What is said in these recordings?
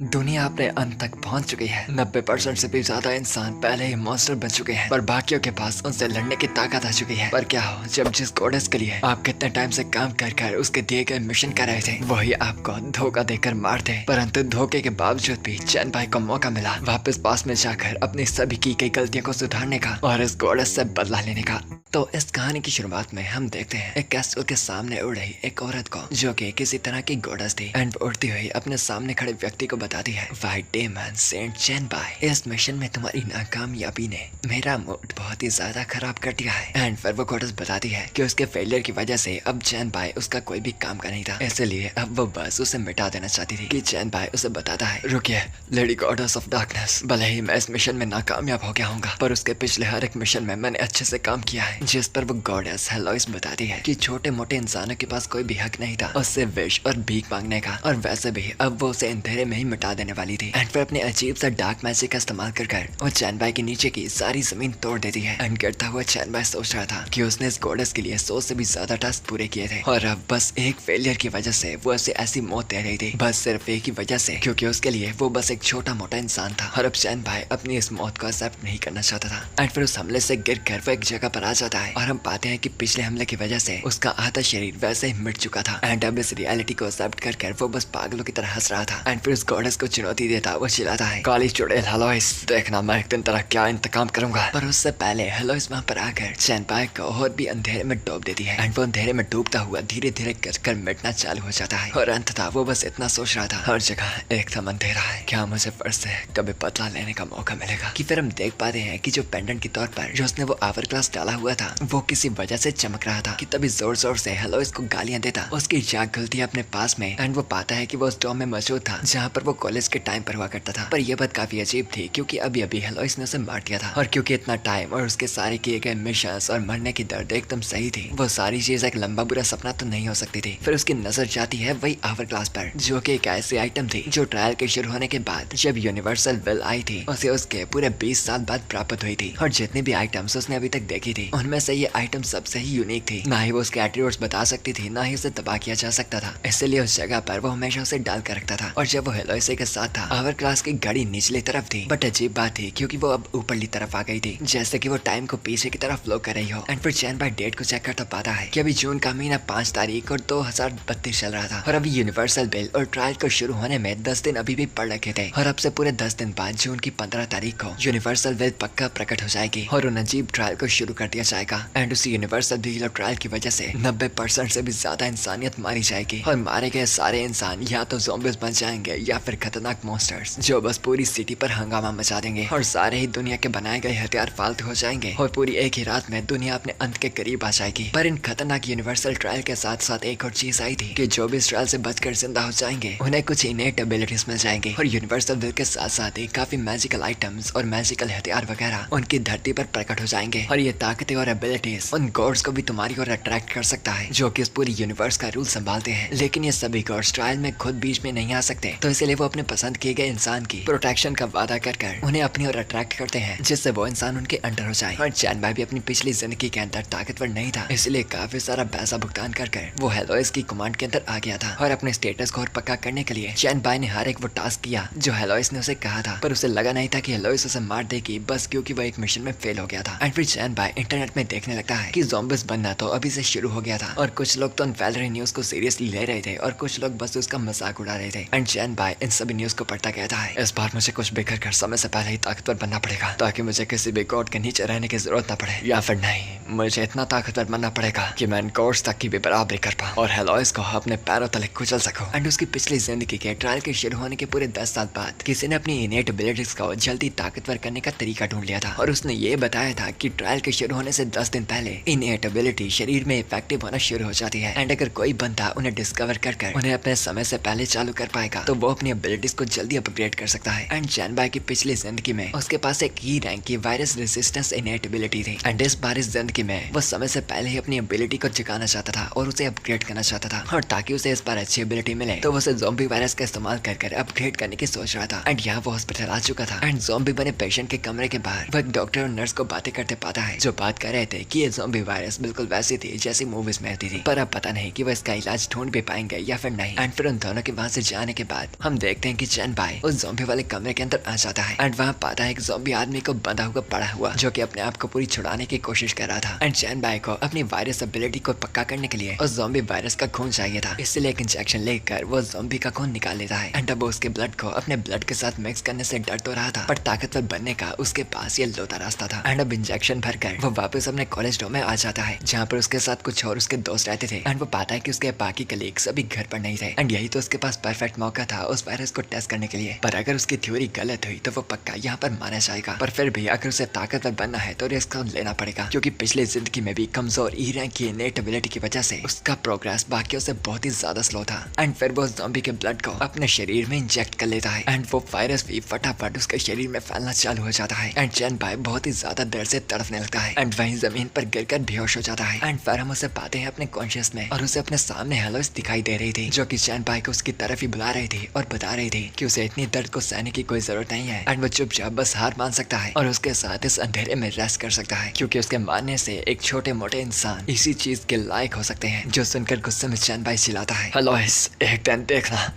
दुनिया अपने अंत तक पहुंच चुकी है। 90% से भी ज्यादा इंसान पहले ही मॉन्स्टर बन चुके हैं, पर बाकियों के पास उनसे लड़ने की ताकत आ चुकी है। पर क्या हो जब जिस गॉडेस के लिए आप कितने टाइम से काम कर कर उसके दिए गए मिशन कर रहे थे, वही आपको धोखा देकर मार दे। परंतु धोखे के बावजूद भी चैन भाई को मौका मिला वापस पास में जाकर अपनी सभी की गई गलतियों को सुधारने का और इस गॉडेस से बदला लेने का। तो इस कहानी की शुरुआत में हम देखते हैं एक कैस्टल के सामने उड़ रही एक औरत को, जो कि किसी तरह की गॉडेस थी, एंड उड़ती हुई अपने सामने खड़े व्यक्ति को बताती है, वाइट डेमन सेंट चैन भाई, इस मिशन में तुम्हारी नाकामयाबी ने मेरा मूड बहुत ही ज्यादा खराब कर दिया है। एंड फिर वो गॉडेस बताती है कि उसके फेलियर की वजह से अब चैन भाई उसका कोई भी काम का नहीं था, इसलिए अब वो बस उसे मिटा देना चाहती थी। कि चैन भाई उसे बताता है, रुकिए लेडी गॉडेस ऑफ डार्कनेस, भले ही मैं इस मिशन में नाकामयाब हो गया हूँ, पर उसके पिछले हर एक मिशन में मैंने अच्छे से काम किया है। जिस पर वो गॉडेस हेलोइस बताती है कि छोटे मोटे इंसानों के पास कोई भी हक नहीं था उससे विश और भीख मांगने का, और वैसे भी अब वो उसे अंधेरे में ही मिटा देने वाली थी। एंड फिर अपने अजीब सा डार्क मैजिक का इस्तेमाल कर वो चैन भाई के नीचे की सारी जमीन तोड़ देती है। एंड गिरता हुआ चैन भाई सोच रहा था कि उसने इस गॉडेस के लिए 100 से भी ज्यादा टास्क पूरे किए थे, और अब बस एक फेलियर की वजह से वो उसे ऐसी मौत दे रही थी, बस सिर्फ एक ही वजह से, क्योंकि उसके लिए वो बस एक छोटा मोटा इंसान था। और अब चैन भाई अपनी इस मौत को एक्सेप्ट नहीं करना चाहता था। एंड फिर उस हमले से गिर कर वो एक जगह पर आ जाता है, और हम पाते हैं कि पिछले हमले की वजह से उसका आधा शरीर वैसे ही मिट चुका था। एंड अब इस रियलिटी को एक्सेप्ट कर वो बस पागलों की तरह हंस रहा था। एंड फिर उस गॉडेस को चुनौती देता वो चिल्लाता है, काली चुड़ैल हेलोइस, देखना मैं एक दिन तेरा क्या इंतकाम करूंगा। पर उससे पहले हेलोइस वहाँ पर आकर चैन भाई को और भी अंधेरे में डूब देती है। एंड वो अंधेरे में डूबता हुआ धीरे धीरे कर मिटना चालू हो जाता है, और अंततः वो बस इतना सोच रहा था, हर जगह एकदम अंधेरा है, क्या मुझे फिर से कभी बदला लेने का मौका मिलेगा। कि फिर हम देख पाते हैं कि जो पेंडेंट के तौर पर जो उसने वो आवर ग्लास डाला हुआ था वो किसी वजह से चमक रहा था। कि तभी जोर जोर से हेलोइस को गालियां देता उसकी जाग खुलती है अपने पास में। एंड वो पाता है कि वो उस डॉम में मौजूद था जहाँ पर वो कॉलेज के टाइम पर हुआ करता था। पर यह बात काफी अजीब थी, क्योंकि अभी अभी हेलोइस ने उसे मार दिया था, और क्योंकि इतना टाइम और उसके सारे किए गए मिशंस और मरने की दर्द एकदम सही थी, वो सारी चीज एक लंबा बुरा सपना तो नहीं हो सकती थी। फिर उसकी नजर जाती है वही आवर ग्लास पर, जो कि एक ऐसी आइटम थी जो ट्रायल के शुरू होने के बाद जब यूनिवर्सल विल आई थी उसे उसके पूरे 20 साल बाद प्राप्त हुई थी। और जितनी भी आइटम्स उसने अभी तक देखी थी उनमें से ये आइटम सबसे ही यूनिक थी। ना ही वो उसके एट्रीब्यूट्स बता सकती थी, ना ही उसे तबाह किया जा सकता था, इसलिए उस जगह पर वो हमेशा उसे डाल कर रखता था। और जब वो हेलोइस के साथ था, आवर ग्लास की घड़ी निचली तरफ थी, बट अजीब बात थी क्योंकि वो अब ऊपरली तरफ आ गई थी, जैसे कि वो टाइम को पीछे की तरफ फ्लो कर रही हो। एंड फिर चैन भाई डेट को चेक करता पाता है कि अभी जून का महीना 5 तारीख और 2032 चल रहा था, और अभी यूनिवर्सल बिल और ट्रायल को शुरू होने में 10 दिन अभी भी पड़ रखे थे। और अब से पूरे 10 दिन बाद जून की 15 तारीख को यूनिवर्सल बिल पक्का प्रकट हो जाएगी और उन अजीब ट्रायल को शुरू कर दिया जाएगा। एंड उसी यूनिवर्सल बिल और ट्रायल की वजह से 90% से भी ज्यादा इंसानियत मारी जाएगी, और मारे गए सारे इंसान या तो ज़ॉम्बीज़ बन जाएंगे या फिर खतरनाक मॉन्स्टर्स जो बस पूरी सिटी पर हंगामा मचा देंगे, और सारे ही दुनिया के बनाए गए हथियार फालतू हो जाएंगे, और पूरी एक ही रात में दुनिया अपने अंत के करीब आ जाएगी। पर इन खतरनाक यूनिवर्सल ट्रायल के साथ साथ एक और चीज आई थी कि जो भी इस ट्रायल से बचकर जिंदा हो जाएंगे उन्हें कुछ इनेट एबिलिटीज मिल जाएंगे, और यूनिवर्सल विल के साथ साथ ही काफी मैजिकल आइटम्स और मैजिकल हथियार वगैरह उनकी धरती पर प्रकट हो जाएंगे। और ये ताकतें और एबिलिटीज उन गॉड्स को भी तुम्हारी ओर अट्रैक्ट कर सकता है, जो कि इस पूरी यूनिवर्स का रूल संभालते हैं। लेकिन ये सभी गॉड्स ट्रायल में खुद बीच में नहीं आ सकते, तो इसलिए वो अपने पसंद किए गए इंसान की प्रोटेक्शन का वादा कर उन्हें अपनी ओर अट्रैक्ट करते हैं, जिससे वो इंसान उनके अंडर हो जाए। और चैन भाई भी अपनी पिछली जिंदगी के अंदर ताकतवर नहीं था, इसलिए काफी सारा पैसा भुगतान कर वो हेलोइस की कमांड के अंदर आ गया था। और अपने स्टेटस को और पक्का करने के लिए चैन भाई ने हर एक वो टास्क किया जो हेलोइस ने उसे कहा था, पर उसे लगा नहीं था कि हेलोइस उसे मार देगी, बस क्योंकि वो एक मिशन में फेल हो गया था। एंड फिर चैन भाई इंटरनेट में देखने लगता है कि ज़ॉम्बीज़ बनना तो अभी से शुरू हो गया था, और कुछ लोग तो फैल रही न्यूज को सीरियसली ले रहे थे और कुछ लोग बस उसका मजाक उड़ा रहे थे। एंड चैन भाई इन सभी न्यूज को पढ़ता कहता है, इस बार मुझे कुछ बिखर कर समय से पहले ही ताकतवर बनना पड़ेगा, ताकि मुझे किसी भी गॉड के नीचे रहने की जरूरत न पड़े, या फिर नहीं, मुझे इतना ताकतवर बनना पड़ेगा कि मैं इन गॉड्स तक की भी बराबरी कर पाऊं और हेलोइस को अपने पैरों तले कुचल सकूं। एंड उसकी पिछली जिंदगी के ट्रायल के शुरू होने के पूरे 10 साल बाद किसी ने अपनी इनेट एबिलिटीज को जल्दी ताकतवर करने का तरीका ढूंढ लिया था, और उसने ये बताया था कि ट्रायल के शुरू होने से 10 दिन पहले इनेट एबिलिटी शरीर में इफेक्टिव होना शुरू हो जाती है। एंड अगर कोई बंदा उन्हें डिस्कवर कर उन्हें अपने समय से पहले चालू कर पाएगा तो वो अपनी एबिलिटीज को जल्दी अपग्रेड कर सकता है। एंड चैन भाई की पिछली जिंदगी में उसके पास एक ई रैंक की वायरस रेजिस्टेंस इनेट एबिलिटी थी, एंड इस बार इस जिंदगी में वो समय से पहले ही अपनी एबिलिटी को जगाना चाहता था और उसे अपग्रेड करना चाहता था, और ताकि उसे इस बार अच्छी एबिलिटी मिले तो वो उसे ज़ॉम्बी वायरस का इस्तेमाल कर अपग्रेड करने की सोच रहा था। एंड यहाँ वो हॉस्पिटल आ चुका था, एंड ज़ॉम्बी बने पेशेंट के कमरे के बाहर वो एक डॉक्टर और नर्स को बातें करते पाता है, जो बात कर रहे थे कि ये ज़ॉम्बी वायरस बिल्कुल वैसी थी जैसी मूवीज में आती थी, पर अब पता नहीं कि वो इसका इलाज ढूंढ भी पाएंगे या फिर नहीं। एंड फिर उन दोनों के वहां से जाने के बाद हम देखते हैं कि चैन बाई उस ज़ॉम्बी वाले कमरे के अंदर आ जाता है एंड वहाँ पाता है एक ज़ॉम्बी आदमी को बंधा हुआ पड़ा हुआ जो कि अपने आप को पूरी छुड़ाने की कोशिश कर रहा था। एंड चैन बाई को अपनी वायरस एबिलिटी को पक्का करने के लिए उस ज़ॉम्बी वायरस का खून चाहिए था, इसलिए एक इंजेक्शन लेकर वो ज़ॉम्बी का खून निकाल लेता है एंड अब उसके ब्लड को अपने ब्लड के साथ मिक्स करने से डर तो रहा था पर ताकतवर बनने का उसके पास ये लोता रास्ता था। एंड अब इंजेक्शन भरकर वो वापस अपने कॉलेज रूम में आ जाता है जहाँ पर उसके साथ कुछ और उसके दोस्त रहते थे एंड वो पाता है कि उसके बाकी कलीग्स अभी घर पर नहीं थे एंड यही तो उसके पास परफेक्ट मौका था उस वायरस को टेस्ट करने के लिए। पर अगर उसकी थ्योरी गलत हुई तो वो पक्का यहाँ पर मारा जाएगा, पर फिर भी अगर उसे ताकतवर बनना है तो रिस्क लेना पड़ेगा क्योंकि पिछली जिंदगी में भी कमजोर ई रैंक की इनेट एबिलिटी की वजह से उसका प्रोग्रेस बाकियों से बहुत ही ज्यादा स्लो था। एंड फिर वो ज़ॉम्बी के ब्लड को अपने शरीर में इंजेक्ट कर लेता है एंड वो वायरस भी फटाफट उसके शरीर में फैलना चालू हो जाता है एंड चैन बाई बहुत ही ज्यादा दर्द से तड़पने लगता है एंड वहीं जमीन पर गिरकर बेहोश हो जाता है। एंड फिर हम उसे पाते हैं अपने कॉन्शियस में और उसे अपने सामने हेलोइस दिखाई दे रही थी जो कि चैन बाई को उसकी तरफ ही बुला रही थी और बता रही थी कि उसे इतनी दर्द को सहने की कोई जरूरत नहीं है एंड वो चुपचाप बस हार मान सकता है और उसके साथ इस अंधेरे में रेस्ट कर सकता है क्योंकि उसके मानने से एक छोटे मोटे इंसान इसी चीज के लायक हो सकते हैं। जो सुनकर गुस्से में चैन बाई चिल्लाता है, हेलोइस एक दिन देखना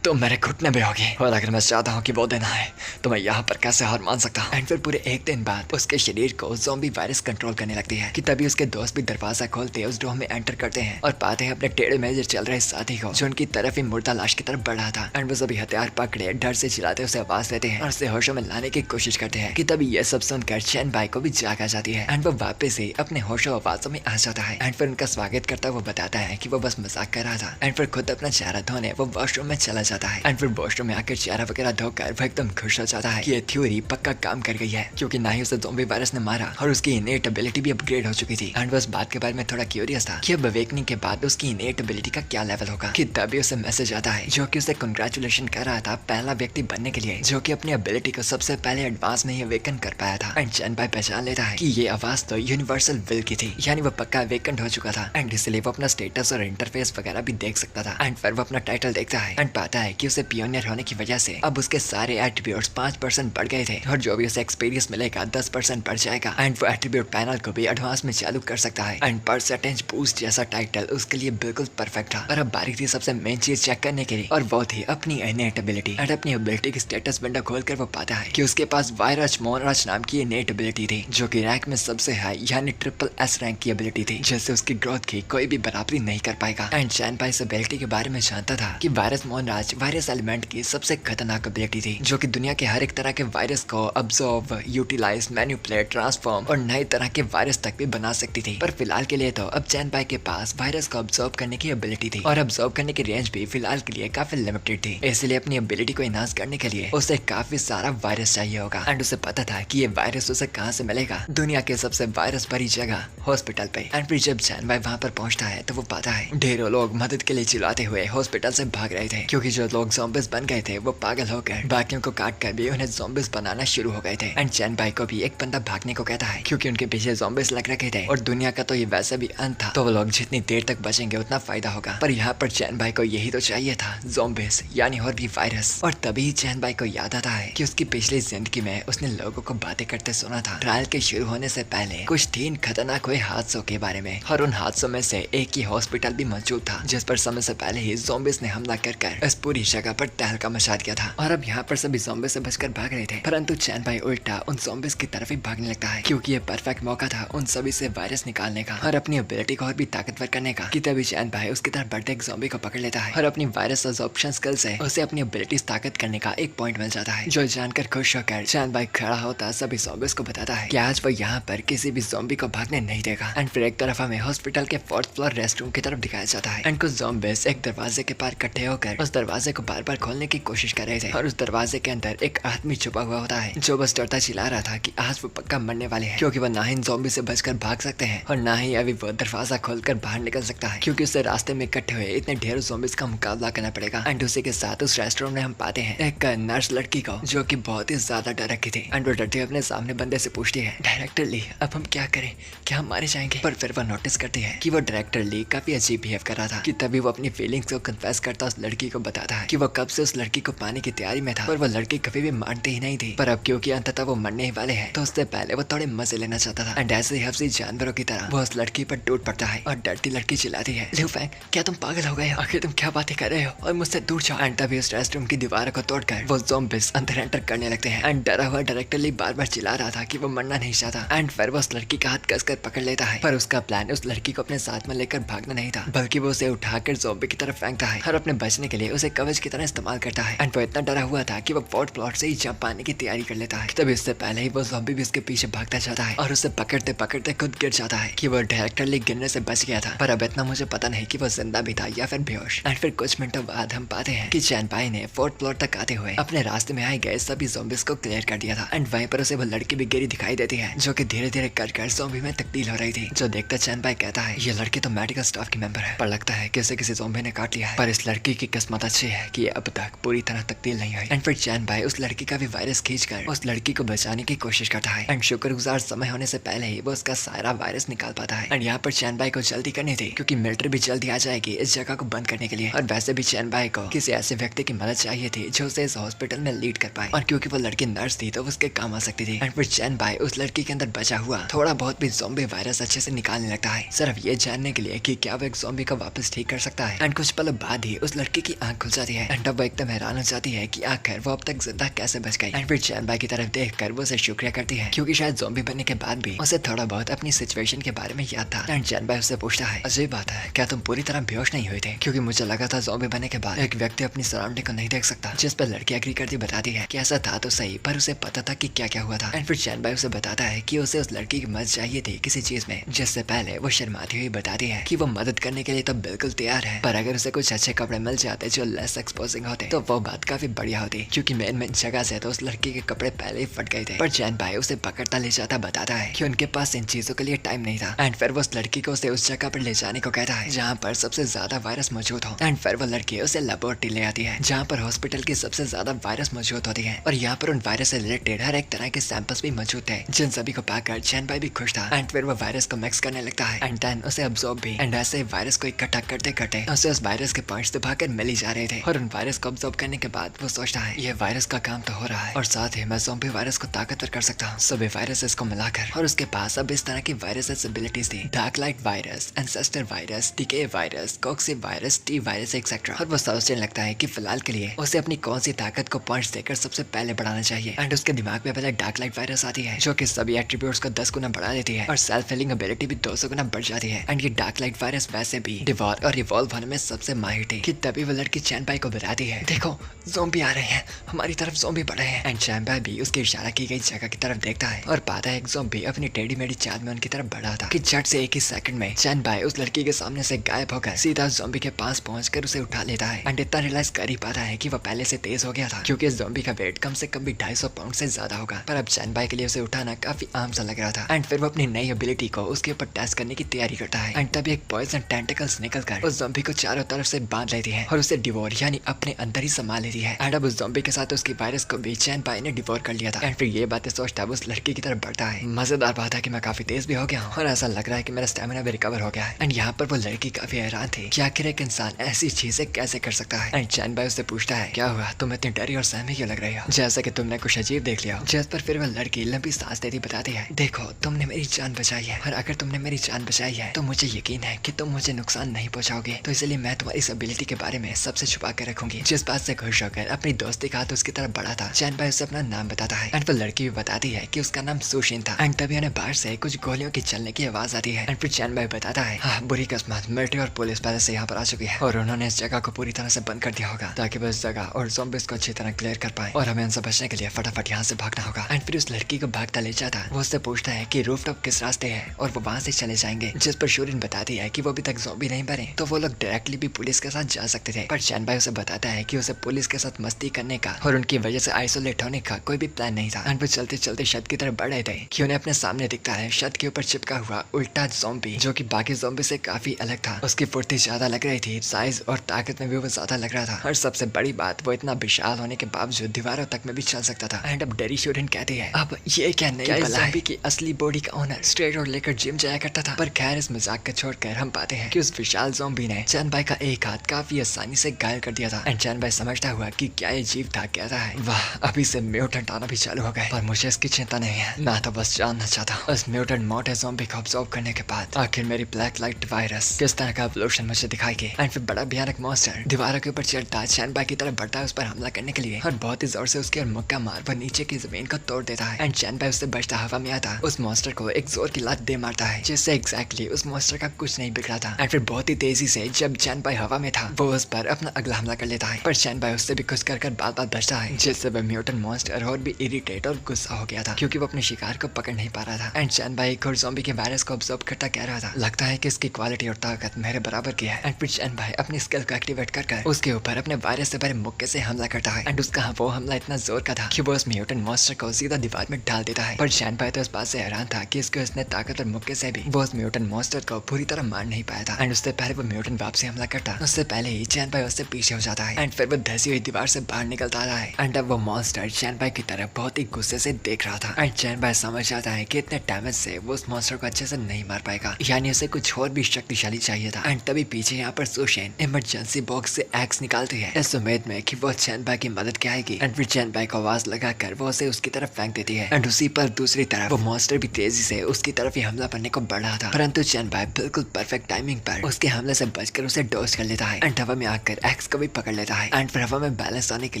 तो मेरे घुटने में होगी और अगर मैं चाहता हूँ कि वो दिन आए तो मैं यहाँ पर कैसे हार मान सकता हूँ। एंड फिर पूरे एक दिन बाद उसके शरीर को ज़ॉम्बी वायरस कंट्रोल करने लगती है कि तभी उसके दोस्त भी दरवाजा खोलते उस डोर में एंटर करते हैं और पाते हैं अपने टेढ़े मेढ़े चल रहे साथी को जो उनकी तरफ ही मुर्दा लाश की तरफ बढ़ रहा था। एंड वो सभी हथियार पकड़े डर से चिल्लाते उसे आवाज देते हैं और उसे होशों में लाने की कोशिश करते हैं कि तभी ये सब सुनकर चैन बाई को भी जाग आ जाती है एंड वो वापस से अपने होशो आवाजों में आ जाता है। एंड फिर उनका स्वागत करता वो बताता है कि वो बस मजाक कर रहा था एंड फिर खुद अपना चेहरा धोने वो वॉशरूम में चला जाता है एंड फिर वॉशरूम में आकर चेहरा वगैरह धोकर वो एकदम खुश हो जाता है कि ये थ्योरी पक्का काम कर गई है क्योंकि ना ही उसे ज़ॉम्बी वायरस ने मारा और उसकी इनेट एबिलिटी भी अपग्रेड हो चुकी थी। एंड वो इस बात के बारे में थोड़ा क्यूरियस था कि अब अवेकनिंग के बाद उसकी इनेट एबिलिटी का क्या लेवल होगा कि तभी उसे मैसेज आता है जो कि उसे कंग्रेचुलेशन कर रहा था पहला व्यक्ति बनने के लिए जो कि अपनी एबिलिटी को सबसे पहले एडवांस में ही अवेकन कर पाया था। एंड चैन बाई पहचान लेता है कि ये आवाज तो यूनिवर्सल विल की थी यानी वो पक्का अवेकन हो चुका था एंड इसलिए वो अपना स्टेटस और इंटरफेस वगैरह भी देख सकता था। एंड फिर वो अपना टाइटल देखता है एंड पाता है कि उसे पियोनियर होने की वजह से अब उसके सारे एट्रीब्यूट्स 5% बढ़ गए थे और जो भी उसे एक्सपीरियंस मिलेगा 10% बढ़ जाएगा एंड वो एट्रीब्यूट पैनल को भी एडवांस में चालू कर सकता है एंड परसेंटेज बूस्ट जैसा टाइटल उसके लिए बिल्कुल परफेक्ट था। और अब बारी थी सबसे मेन चीज चेक करने के लिए और वो थी अपनी इनेट एबिलिटी। एंड अपनी एबिलिटी की स्टेटस विंडो खोलकर वो पाता है कि उसके पास वायरस मोनराज नाम की इनेट एबिलिटी थी जो कि रैंक में सबसे हाई यानी SSS रैंक की एबिलिटी थी जिससे उसकी ग्रोथ की कोई भी बराबरी नहीं कर पाएगा। एंड चैन बाई इस एबिलिटी के बारे में जानता था कि वायरस मोनराज वायरस एलिमेंट की सबसे खतरनाक एबिलिटी थी जो कि दुनिया के हर एक तरह के वायरस को अब्सॉर्ब, यूटिलाइज, मैनिपुलेट, ट्रांसफॉर्म और नए तरह के वायरस तक भी बना सकती थी। पर फिलहाल के लिए तो अब चैन बाई के पास वायरस को अब्सॉर्ब करने की एबिलिटी थी और अब्सॉर्ब करने की रेंज भी फिलहाल के लिए काफी लिमिटेड थी, इसलिए अपनी एबिलिटी को इनहांस करने के लिए उसे काफी सारा वायरस चाहिए होगा। एंड उसे पता था कि ये वायरस उसे कहाँ से मिलेगा, दुनिया के सबसे वायरस भरी जगह हॉस्पिटल पे। एंड फिर जब चैन बाई वहाँ पर पहुँचता है तो वो पाता है ढेरों लोग मदद के लिए चिल्लाते हुए हॉस्पिटल से भाग रहे थे क्योंकि जो लोग ज़ॉम्बिस बन गए थे वो पागल होकर बाकियों को काट कर भी उन्हें ज़ॉम्बिस बनाना शुरू हो गए थे। एंड चैन बाई को भी एक बंदा भागने को कहता है क्योंकि उनके पीछे ज़ॉम्बिस लग रखे थे और दुनिया का तो ये वैसे भी अंत था, तो वो लोग जितनी देर तक बचेंगे उतना फायदा होगा। पर यहाँ पर चैन बाई को यही तो चाहिए था, ज़ॉम्बिस यानी और भी वायरस। और तभी चैन बाई को याद आता है कि उसकी पिछली जिंदगी में उसने लोगों को बातें करते सुना था ट्रायल के शुरू होने से पहले कुछ 3 खतरनाक हुए हादसों के बारे में और उन हादसों में से एक ही हॉस्पिटल भी मौजूद था जिस पर समय से पहले ही ज़ॉम्बिस ने हमला कर इस पूरी जगह पर तहलका मचा दिया था। और अब यहाँ पर सभी ज़ॉम्बिस से बचकर भाग रहे थे, परंतु चैन बाई उल्टा उन ज़ॉम्बिस की तरफ ही भागने लगता है क्योंकि ये परफेक्ट मौका था उन सभी से वायरस निकालने का और अपनी एबिलिटी को और भी ताकतवर करने का। कि तभी चैन बाई उसकी तरफ बढ़ते एक ज़ॉम्बी को पकड़ लेता है और अपनी वायरस अब्जॉर्प्शन स्किल से उसे अपनी एबिलिटी ताकत करने का एक पॉइंट मिल जाता है जो जानकर खुश होकर चैन बाई खड़ा होता सभी ज़ॉम्बिस को बताता है कि आज वो यहाँ पर किसी भी ज़ॉम्बी को भागने नहीं देगा। एंड फिर एक तरफ हमें हॉस्पिटल के 4th फ्लोर रेस्ट रूम की तरफ दिखाया जाता है एंड कुछ ज़ॉम्बिस एक दरवाजे के पार इकट्ठे होकर उस दरवाजे को बार बार खोलने की कोशिश कर रहे थे और उस दरवाजे के अंदर एक आदमी छुपा हुआ होता है जो बस डरता चिल्ला रहा था कि आज वो पक्का मरने वाले हैं क्योंकि वो ना ही इन ज़ॉम्बी से बचकर भाग सकते हैं और ना ही अभी वो दरवाजा खोलकर बाहर निकल सकता है क्योंकि उसे रास्ते में इकट्ठे हुए इतने ढेरों ज़ॉम्बिस का मुकाबला करना पड़ेगा। एंड उसी के साथ उस रेस्टोरेंट में हम पाते हैं एक नर्स लड़की को जो कि बहुत ही ज्यादा डर रखी थी एंड वो डरते हुए अपने सामने बंदे से पूछती है, डायरेक्टर ली अब हम क्या करें, क्या हम मारे जाएंगे? पर फिर वो नोटिस करती है कि वो डायरेक्टर ली काफी अजीब बिहेव कर रहा था कि तभी वो अपनी फीलिंग्स को कन्फेस करता उस लड़की को बता बताता है कि वो कब से उस लड़की को पाने की तैयारी में था, पर वो लड़की कभी भी मानती ही नहीं थी। पर अब क्योंकि अंततः वो मरने ही वाले हैं, तो उससे पहले वो थोड़े मजे लेना चाहता था। एंड ऐसे ही हफ्सी जानवरों की तरह वो उस लड़की पर टूट पड़ता है और डरती लड़की चिल्लाती है, लिu फैंग, क्या तुम पागल हो गए हो? आखिर तुम क्या बातें कर रहे हो और मुझसे दूर जाओ। एंड तभी उस रेस्टरूम की दीवार को तोड़कर वो ज़ॉम्बीज़ अंदर एंटर करने लगते हैं। एंड डरा हुआ डायरेक्टर ली बार बार चिल्ला रहा था कि वो मरना नहीं चाहता। एंड फिर वो उस लड़की का हाथ कसकर पकड़ लेता है, पर उसका प्लान उस लड़की को अपने साथ में लेकर भागना नहीं था, बल्कि वो उसे उठाकर ज़ॉम्बी की तरफ फेंकता है और अपने बचने के लिए उसे कवच की तरह इस्तेमाल करता है। एंड वो इतना डरा हुआ था कि वो फोर्थ फ्लोर से ही जंप पाने की तैयारी कर लेता है। तभी इससे पहले ही वो ज़ॉम्बी भी उसके पीछे भागता जाता है और उसे पकड़ते पकड़ते खुद गिर जाता है कि वो डायरेक्टली गिरने से बच गया था। पर अब इतना मुझे पता नहीं कि वो जिंदा भी था या फिर बेहोश। एंड फिर कुछ मिनटों बाद हम पाते हैं कि चैनपाई ने फोर्थ फ्लोर तक आते हुए अपने रास्ते में आए गए सभी ज़ॉम्बीज को क्लियर कर दिया था। एंड वहीं पर उसे वो लड़की भी गिरी दिखाई देती है, जो कि धीरे धीरे कर ज़ॉम्बी में तब्दील हो रही थी। जो देखता चैनपाई कहता है, ये लड़की तो मेडिकल स्टाफ की मेंबर है, पर लगता है किसी ज़ॉम्बी ने काट लिया है। पर इस लड़की की किस्मत अच्छी है कि अब तक पूरी तरह तब्दील नहीं हुई। एंड फिर चैनपाई उस लड़की का भी वायरस खींचकर उस लड़की को बचाने की कोशिश करता है। एंड शुक्रगुजार समय होने से पहले ही वो उसका सारा वायरस निकाल पाता है। एंड यहाँ पर चैनपाई को जल्दी करनी थी, क्योंकि मिलिट्री भी जल्दी आ जाएगी इस जगह को बंद करने के लिए। और वैसे भी चैनपाई को किसी ऐसे व्यक्ति की मदद चाहिए थी जो उसे इस हॉस्पिटल में लीड कर पाए, और क्योंकि वो लड़की नर्स थी तो उसके काम आ सकती थी। एंड फिर चैनपाई उस लड़की के अंदर बचा हुआ थोड़ा बहुत भी ज़ॉम्बी वायरस अच्छे से निकालने लगता है, सिर्फ ये जानने के लिए कि क्या वो एक ज़ॉम्बी को वापस ठीक कर सकता है। एंड कुछ पलों बाद ही उस लड़की की आंख खुल जाती है। एंड अब वो एकदम हैरान हो जाती है कि आखिर वो अब तक जिंदा कैसे बच गई। एंड फिर चैनपाई की तरफ देखकर वो उसे शुक्रिया करती है, क्योंकि शायद ज़ॉम्बी बनने के बाद भी उसे थोड़ा बहुत अपनी सिचुएशन के बारे में याद था। एंड चैनपाई उससे पूछता है, अजीब बात है, क्या तुम पूरी तरह बेहोश नहीं हुए थे? क्योंकि मुझे लगा था ज़ॉम्बी बनने के बाद एक व्यक्ति अपनी सराउंडिंग को नहीं देख सकता। जिस पर लड़की एग्री करती बताती है कि ऐसा था तो सही, पर उसे पता था कि क्या क्या हुआ था। एंड फिर चैनपाई उसे बताता है कि उसे उस लड़की की मदद चाहिए थी किसी चीज में, जिससे पहले वो शर्माती हुई बताती है कि वो मदद करने के लिए तो बिल्कुल तैयार है, पर अगर उसे कुछ अच्छे कपड़े मिल जाते जो लेस एक्सपोजिंग होते तो वो बात काफी बढ़िया होती, क्योंकि मेन जगह से तो उस लड़की के कपड़े पहले ही फट गए थे। पर चैनपाई उसे पकड़ता ले जाता बताता है कि उनके पास इन चीजों के लिए टाइम नहीं था। एंड फिर वो उस लड़की को उसे उस जगह पर ले जाने को कहता है जहाँ पर सबसे ज्यादा वायरस मौजूद हो। एंड फिर वो लड़की उसे लेबोरेटरी ले आती है, जहाँ पर हॉस्पिटल की सबसे ज्यादा वायरस मौजूद होती है, और यहाँ पर उन वायरस से रिलेटेड हर एक तरह के सैंपल्स भी मौजूद थे, जिन सभी को पाकर चैनपाई भी खुश था। एंड फिर वो वायरस को मिक्स करने लगता है एंड देन उसे अब्सॉर्ब भी। एंड ऐसे वायरस को इकट्ठा करते करते उसे उस वायरस के पॉइंट्स दबाकर मिल ही जा रहे थे, और उन वायरस को अब्सॉर्ब करने के बाद वो सोचता है ये वायरस का काम तो हो रहा है, और साथ ही मैं ज़ॉम्बी वायरस को ताकतवर कर सकता हूँ सभी वायरसेस को मिलाकर। और उसके पास अब इस तरह की वायरस एबिलिटीज थी, dark light virus, ancestor virus, DK virus, coxy virus, T virus etcetera. और वो सोचने लगता है कि फिलहाल के लिए उसे अपनी कौन सी ताकत को पॉइंट्स देकर सबसे पहले बढ़ाना चाहिए। एंड उसके दिमाग में पहले डार्क लाइट वायरस आती है, जो कि सभी एट्रीब्यूट्स को 10 गुना बढ़ा देती है, और सेल्फ हीलिंग एबिलिटी भी 200 गुना बढ़ जाती है। एंड ये डार्क लाइट वायरस वैसे भी डिवॉर और रिवॉल्व होने में सबसे माहिर थी, कि तभी वो लड़की चैनपाई को बताती है, देखो ज़ॉम्बी आ रहे हैं, हमारी तरफ ज़ॉम्बी बढ़े हैं। एंड चैनपाई भी उसके इशारा की गई जगह की तरफ देखता है और पाता है एक ज़ॉम्बी अपनी टेढ़ी मेढ़ी चाल में उनकी तरफ बढ़ा था, कि झट से एक ही सेकंड में चैनपाई उस लड़की के सामने से गायब होकर सीधा ज़ॉम्बी के पास पहुंचकर उसे उठा लेता है। एंड इतना रियलाइज कर ही पाता है कि वो पहले से तेज हो गया था, क्योंकि इस ज़ॉम्बी का वेट कम से कम भी 250 पाउंड से ज्यादा होगा। पर अब चैनपाई के लिए उसे उठाना काफी आम सा लग रहा था। एंड फिर वो अपनी नई एबिलिटी को उसके ऊपर टेस्ट करने की तैयारी करता है। एंड तभी एक पॉइजन टेंटिकल्स निकलकर उस ज़ॉम्बी को चारों तरफ से बांध लेती है और उसे डिवोर यानी अपने अंदर ही संभाल लेती है। एंड अब उस ज़ॉम्बी के साथ उसकी वायरस को भी चैनपाई ने डिवोर कर लिया था। एंड फिर ये बातें सोचता उस लड़की की तरफ बढ़ता है। मजेदार बात है कि मैं काफी तेज भी हो गया हूँ, और ऐसा लग रहा है कि मेरा स्टेमिना भी रिकवर हो गया है। एंड यहाँ पर वो लड़की काफी हैरान थी कि आखिर एक इंसान ऐसी चीजें कैसे कर सकता है। एंड चैनपाई उससे पूछता है, क्या हुआ, तुम इतनी डरी और सहमी क्यों लग रही हो, जैसा कि तुमने कुछ अजीब देख लिया। जिस पर फिर वह लड़की लंबी सांस लेती बताती है, देखो तुमने मेरी जान बचाई है, और अगर तुमने मेरी जान बचाई है तो मुझे यकीन है कि तुम मुझे नुकसान नहीं पहुंचाओगे, तो इसलिए मैं तुम्हारी इस एबिलिटी के बारे में सबसे छुपा कर रखूंगी। जिस बात से खुश होकर अपनी दोस्ती का हाथ उसकी तरफ बढ़ा था, चैनपाई उसे अपना नाम बताता है। एंड वो लड़की भी बताती है कि उसका नाम सुशिन था। एंड तभी उन्हें बाहर से कुछ गोलियों की चलने की आवाज आती है। एंड फिर चैनपाई बताता है, हाँ बुरी किस्मत, मिलिट्री और पुलिस पहले से यहाँ पर आ चुकी है, और उन्होंने इस जगह को पूरी तरह से बंद कर दिया होगा, ताकि वो इस जगह और ज़ॉम्बीज़ को अच्छी तरह क्लियर कर पाए, और हमें उनसे बचने के लिए फटाफट यहाँ से भागना होगा। एंड फिर उस लड़की को भागता ले जाता वो उससे पूछता है कि रूफटॉप किस रास्ते है, और वो वहाँ से चले जाएंगे। जिस पर शूरिन बताती है कि वो अभी तक ज़ॉम्बी नहीं बने, तो वो लोग डायरेक्टली भी पुलिस के साथ जा सकते थे। पर चैनपाई उसे बताता है कि उसे पुलिस के साथ मस्ती करने का और उनकी वजह से आइसोलेट होने का कोई भी प्लान नहीं था। एंड वो चलते चलते छत की तरफ बढ़ रहे थे कि उन्हें अपने सामने दिखता है छत के ऊपर चिपका हुआ उल्टा ज़ॉम्बी, जो कि बाकी ज़ॉम्बी से काफी अलग था। उसकी फुर्ती ज्यादा लग रही थी, साइज और ताकत में भी वो ज्यादा लग रहा था, और सबसे बड़ी बात वो इतना विशाल होने के बावजूद दीवारों तक में भी चल सकता था। एंड अब डरी शूरिन कहती है, अब ये क्या नई ज़ॉम्बी की असली बॉडी का ओनर स्ट्रेट और लेकर जिम जाया करता था। पर खैर इस मजाक को छोड़कर हम पाते हैं कि उस विशाल ज़ॉम्बी ने चैनपाई का एक हाथ काफी आसानी से गायब घायल कर दिया था। एंड चैन भाई समझता हुआ कि क्या ये जीव था कहता है, वाह अभी से म्यूटेंट आना भी चालू हो गए, पर मुझे इसकी चिंता नहीं है, मैं तो बस जानना चाहता हूँ उस म्यूटेंट मोटे ज़ॉम्बी को ऑब्जर्व करने के बाद आखिर मेरी ब्लैक लाइट वायरस किस तरह का एवोल्यूशन मुझे दिखाएगी। एंड फिर बड़ा भयानक मॉन्स्टर दीवारों के ऊपर चढ़ता चैन भाई की तरफ बढ़ता है उस पर हमला करने के लिए, और बहुत ही जोर से उसके और मुक्का मार वो नीचे की जमीन को तोड़ देता है। एंड चैन भाई उससे बचता हवा में आता उस मॉन्स्टर को एक जोर की लात दे मारता है, जिससे एग्जैक्टली उस मॉन्स्टर का कुछ नहीं बिगड़ा था। एंड फिर बहुत ही तेजी से जब चैन भाई हवा में था वो उस पर अपना अगला हमला कर लेता है, पर चैन भाई उससे भी कुछ कर बात बचता है, जिससे वह म्यूटेंट मॉन्स्टर और भी इरिटेट और गुस्सा हो गया था क्योंकि वो अपने शिकार को पकड़ नहीं पा रहा था। एंड चैन भाई एक और ज़ॉम्बी के वायरस को ऑब्जर्व करता कह रहा था, लगता है कि इसकी क्वालिटी और ताकत मेरे बराबर की है। एंड फिर चैन भाई अपनी स्किल को एक्टिवेट कर उसके ऊपर अपने वायरस से भरे मुक्के से हमला करता है। एंड उसका वो हमला इतना जोर का था कि वो उस म्यूटेंट मॉन्स्टर को सीधा दीवार में डाल देता है, पर चैन भाई तो इस बात से हैरान था कि इसके उसने ताकत और मुक्के से भी वो उस म्यूटेंट मॉन्स्टर को पूरी तरह मार नहीं पाया था। एंड उससे पहले वो म्यूटेंट वापसी हमला करता उससे पहले ही चैन भाई उससे पीछे हो जाता है। एंड फिर वो धसी हुई दीवार से बाहर निकलता रहा है। एंड अब वो मॉन्स्टर चैन भाई की तरफ बहुत ही गुस्से से देख रहा था। एंड चैन भाई समझ जाता है कि इतने डैमेज से वो उस मॉन्स्टर को अच्छे से नहीं मार पाएगा, यानी उसे कुछ और भी शक्तिशाली चाहिए था। एंड तभी पीछे यहाँ पर सुशेन इमरजेंसी बॉक्स से एक्स निकालती है इस उम्मीद में कि वो चैन भाई की मदद क्या आएगी। एंड फिर चैन भाई को आवाज लगाकर वो उसे उसकी तरफ फेंक देती है। एंड उसी पर दूसरी तरफ वो मॉन्स्टर भी तेजी से उसकी तरफ ही हमला करने को बढ़ रहा था, परंतु चैन भाई बिल्कुल परफेक्ट टाइमिंग पर उसके हमले से बचकर उसे डॉज कर लेता है। एंड हवा में आकर एक्स को भी पकड़ लेता है। एंड फिर हवा में बैलेंस आने के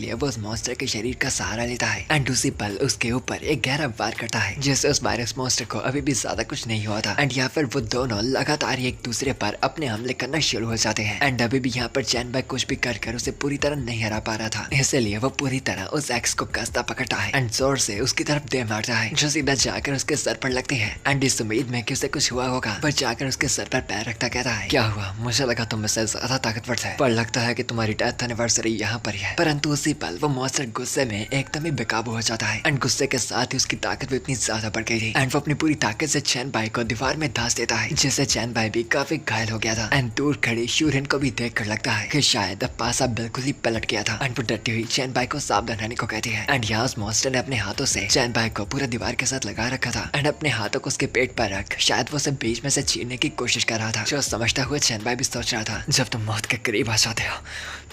लिए वो उस मॉन्स्टर के शरीर का सहारा लेता है। एंड उसी पल उसके ऊपर एक गहरा वार करता है, जिससे उस वायरस मॉन्स्टर को अभी भी ज्यादा कुछ नहीं हुआ था। एंड यहाँ पर वो दोनों लगातार एक दूसरे पर अपने हमले करना शुरू हो जाते हैं। एंड अभी भी यहाँ पर चैन भाई कुछ भी कर उसे पूरी तरह नहीं हरा पा रहा था, इसलिए वो पूरी तरह उस एक्स को कसता पकड़ता है एंड जोर से उसकी तरफ दे मारता है, जो सीधा जाकर उसके सर पर लगती है। एंड इस उम्मीद में कि उसे कुछ हुआ होगा, पर जाकर उसके सर पर पैर रखता कहता है, क्या हुआ, मुझे लगा तुम मुझसे ज्यादा ताकतवर थे, पर लगता है कि तुम्हारी डेथ एनिवर्सरी यहाँ पर ही है। परंतु उसी पल वो मॉन्स्टर गुस्से में एकदम ही बेकाबू हो जाता है। एंड गुस्से के साथ ही उसकी ताकत भी इतनी ज्यादा बढ़ गई थी। एंड वो अपनी पूरी ताकत से चैन भाई को दीवार में धंस देता है, जिससे चैन भाई भी काफी घायल हो गया था। एंड दूर खड़ी शूरन को भी देख कर लगता है कि शायद अब पासा बिल्कुल ही पलट गया था। एंड वो डरती हुई चैन भाई को सावधान रहने को कहती है। एंड यहाँ उस मॉन्स्टर ने अपने हाथों से चैन भाई को पूरा दीवार के साथ लगा रखा था। एंड अपने हाथों को उसके पेट पर रख शायद वो उसे बीच में से चीरने की कोशिश कर रहा था, जो समझता हुआ चैन भाई भी सोच रहा था, जब तुम मौत के करीब आ जाते हो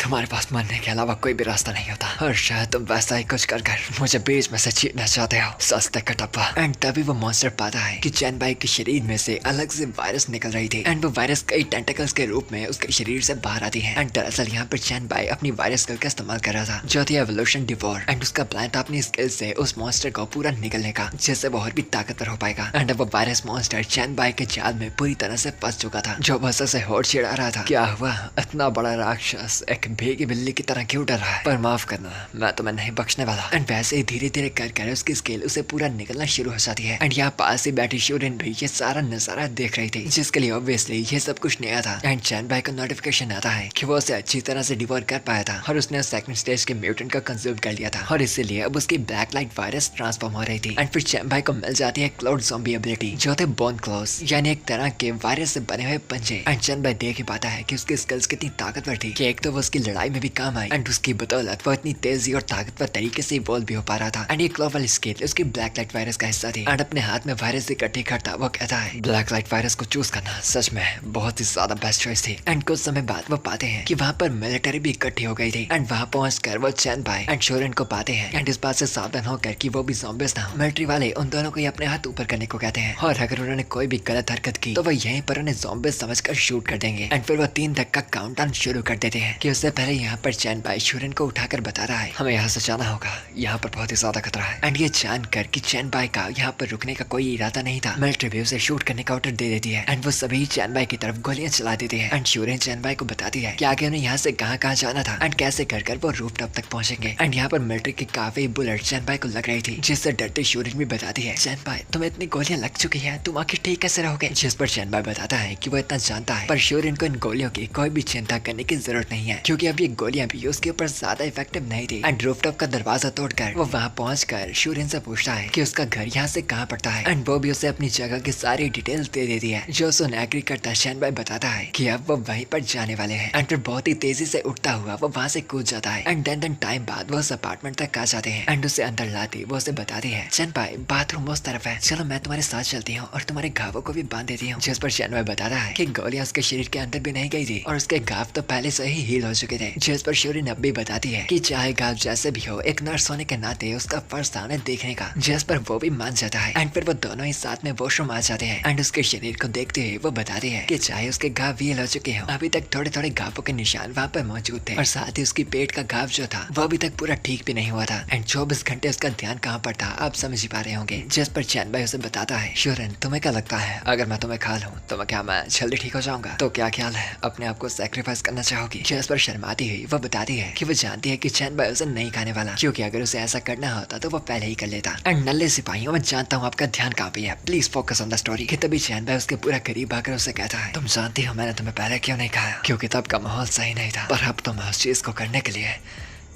तुम्हारे पास मरने के अलावा कोई भी रास्ता नहीं होता, और शायद तुम वैसा ही कुछ कर मुझे बीच में से चीरना चाहते हो, सस्ते का टप्पा। एंड तभी वो मॉन्स्टर पाता है कि चैन भाई के शरीर में से अलग से वायरस निकल रही थी। एंड वो वायरस कई टेंटिकल्स के रूप में उसके शरीर से बाहर आती है। एंड दरअसल यहाँ पर चैन भाई अपनी वायरस स्किल का इस्तेमाल कर रहा था, जो थी एवोल्यूशन डिवोर। एंड उसका प्लान था अपनी स्किल से उस मॉन्स्टर को पूरा निकलने का, जिससे वो और भी ताकतवर हो पाएगा। एंड अब वो वायरस मॉन्स्टर चैन भाई के जाल में पूरी तरह से फंस चुका था, जो बस से होड़ चिढ़ा रहा था, क्या हुआ, इतना बड़ा राक्षस एक भीगी बिल्ली की तरह क्यों डर रहा है, पर माफ करना मैं तुम्हें नहीं बख्शने वाला। एंड वैसे ही धीरे धीरे कर उसकी स्किल उसे पूरा निकलना शुरू हो जाती है। एंड यहाँ पास ही बैठी शूरन भी ये सारा नजारा देख रही थी, जिसके लिए ऑब्वियसली ये सब कुछ नया था। एंड चैन भाई को नोटिफिकेशन आता है कि वो उसे अच्छी तरह से डिवोर कर पाया था, और उसने सेकंड स्टेज के म्यूटेंट को कंज्यूम कर लिया था, और इसीलिए अब उसकी ब्लैक लाइट वायरस ट्रांसफॉर्म हो रही थी। एंड फिर चैन भाई को मिल जाती है क्लाउड ज़ॉम्बी एबिलिटी, जो थे बोन क्लॉज, यानी एक तरह के वायरस से बने हुए पंजे। एंड चैन भाई देख ही पाता है कि उसकी स्किल्स कितनी ताकतवर थी कि एक तो वो उसकी लड़ाई में भी काम आई, एंड उसकी बदौलत वो इतनी तेजी और ताकतवर तरीके से इवॉल्व भी हो पा रहा था। एंड ये क्लॉ वाली स्किल उसकी ब्लैक लाइट वायरस का हिस्सा थी। एंड अपने हाथ में वायरस इकट्ठी करता वो कहता है, ब्लैक लाइट वायरस को चूज करना सच में बहुत ही ज्यादा बेस्ट चॉइस थी। एंड कुछ समय बाद वो पाते हैं कि वहाँ पर मिलिट्री भी इकट्ठी हो गई थी। एंड वहाँ पहुंचकर वो चैन भाई एंड शोरन को पाते हैं। एंड इस बात से सावधान होकर कि वो भी ज़ॉम्बीज ना, मिलिट्री वाले उन दोनों को ही अपने हाथ ऊपर करने को कहते हैं, और अगर उन्होंने कोई भी गलत हरकत की तो वो यहीं पर उन्हें ज़ॉम्बीज समझकर शूट कर देंगे। एंड फिर वो 3 तक का काउंटडाउन शुरू कर देते हैं कि उससे पहले यहाँ पर चैन भाई शोरन को उठाकर बता रहा है, हमें यहाँ से जाना होगा, यहाँ पर बहुत ही ज्यादा खतरा है। एंड ये जानकर कि चैन भाई का यहाँ पर रुकने का कोई इरादा नहीं था, मिलिट्री भी उसे शूट करने का ऑर्डर दे देती है। एंड वो सभी चैन भाई की तरफ गोलियां चला देते हैं। एंड शोरन चैन भाई को बताती है कि आगे उन्हें यहाँ से कहाँ जाना था एंड कैसे कर वो रूफ टॉप तक पहुंचेंगे। एंड यहाँ पर मिलिट्री की काफी बुलेट चैन भाई को लग रही थी, जिससे डरते शोरन भी बताती है, चैन भाई तुम्हें इतनी गोलियां लग चुकी है, तुम आखिर ठीक कैसे रहोगे। जिस पर चैन भाई बताता है कि वो इतना जानता है, पर शोरन को इन गोलियों की कोई भी चिंता करने की जरूरत नहीं है, क्योंकि अब ये गोलियां भी उसके ऊपर ज्यादा इफेक्टिव नहीं थी। एंड रूफटॉप का दरवाजा तोड़कर वो वहाँ पहुंचकर शोरन से पूछता है कि उसका घर यहाँ से कहाँ पड़ता है। एंड वो भी उसे अपनी जगह की सारी डिटेल्स दे देती है, जो उसे एग्री करता चैन भाई बताता है कि अब वो वहीं पर जाने वाले हैं। एंड फिर बहुत ही तेजी से उठता हुआ वो वहाँ से कूद जाता है। एंड देन टाइम बाद वो उस अपार्टमेंट तक आ जाते हैं। एंड उसे अंदर लाती वो उसे बताती है, चैन भाई बाथरूम उस तरफ है, चलो मैं तुम्हारे साथ चलती हूँ और तुम्हारे घावों को भी बांध देती हूँ। जिस पर चैन भाई बताता है कि गोलियां उसके शरीर के अंदर भी नहीं गई थी, और उसके घाव तो पहले से ही हील हो चुके थे। जिस पर शोरिन अब भी बताती है कि चाहे घाव जैसे भी हो, एक नर्स होने के नाते उसका फर्ज था उन्हें देखने का। जिस पर वो भी मान जाता है एंड फिर वो दोनों ही साथ में वॉशरूम आ जाते हैं एंड उसके शरीर को देखते हुए वो बताती है कि चाहे उसके घाव हील हो चुके हो, अभी तक थोड़े थोड़े घावों के निशान वहाँ पर मौजूद थे और साथ ही उसकी पेट का घाव जो था वो अभी तक पूरा ठीक भी नहीं हुआ था एंड 24 घंटे उसका ध्यान कहाँ पर था आप समझ ही पा रहे होंगे। जिस पर चैन भाई उसे बताता है, शोरन तुम्हें क्या लगता है अगर मैं तुम्हें खा लूं तो क्या मैं जल्दी ठीक हो जाऊंगा? तो क्या ख्याल है, अपने आप को सैक्रिफाइस करना चाहोगी? जिस पर शर्माती हुई वो बताती है कि वो जानती है कि चैन भाई उसे नहीं खाने वाला, क्योंकि अगर उसे ऐसा करना होता तो वो पहले ही कर लेता। एंड नल्ले सिपाहियों, मैं जानता हूँ आपका ध्यान कहाँ पे है, please focus on the story. कि तभी चैन भाई उसके पूरा करीब आकर उसे कहता है, तुम जानती हो मैंने तुम्हें पहले क्यों नहीं खाया? क्योंकि तब का माहौल सही नहीं था, पर अब तो मैं उस चीज को करने के लिए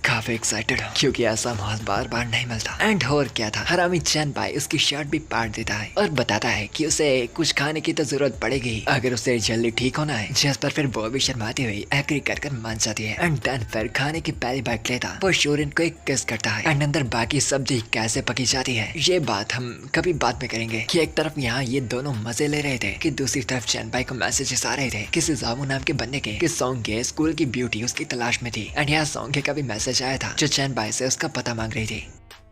काफी एक्साइटेड हूँ, क्योंकि ऐसा माहौल बार बार नहीं मिलता। एंड और क्या था, हरामी चैन भाई उसकी शर्ट भी पाट देता है और बताता है कि उसे कुछ खाने की तो जरूरत पड़ेगी अगर उसे जल्दी ठीक होना है। जिस पर फिर वो भी शर्माती हुई एग्री कर मान जाती है एंड देन फिर खाने की पहली बाइट लेता वो शोरिन को एक किस करता है एंड अंदर बाकी सब्जी कैसे पकी जाती है ये बात हम कभी बाद में करेंगे। कि एक तरफ यहाँ ये दोनों मजे ले रहे थे कि दूसरी तरफ चैन भाई को मैसेजेस आ रहे थे किसी जामू नाम के बंदे के कि सॉन्ग के स्कूल की ब्यूटी उसकी तलाश में थी एंड यहाँ सॉन्ग का भी मैसेज आया था जो चैन भाई से उसका पता मांग रही थी।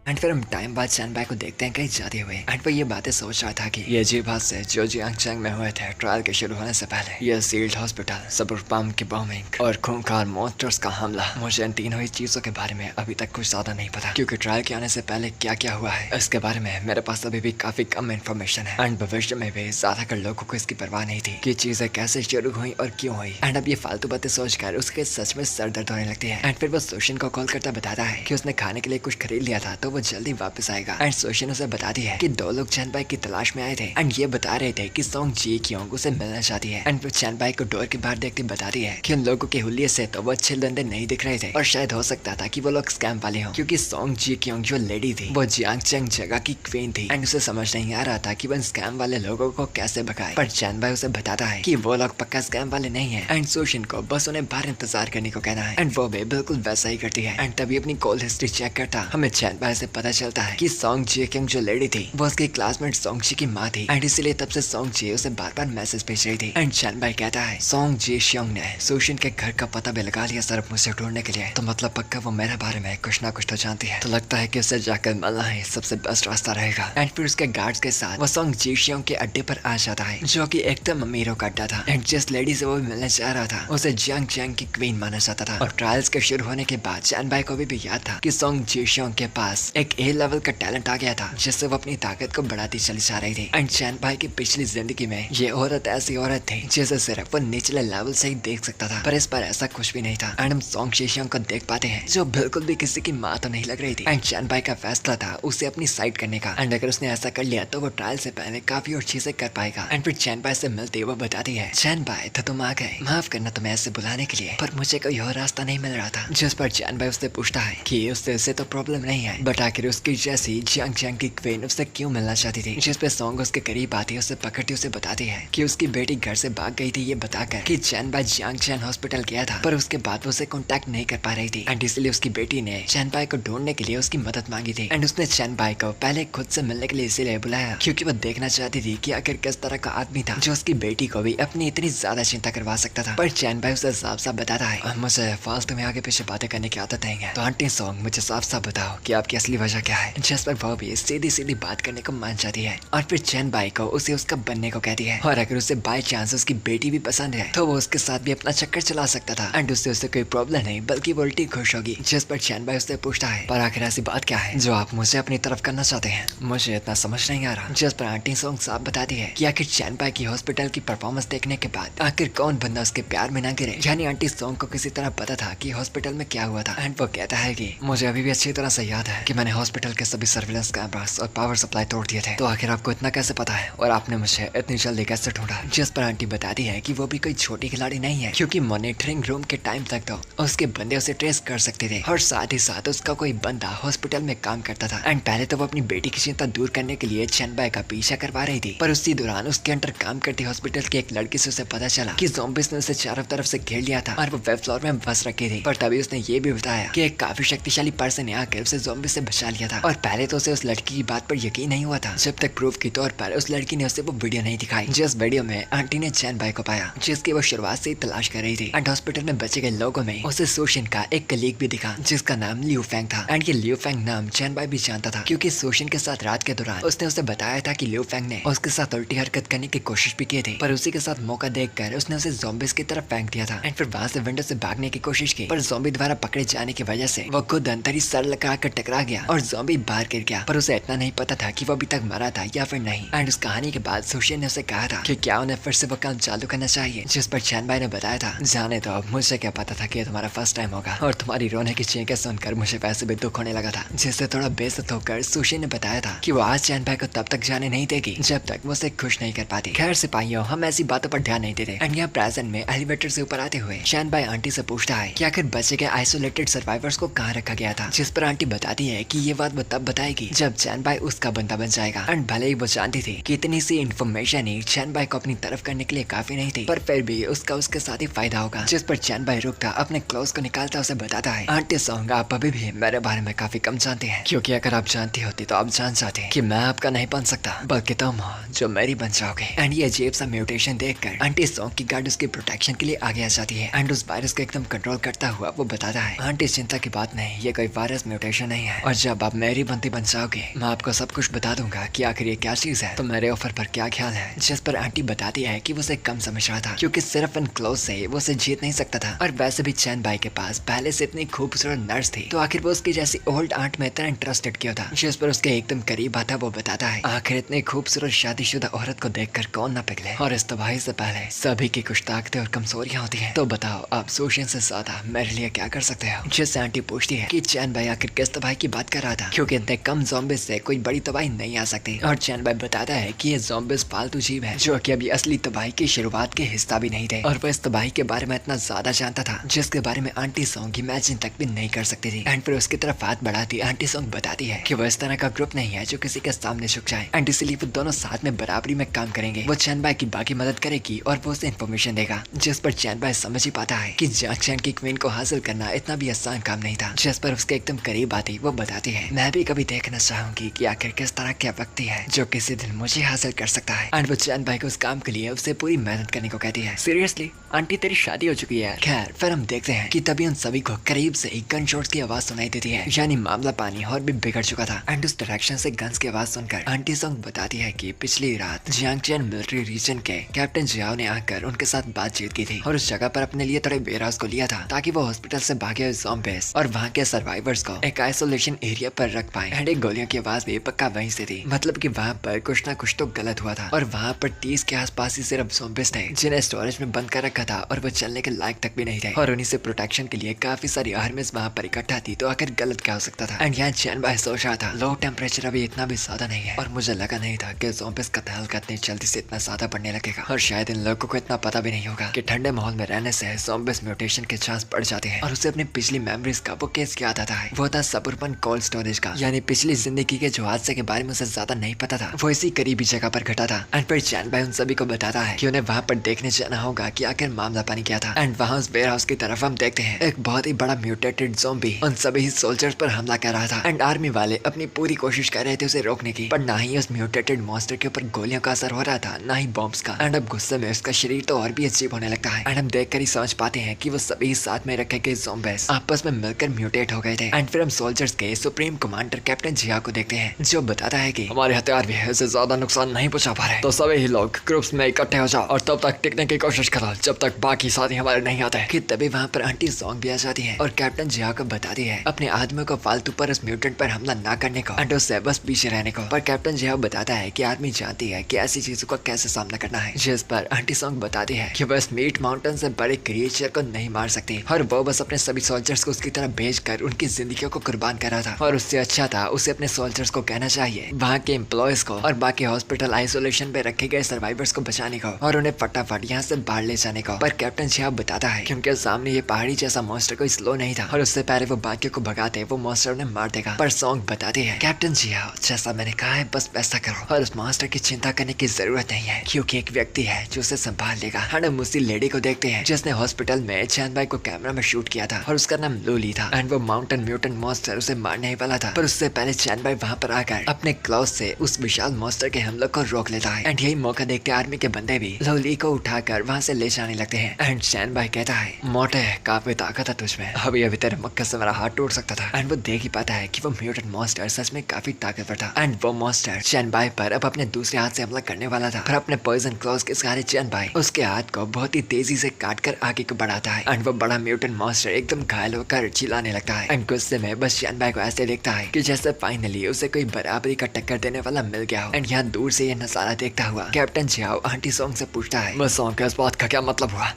एंड फिर हम टाइम बाद चैन भाई को देखते हैं कहीं जाते हुए एंड वो ये बातें सोच रहा था कि ये अजीब हादसे जो जियांगचैंग में हुए थे ट्रायल के शुरू होने से पहले, ये सील्ड हॉस्पिटल, सबुरपाम की बॉम्बिंग और खूंखार मॉन्स्टर्स का हमला, मुझे इन तीनों ही चीजों के बारे में अभी तक कुछ ज्यादा नहीं पता, क्योंकि ट्रायल के आने से पहले क्या क्या हुआ है इसके बारे में मेरे पास अभी भी काफी कम इन्फॉर्मेशन है। एंड भविष्य में भी ज्यादातर लोगों को इसकी परवाह नहीं थी कि चीजें कैसे शुरू हुई और क्यों हुई। एंड अब ये फालतू बातें सोचकर उसके सच में सर दर्द होने लगती है। एंड फिर वो सोशन को कॉल करता बताता है कि उसने खाने के लिए कुछ खरीद लिया था तो वो जल्दी वापस आएगा। एंड सोशन उसे बताती है कि दो लोग चैन भाई की तलाश में आए थे एंड ये बता रहे थे कि सॉन्ग जी क्योंग उसे मिलना चाहती है। एंड फिर चैन भाई को डोर के बाहर देखते बताती है कि उन लोगों के हुलिये से तो वो अच्छे बंदे नहीं दिख रहे थे और शायद हो सकता था कि वो लोग स्कैम वाले हों, क्योंकि सॉन्ग जी क्योंग जो लेडी थी वो जियांगचैंग जगह की क्वीन थी एंड उसे समझ नहीं आ रहा था कि वो स्कैम वाले लोगों को कैसे भगाए। पर चैन भाई उसे बताता है कि वो लोग पक्का स्कैम वाले नहीं है एंड सोशन को बस उन्हें बाहर इंतजार करने को कहना है एंड वो भी बिल्कुल वैसा ही करती है। एंड तभी अपनी कॉल हिस्ट्री चेक करता हमें चैन भाई से पता चलता है कि सॉन्ग जी क्योंग जो लेडी थी वो उसके क्लासमेट सॉन्ग जी की माँ थी एंड इसलिए तब से सॉन्ग जी उसे बार बार मैसेज भेज रही थी। एंड चैन भाई कहता है सॉन्ग जी श्योंग ने सोशन के घर का पता भी लगा लिया सिर्फ मुझे ढूंढने के लिए, तो मतलब पक्का वो मेरे बारे में कुछ ना कुछ तो जानती है, तो लगता है कि उसे जाकर मिलना ही सबसे बेस्ट रास्ता रहेगा। एंड फिर उसके गार्ड्स के साथ वो सॉन्ग जी श्योंग के अड्डे पर आ जाता है जो कि एकदम अमीरों का अड्डा था एंड जिस लेडी से वो मिलने जा रहा था उसे जियांगचैंग की क्वीन माना जाता था। और ट्रायल्स के शुरू होने के बाद चैन भाई को भी याद था कि सॉन्ग जी श्योंग के पास एक ए लेवल का टैलेंट आ गया था जिससे वो अपनी ताकत को बढ़ाती चली जा रही थी। एंड चैन भाई की पिछली जिंदगी में ये औरत ऐसी औरत थी जिसे सिर्फ वो निचले लेवल से ही देख सकता था, पर इस पर ऐसा कुछ भी नहीं था। एंड हम सॉन्ग शीशियों को देख पाते हैं जो बिल्कुल भी किसी की माँ तो नहीं लग रही थी। एंड चैन भाई का फैसला था उसे अपनी साइड करने का एंड अगर उसने ऐसा कर लिया तो वो ट्रायल से पहले काफी और चीजें कर पाएगा। एंड फिर चैन भाई से मिलते वो बताती है चैन भाई तो तुम आ गए, माफ करना तुम्हें ऐसे बुलाने के लिए, पर मुझे कोई और रास्ता नहीं मिल रहा था। जिस पर चैन भाई उससे पूछता है कि उससे तो प्रॉब्लम नहीं है, बट आखिर उसकी जैसी जियांगचैंग की क्वीन उससे क्यों मिलना चाहती थी। जिस पे सॉन्ग उसके करीब आती है उसे पकड़ती उसे बताती है कि उसकी बेटी घर से भाग गई थी ये बताकर कि चैन भाई जियांगचैंग हॉस्पिटल गया था, पर उसके बाद वो उसे कांटेक्ट नहीं कर पा रही थी एंड इसलिए उसकी बेटी ने चैन भाई को ढूंढने के लिए उसकी मदद मांगी थी। एंड उसने चैन भाई को पहले खुद से मिलने के लिए इसीलिए बुलाया क्योंकि वो देखना चाहती थी कि आखिर किस तरह का आदमी था जो उसकी बेटी को भी अपनी इतनी ज्यादा चिंता करवा सकता था। पर चैन भाई उसे साफ साफ बताता है मुझे फालतू में आगे पीछे बातें करने की आदत नहीं है, तो आंटी सॉन्ग मुझे साफ साफ बताओ कि आपकी असली वजह क्या है। जिस पर वो भी सीधी सीधी बात करने को मान जाती है और फिर चैन भाई को उसे उसका बनने को कहती है और अगर उसे बाय चांस उसकी बेटी भी पसंद है तो वो उसके साथ भी अपना चक्कर चला सकता था एंड उससे कोई प्रॉब्लम नहीं बल्कि वो उल्टी खुश होगी। जिस पर चैन भाई उससे पूछता है पर आखिर ऐसी बात क्या है जो आप मुझे अपनी तरफ करना चाहते हैं, मुझे इतना समझ नहीं आ रहा। जिस पर आंटी सॉन्ग साफ बताती है कि आखिर चैन भाई की हॉस्पिटल की परफॉर्मेंस देखने के बाद आखिर कौन बंदा उसके प्यार में ना गिरे। यानी आंटी सॉन्ग को किसी तरह पता था कि हॉस्पिटल में क्या हुआ था एंड वो कहता है कि मुझे अभी भी अच्छी तरह से याद है कि मैंने हॉस्पिटल के सभी सर्विलेंस कैमरास और पावर सप्लाई तोड़ दिए थे, तो आखिर आपको इतना कैसे पता है और आपने मुझे इतनी जल्दी कैसे ढूंढा। जिस पर आंटी बताती है कि वो भी कोई छोटी खिलाड़ी नहीं है क्योंकि मॉनिटरिंग रूम के टाइम तक तो उसके बंदे उसे ट्रेस कर सकते थे और साथ ही साथ उसका कोई बंदा हॉस्पिटल में काम करता था। एंड पहले तो वो अपनी बेटी की चिंता दूर करने के लिए चैन भाई का पीछा करवा रही थी, पर उसी दौरान उसके अंडर काम करती हॉस्पिटल की एक लड़की से उसे पता चला कि ज़ॉम्बिस ने उसे चारों तरफ से घेर लिया था और वो वेब फ्लोर में फंस रखी थी। पर तभी उसने ये भी बताया कि एक काफी शक्तिशाली पर्सन आकर उसे ज़ॉम्बी से मचा लिया था। और पहले तो उसे उस लड़की की बात पर यकीन नहीं हुआ था, जब तक प्रूफ के तौर पर उस लड़की ने उसे वो वीडियो नहीं दिखाई, जिस वीडियो में आंटी ने चैन भाई को पाया, जिसकी वो शुरुआत से ही तलाश कर रही थी। एंड हॉस्पिटल में बचे गए लोगों में उसे सोशिन का एक कलीग भी दिखा, जिसका नाम लियू फैंग था। एंड ये लियू फैंग नाम चैन भाई भी जानता था, क्योंकि सोशिन के साथ रात के दौरान उसने उसे बताया था कि लियू फैंग ने उसके साथ उल्टी हरकत करने की कोशिश भी की थी, पर उसी के साथ मौका देखकर उसने उसे ज़ॉम्बीज की तरफ फेंक दिया था। एंड फिर वहां से विंडो से भागने की कोशिश की, पर ज़ॉम्बी द्वारा पकड़े जाने की वजह से वो खुद अंदर ही सर लगा कर टकरा गया और ज़ॉम्बी बाहर गिर गया। पर उसे इतना नहीं पता था कि वो अभी तक मरा था या फिर नहीं। एंड उस कहानी के बाद सोशिन ने उसे कहा था कि क्या उन्हें फिर से वो काम चालू करना चाहिए, जिस पर चैन भाई ने बताया था, जाने तो अब मुझे क्या पता था कि ये तुम्हारा फर्स्ट टाइम होगा, और तुम्हारी रोने की चीखें सुनकर मुझे वैसे भी दुख होने लगा था। जिससे थोड़ा बेइज्जत होकर सोशिन ने बताया था कि वो आज चैन भाई को तब तक जाने नहीं देगी जब तक वो उसे खुश नहीं कर पाती। खैर सिपाहियों, हम ऐसी बातों पर ध्यान नहीं देते। एंड यहाँ प्रेजेंट में एलिवेटर से ऊपर आते हुए चैन भाई आंटी से पूछता है कि आखिर बचे गए आइसोलेटेड सर्वाइवर्स को कहाँ रखा गया था, जिस पर आंटी बताती है कि ये बात वो तब बताएगी जब चैन भाई उसका बंदा बन जाएगा। एंड भले ही वो जानती थी कि इतनी सी इन्फॉर्मेशन ही चैन भाई को अपनी तरफ करने के लिए काफी नहीं थी, पर फिर भी उसका उसके साथ ही फायदा होगा। जिस पर चैन भाई रुकता, अपने क्लोज को निकालता, उसे बताता है, आंटी सॉन्ग आप अभी भी मेरे बारे में काफी कम जानते हैं, क्योंकि अगर आप जानती होती तो आप जान जाते कि मैं आपका नहीं बन सकता, बल्कि तुम हो जो मेरी बन जाओगे। एंड ये अजीब सा म्यूटेशन देखकर आंटी सॉन्ग की गार्ड उसकी प्रोटेक्शन के लिए आगे आ जाती है। एंड उस वायरस को एकदम कंट्रोल करता हुआ वो बताता है, आंटी चिंता की बात नहीं, ये कोई वायरस म्यूटेशन नहीं है, और जब आप मेरी बनती बन जाओगे मैं आपको सब कुछ बता दूंगा कि आखिर ये क्या चीज है, तो मेरे ऑफर पर क्या ख्याल है। जिस पर आंटी बताती है कि वो उसे कम समझ रहा था, क्योंकि सिर्फ इन क्लोज से वो उसे जीत नहीं सकता था, और वैसे भी चैन भाई के पास पहले से इतनी खूबसूरत नर्स थी, तो आखिर वो उसकी जैसी ओल्ड आंट में इतना इंटरेस्टेड क्यों था। जिस पर उसके एकदम करीब आता वो बताता है, आखिर इतनी खूबसूरत शादीशुदा औरत को देखकर कौन ना पिघले, और इस तबाही से पहले सभी की कुछ ताकतें और कमजोरियां होती हैं, तो बताओ आप सोशियन से ज्यादा मेरे लिए क्या कर सकते हो। जिससे आंटी पूछती है कि चैन भाई आखिर किस तबाही की बात कर रहा था, क्योंकि इतने कम ज़ॉम्बीज से कोई बड़ी तबाही नहीं आ सकती। और चैन भाई बताता है कि ये ज़ॉम्बीज पालतू जीव है, जो कि अभी असली तबाही की शुरुआत के हिस्सा भी नहीं थे, और वो इस तबाही के बारे में इतना ज्यादा जानता था जिसके बारे में आंटी सॉन्ग इमेजिन तक भी नहीं कर सकती थी। एंड फिर उसकी तरफ हाथ बढ़ाती आंटी सॉन्ग बताती है कि वो इस तरह का ग्रुप नहीं है जो किसी के सामने झुक जाए, एंड इसलिए वो दोनों साथ में बराबरी में काम करेंगे। वो चैन भाई की बाकी मदद करेगी और वो उसे इन्फॉर्मेशन देगा, जिस पर चैन भाई समझ ही पाता है कि जैक्सन की क्वीन को हासिल करना इतना भी आसान काम नहीं था। जिस पर उसके एकदम करीब आती वो बताती है, मैं भी कभी देखना चाहूंगी कि आखिर किस तरह का व्यक्ति है जो किसी दिन मुझे हासिल कर सकता है। एंड वो चैन भाई को उस काम के लिए उसे पूरी मेहनत करने को कहती है। सीरियसली आंटी तेरी शादी हो चुकी है। खैर फिर हम देखते हैं कि तभी उन सभी को करीब से ही गन शॉट्स की आवाज सुनाई देती है, यानी मामला पानी और भी बिगड़ चुका था। एंड उस डायरेक्शन से गन्स की आवाज सुनकर आंटी सॉन्ग बताती है कि पिछली रात जियांगचेन मिलिट्री रीजन के कैप्टन जियाओ ने आकर उनके साथ बातचीत की थी, और उस जगह पर अपने लिए थोड़े वेयरहाउस को लिया था ताकि वो हॉस्पिटल से भागे हुए ज़ॉम्बीज और वहाँ के सर्वाइवर्स को एक आइसोलेशन एरिया पर रख पाए। एंड एक गोलियों की आवाज भी पक्का वहीं से थी, मतलब कि वहाँ पर कुछ ना कुछ तो गलत हुआ था, और वहाँ पर 30 के आसपास ही सिर्फ ज़ॉम्बीज थे जिन्हें स्टोरेज में बंद कर रखा था, और वो चलने के लायक तक भी नहीं थे, और उन्हीं से प्रोटेक्शन के लिए काफी सारी आर्मीज वहाँ पर इकट्ठा थी, तो आखिर गलत क्या हो सकता था। एंड यहाँ चैन भाई सोच रहा था लो टेम्परेचर अभी इतना भी ज्यादा नहीं है, और मुझे लगा नहीं था कि ज़ॉम्बीज का तहलका इतनी जल्दी से इतना ज्यादा बढ़ने लगेगा, और शायद इन लोगों को इतना पता भी नहीं होगा कि ठंडे माहौल में रहने से ज़ॉम्बीज म्यूटेशन के चांस बढ़ जाते हैं। और उसे अपनी पिछली मेमोरीज का वो केस याद आता है, वो था सबुरबन कोल्ड स्टोरेज का, यानी पिछली जिंदगी के जो हादसे के बारे में उसे ज्यादा नहीं पता था, वो इसी करीबी जगह पर घटा था। एंड फिर चैन भाई उन सभी को बताता है कि उन्हें वहाँ पर देखने जाना होगा कि आखिर मामला पानी क्या था। एंड वहाँ उस वेयर हाउस की तरफ हम देखते हैं एक बहुत ही बड़ा म्यूटेटेड ज़ॉम्बी उन सभी सोल्जर्स पर हमला कर रहा था, एंड आर्मी वाले अपनी पूरी कोशिश कर रहे थे उसे रोकने की, पर ना ही उस म्यूटेटेड मॉन्स्टर के ऊपर गोलियों का असर हो रहा था, ना ही बॉम्ब्स का। एंड अब गुस्से में उसका शरीर तो और भी अजीब होने लगता है, एंड हम देखकर ही समझ पाते हैं कि वो सभी साथ में रखे गए ज़ॉम्बीज आपस में मिलकर म्यूटेट हो गए थे। एंड फिर हम सोल्जर्स के सुप्रीम कमांडर कैप्टन जिया को देखते हैं, जो बताता है कि हमारे हथियार भी इससे ज्यादा नुकसान नहीं पहुंचा पा रहे, तो सभी ही लोग ग्रुप्स में इकट्ठे हो जाओ और तब तक टिकने की कोशिश करो जब तक बाकी साथी हमारे नहीं आते। कि तभी वहाँ पर आंटी सॉन्ग भी आ जाती है और कैप्टन जिया को बताती है अपने आदमियों को फालतू पर उस म्यूटेंट पर हमला ना करने को, एंड उससे बस पीछे रहने को। पर कैप्टन जिया बताता है कि आर्मी जानती है कि ऐसी चीजों का कैसे सामना करना है, जिस पर आंटी सॉन्ग बताती है कि बस मीट माउंटेन से बड़े क्रिएचर को नहीं मार सकती, और वो बस अपने सभी सोल्जर्स को उसकी तरफ भेजकर उनकी जिंदगियों को कुर्बान कर रहा था, और उससे अच्छा था उसे अपने सोल्जर्स को कहना चाहिए वहाँ के एम्प्लॉयज को और बाकी हॉस्पिटल आइसोलेशन पे रखे गए सर्वाइवर्स को बचाने को और उन्हें फटाफट यहाँ से बाहर ले जाने को। पर कैप्टन शिहाब बताता है कि उनके सामने ये पहाड़ी जैसा मॉन्स्टर कोई स्लो नहीं था, और उससे पहले वो बाकियों को भगाते वो मॉन्स्टर उन्हें मार देगा। पर सॉन्ग बताती है कैप्टन शिहाब जैसा मैंने कहा है बस वैसा करो, और उस मॉन्स्टर की चिंता करने की जरूरत नहीं है क्योंकि एक व्यक्ति है जो उसे संभाल लेगा। हम उसी लेडी को देखते हैं जिसने हॉस्पिटल में चैन भाई को कैमरा में शूट किया था, और उसका नाम लूली था, एंड वो माउंटेन म्यूटेंट मॉन्स्टर उसे मारने ही वाला था, पर उससे पहले चैन भाई वहाँ पर आकर अपने क्लॉज से उस विशाल मॉन्स्टर के हमलों को रोक लेता है। एंड यही मौका देखते आर्मी के बंदे भी लोली को उठाकर वहाँ से ले जाने लगते हैं। एंड चैन भाई कहता है, मोटे काफी ताकत है तुझमें, अभी अभी तेरे मक्के से मेरा हाथ टूट सकता था। एंड वो देख ही पाता है कि वो म्यूटेंट मॉन्स्टर सच में काफी ताकतवर था। एंड वो मॉन्स्टर चैन भाई पर अब अपने दूसरे हाथ से हमला करने वाला था, पर अपने पॉइजन क्लॉज के सहारे चैन भाई उसके हाथ को बहुत ही तेजी से काट कर आगे को बढ़ाता है। एंड वो बड़ा म्यूटेंट मॉन्स्टर एकदम घायल होकर चिल्लाने लगता है। एंड गुस्से में बस चैन भाई को ऐसे देखता है कि जैसे फाइनली उसे कोई बराबरी का टक्कर देने वाला मिल गया हो। एंड यहाँ दूर से ये नजारा देखता हुआ कैप्टन जियाओ आंटी सॉन्ग से पूछता है, बस सॉन्ग के इस बात का क्या मतलब हुआ?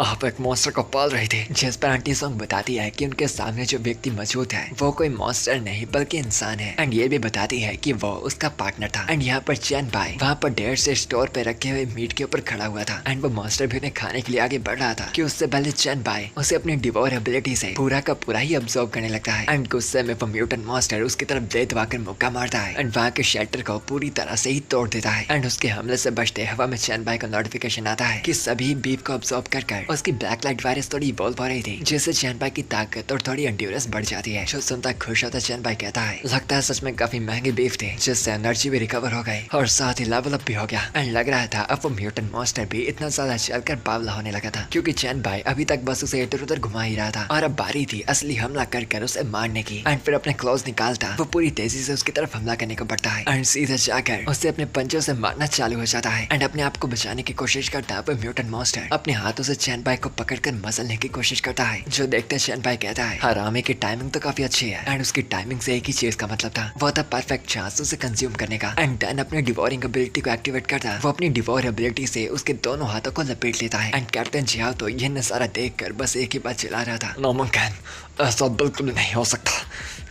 आप एक मॉन्स्टर को पाल रही थी। जिस पर आंटी सॉन्ग बताती है कि उनके सामने जो व्यक्ति मौजूद है वो कोई मॉन्स्टर नहीं बल्कि इंसान है। एंड ये भी बताती है कि वो उसका पार्टनर था। एंड यहाँ पर चैन भाई वहाँ पर ढेर से स्टोर पे रखे हुए मीट के ऊपर खड़ा हुआ था। एंड वो मॉन्स्टर भी उन्हें खाने के लिए आगे बढ़ रहा था कि उससे पहले चैन भाई उसे अपनी डिवोर एबिलिटी से पूरा का पूरा ही ऑब्जर्व करने लगता है। एंड गुस्से में वो म्यूटेंट मॉन्स्टर उसकी तरफ ब्लेड दबाकर मुक्का मारता है एंड वहाँ के शेल्टर को पूरी तरह से ही तोड़ देता है। एंड उसके हमले से बचते हवा में चैन भाई को नोटिफिकेशन आता है कि सभी बीफ को ऑब्जर्व कर उसकी ब्लैक लाइट वायरस थोड़ी इवॉल्व हो रही थी, जिससे चैन भाई की ताकत और थोड़ी एंड्योरेंस बढ़ जाती है। जो सुनता खुश होता चैन भाई कहता है, लगता है सच में काफी महंगी बीफ थी, जिससे एनर्जी भी रिकवर हो गई और साथ ही लेवल अप भी हो गया। एंड लग रहा था अब वो म्यूटेंट मॉन्स्टर भी इतना ज्यादा चलकर बावला होने लगा था, क्योंकि चैन भाई अभी तक बस उसे इधर उधर घुमा ही रहा था और अब बारी थी असली हमला कर उसे मारने की। एंड फिर अपने क्लॉज निकालता वो पूरी तेजी से उसकी तरफ हमला करने को बढ़ता है एंड सीधे जाकर उसे अपने पंचों से मारना चालू हो जाता है। एंड अपने आप को बचाने की कोशिश करता है वो म्यूटेंट मॉन्स्टर अपने हाथों से चैन भाई को पकड़कर मसलने की कोशिश करता है। जो देखते चैन भाई कहता है, हरामी की टाइमिंग तो काफी अच्छी है। एंड उसकी टाइमिंग से एक ही चीज का मतलब था, वो था परफेक्ट चांस उसे कंज्यूम करने का। एंड देन अपने डिवोरिंग एबिलिटी को एक्टिवेट करता है। वो अपनी डिवोर एबिलिटी से उसके दोनों हाथों को लपेट लेता है। एंड कैप्टन जियाओ तो यह नजारा देखकर बस एक ही बात चिल्ला रहा था, नामुमकिन, ऐसा बिल्कुल नहीं हो सकता